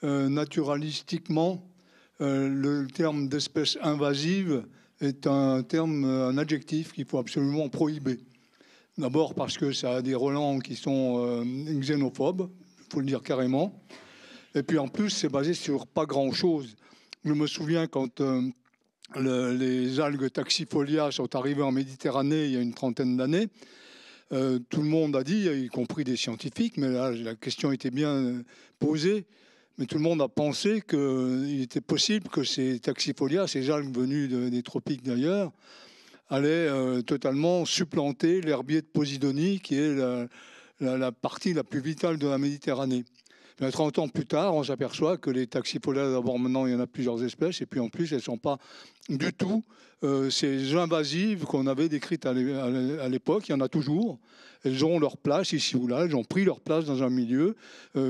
naturalistiquement, le terme d'espèce invasive est un adjectif qu'il faut absolument prohiber. D'abord parce que ça a des relents qui sont xénophobes, il faut le dire carrément. Et puis en plus, c'est basé sur pas grand-chose. Je me souviens quand les algues taxifolia sont arrivées en Méditerranée il y a une trentaine d'années, tout le monde a dit, y compris des scientifiques, mais là la question était bien posée, Mais tout le monde a pensé qu'il était possible que ces taxifolias, ces algues venues des tropiques d'ailleurs, allaient totalement supplanter l'herbier de Posidonie, qui est la partie la plus vitale de la Méditerranée. Mais 30 ans plus tard, on s'aperçoit que les taxifolias, d'abord maintenant il y en a plusieurs espèces, et puis en plus elles ne sont pas du tout ces invasives qu'on avait décrites à l'époque. Il y en a toujours. Elles ont leur place ici ou là, elles ont pris leur place dans un milieu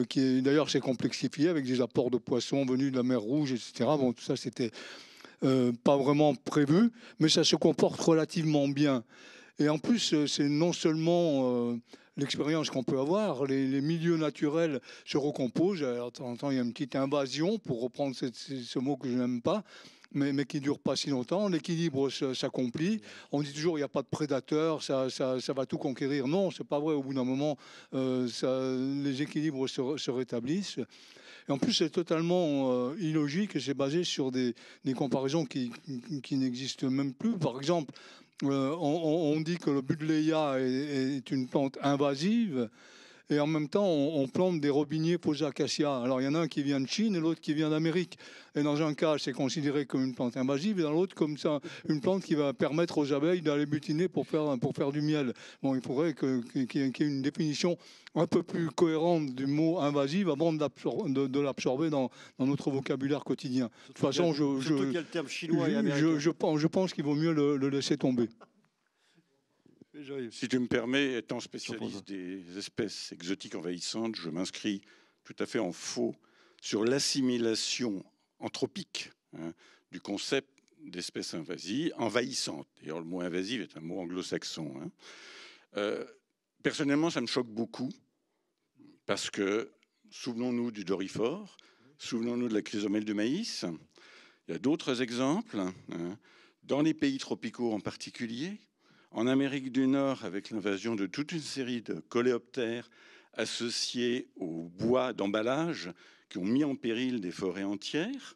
qui d'ailleurs s'est complexifié avec des apports de poissons venus de la mer Rouge, etc. Bon, tout ça c'était pas vraiment prévu, mais ça se comporte relativement bien. Et en plus, c'est non seulement l'expérience qu'on peut avoir, les milieux naturels se recomposent. Alors, de temps en temps, il y a une petite invasion, pour reprendre ce mot que je n'aime pas, mais qui ne dure pas si longtemps. L'équilibre s'accomplit. On dit toujours il n'y a pas de prédateurs, ça va tout conquérir. Non, c'est pas vrai. Au bout d'un moment, les équilibres se rétablissent. Et en plus, c'est totalement illogique et c'est basé sur des comparaisons qui n'existent même plus. Par exemple, on dit que le buddleia est une plante invasive et en même temps, on plante des robiniers Posacacia. Alors, il y en a un qui vient de Chine et l'autre qui vient d'Amérique. Et dans un cas, c'est considéré comme une plante invasive et dans l'autre, comme ça, une plante qui va permettre aux abeilles d'aller butiner pour faire du miel. Bon, il faudrait qu'il y ait une définition un peu plus cohérente du mot invasive avant de l'absorber dans notre vocabulaire quotidien. De toute façon, je pense qu'il vaut mieux le laisser tomber. Si tu me permets, étant spécialiste des espèces exotiques envahissantes, je m'inscris tout à fait en faux sur l'assimilation anthropique du concept d'espèces envahissantes. D'ailleurs, le mot invasive est un mot anglo-saxon. Personnellement, ça me choque beaucoup parce que, souvenons-nous du doryphore, souvenons-nous de la chrysomèle de maïs. Il y a d'autres exemples, dans les pays tropicaux en particulier. En Amérique du Nord, avec l'invasion de toute une série de coléoptères associés aux bois d'emballage qui ont mis en péril des forêts entières.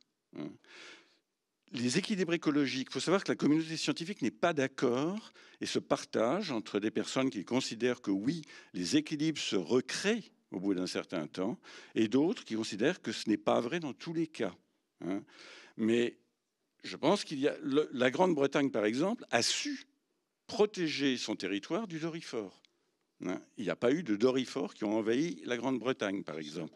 Les équilibres écologiques, il faut savoir que la communauté scientifique n'est pas d'accord et se partage entre des personnes qui considèrent que oui, les équilibres se recréent au bout d'un certain temps, et d'autres qui considèrent que ce n'est pas vrai dans tous les cas. Mais je pense qu'il y a... La Grande-Bretagne, par exemple, a su protéger son territoire du doryphore. Il n'y a pas eu de doryphores qui ont envahi la Grande-Bretagne, par exemple.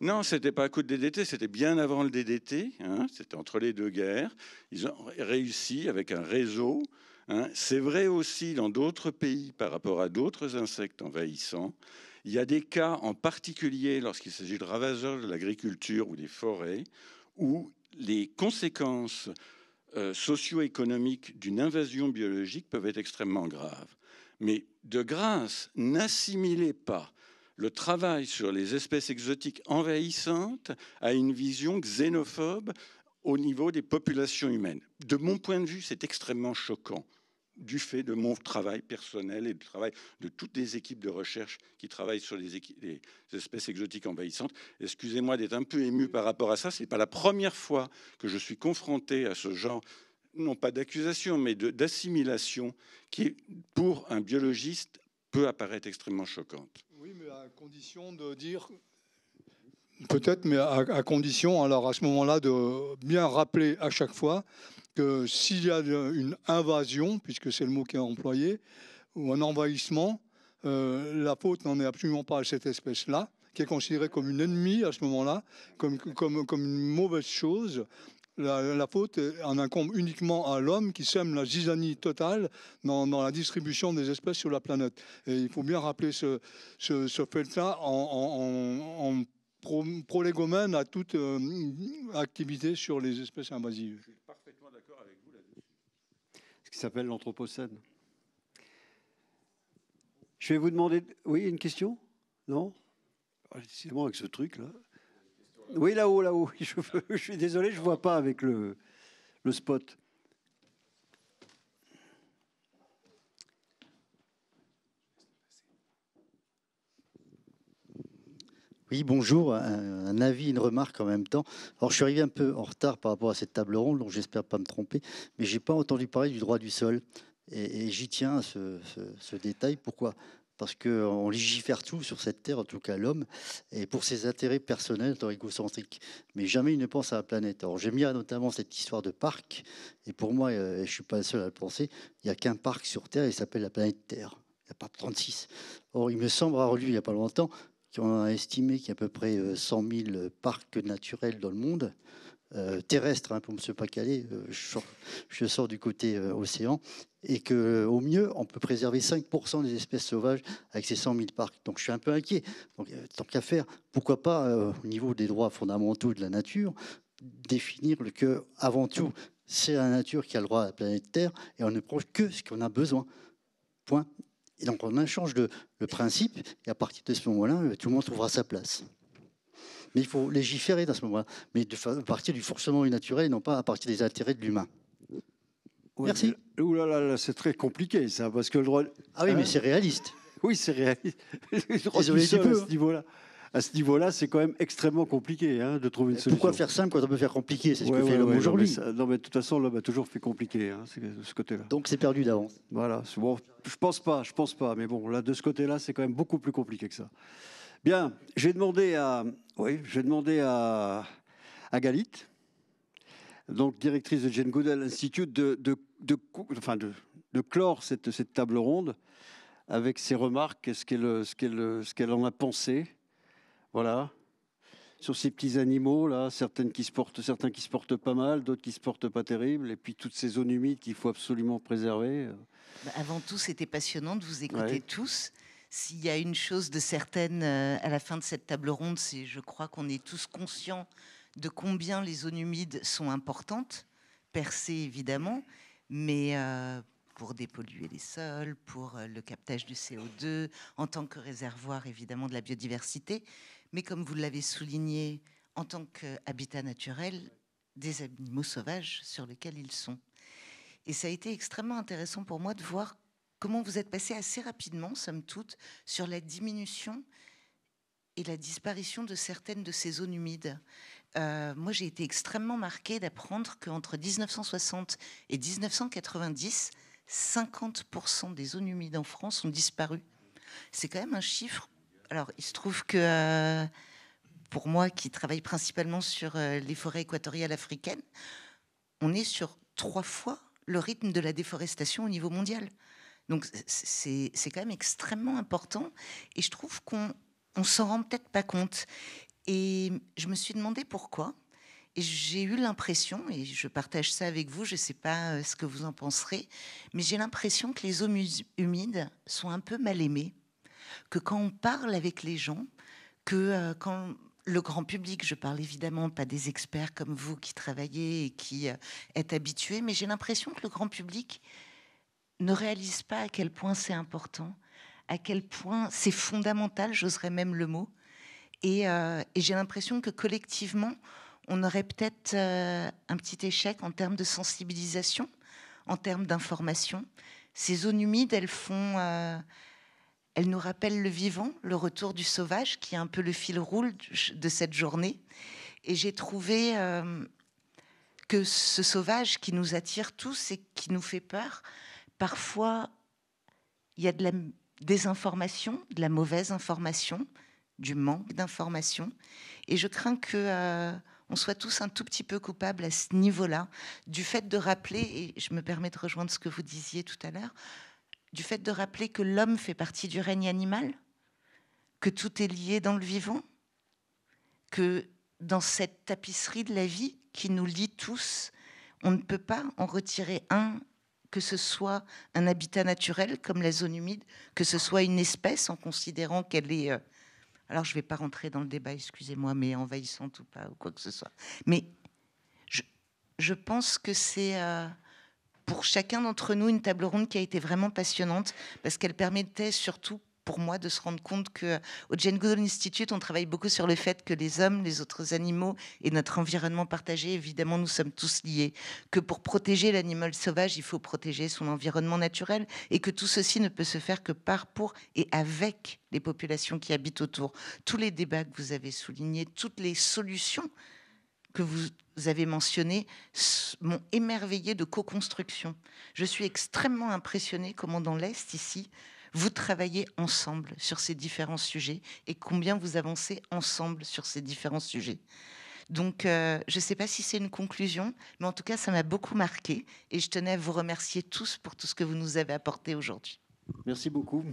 Non, ce n'était pas un coup de DDT, c'était bien avant le DDT, c'était entre les deux guerres. Ils ont réussi avec un réseau. C'est vrai aussi dans d'autres pays par rapport à d'autres insectes envahissants. Il y a des cas en particulier lorsqu'il s'agit de ravageurs de l'agriculture ou des forêts où les conséquences socio-économiques d'une invasion biologique peuvent être extrêmement graves. Mais de grâce, n'assimilez pas le travail sur les espèces exotiques envahissantes à une vision xénophobe au niveau des populations humaines. De mon point de vue, c'est extrêmement choquant, du fait de mon travail personnel et du travail de toutes les équipes de recherche qui travaillent sur les espèces exotiques envahissantes. Excusez-moi d'être un peu ému par rapport à ça. Ce n'est pas la première fois que je suis confronté à ce genre, non pas d'accusation, mais d'assimilation qui, pour un biologiste, peut apparaître extrêmement choquante. Oui, mais à condition de dire... Peut-être, mais à condition, alors à ce moment-là, de bien rappeler à chaque fois que s'il y a une invasion, puisque c'est le mot qui est employé, ou un envahissement, la faute n'en est absolument pas à cette espèce-là, qui est considérée comme une ennemie à ce moment-là, comme une mauvaise chose. La faute en incombe uniquement à l'homme qui sème la zizanie totale dans la distribution des espèces sur la planète. Et il faut bien rappeler ce fait-là en prolégomène à toute activité sur les espèces invasives. Je suis parfaitement d'accord avec vous là-dessus. Ce qui s'appelle l'anthropocène. Je vais vous demander... Oui, une question? Non? Décidément, avec ce truc-là. Oui, là-haut. Je suis désolé, je ne vois pas avec le spot. Oui, bonjour. Un avis, une remarque en même temps. Alors, je suis arrivé un peu en retard par rapport à cette table ronde, donc j'espère pas me tromper, mais je n'ai pas entendu parler du droit du sol. Et j'y tiens à ce détail. Pourquoi? parce qu'on légifère tout sur cette terre, en tout cas l'homme, et pour ses intérêts personnels, égocentriques. Mais jamais il ne pense à la planète. Alors j'aime bien notamment cette histoire de parc, et pour moi, je ne suis pas le seul à le penser, il n'y a qu'un parc sur Terre, il s'appelle la planète Terre. Il n'y a pas 36. Or, il me semble avoir lu il n'y a pas longtemps qu'on a estimé qu'il y a à peu près 100 000 parcs naturels dans le monde, terrestres, hein, pour ne pas caler, je sors du côté océan, et qu'au mieux, on peut préserver 5% des espèces sauvages avec ces 100 000 parcs. Donc je suis un peu inquiet. Donc, tant qu'à faire, pourquoi pas, au niveau des droits fondamentaux de la nature, définir que, avant tout, c'est la nature qui a le droit à la planète Terre, et on ne prend que ce qu'on a besoin. Point. Et donc on change le principe, et à partir de ce moment-là, tout le monde trouvera sa place. Mais il faut légiférer dans ce moment-là, mais à partir du fonctionnement naturel, non pas à partir des intérêts de l'humain. Ouais, merci. Ouh là là, c'est très compliqué ça, parce que le droit. Ah oui, mais c'est réaliste. Oui, c'est réaliste. Le droit Désolé, du sol, tu peux, à ce niveau-là, c'est quand même extrêmement compliqué de trouver une solution. Pourquoi faire simple quand on peut faire compliqué? C'est ce que fait l'homme aujourd'hui. Non, mais de toute façon, l'homme a toujours fait compliqué, de ce côté-là. Donc c'est perdu d'avance. Voilà. Bon, je pense pas. Mais bon, là, de ce côté-là, c'est quand même beaucoup plus compliqué que ça. Bien, je vais demander à Galit, donc directrice de Jane Goodall Institute, de clore cette table ronde avec ses remarques, ce qu'elle en a pensé, voilà, sur ces petits animaux là, certains qui se portent pas mal, d'autres qui se portent pas terrible, et puis toutes ces zones humides qu'il faut absolument préserver. Avant tout, c'était passionnant de vous écouter tous. S'il y a une chose de certaine à la fin de cette table ronde, c'est, je crois qu'on est tous conscients de combien les zones humides sont importantes, percées évidemment, mais pour dépolluer les sols, pour le captage du CO2, en tant que réservoir évidemment de la biodiversité, mais comme vous l'avez souligné, en tant qu'habitat naturel des animaux sauvages sur lesquels ils sont. Et ça a été extrêmement intéressant pour moi de voir comment vous êtes passé assez rapidement, somme toute, sur la diminution et la disparition de certaines de ces zones humides. Moi, j'ai été extrêmement marquée d'apprendre qu'entre 1960 et 1990, 50% des zones humides en France ont disparu. C'est quand même un chiffre. Alors, il se trouve que pour moi, qui travaille principalement sur les forêts équatoriales africaines, on est sur 3 fois le rythme de la déforestation au niveau mondial. Donc c'est quand même extrêmement important, et je trouve qu'on s'en rend peut-être pas compte. Et je me suis demandé pourquoi, et j'ai eu l'impression, et je partage ça avec vous, je ne sais pas ce que vous en penserez, mais j'ai l'impression que les zones humides sont un peu mal aimées, que quand on parle avec les gens, que quand le grand public, je parle évidemment pas des experts comme vous qui travaillez et qui êtes habitués, mais j'ai l'impression que le grand public ne réalise pas à quel point c'est important, à quel point c'est fondamental, j'oserais même le mot. Et j'ai l'impression que collectivement, on aurait peut-être un petit échec en termes de sensibilisation, en termes d'information. Ces zones humides, elles nous rappellent le vivant, le retour du sauvage, qui est un peu le fil rouge de cette journée. Et j'ai trouvé que ce sauvage qui nous attire tous et qui nous fait peur, parfois, il y a de la désinformation, de la mauvaise information, du manque d'information. Et je crains qu'on soit tous un tout petit peu coupables à ce niveau-là, du fait de rappeler, et je me permets de rejoindre ce que vous disiez tout à l'heure, du fait de rappeler que l'homme fait partie du règne animal, que tout est lié dans le vivant, que dans cette tapisserie de la vie qui nous lie tous, on ne peut pas en retirer un, que ce soit un habitat naturel comme la zone humide, que ce soit une espèce en considérant qu'elle est... alors je ne vais pas rentrer dans le débat, excusez-moi, mais envahissante ou pas, ou quoi que ce soit. Mais je pense que c'est pour chacun d'entre nous une table ronde qui a été vraiment passionnante, parce qu'elle permettait surtout pour moi de se rendre compte qu'au Jane Goodall Institute, on travaille beaucoup sur le fait que les hommes, les autres animaux et notre environnement partagé, évidemment, nous sommes tous liés. Que pour protéger l'animal sauvage, il faut protéger son environnement naturel, et que tout ceci ne peut se faire que par, pour et avec les populations qui habitent autour. Tous les débats que vous avez soulignés, toutes les solutions que vous avez mentionnées m'ont émerveillé de co-construction. Je suis extrêmement impressionnée comment dans l'Est, ici, vous travaillez ensemble sur ces différents sujets et combien vous avancez ensemble sur ces différents sujets. Donc, je ne sais pas si c'est une conclusion, mais en tout cas, ça m'a beaucoup marqué et je tenais à vous remercier tous pour tout ce que vous nous avez apporté aujourd'hui. Merci beaucoup.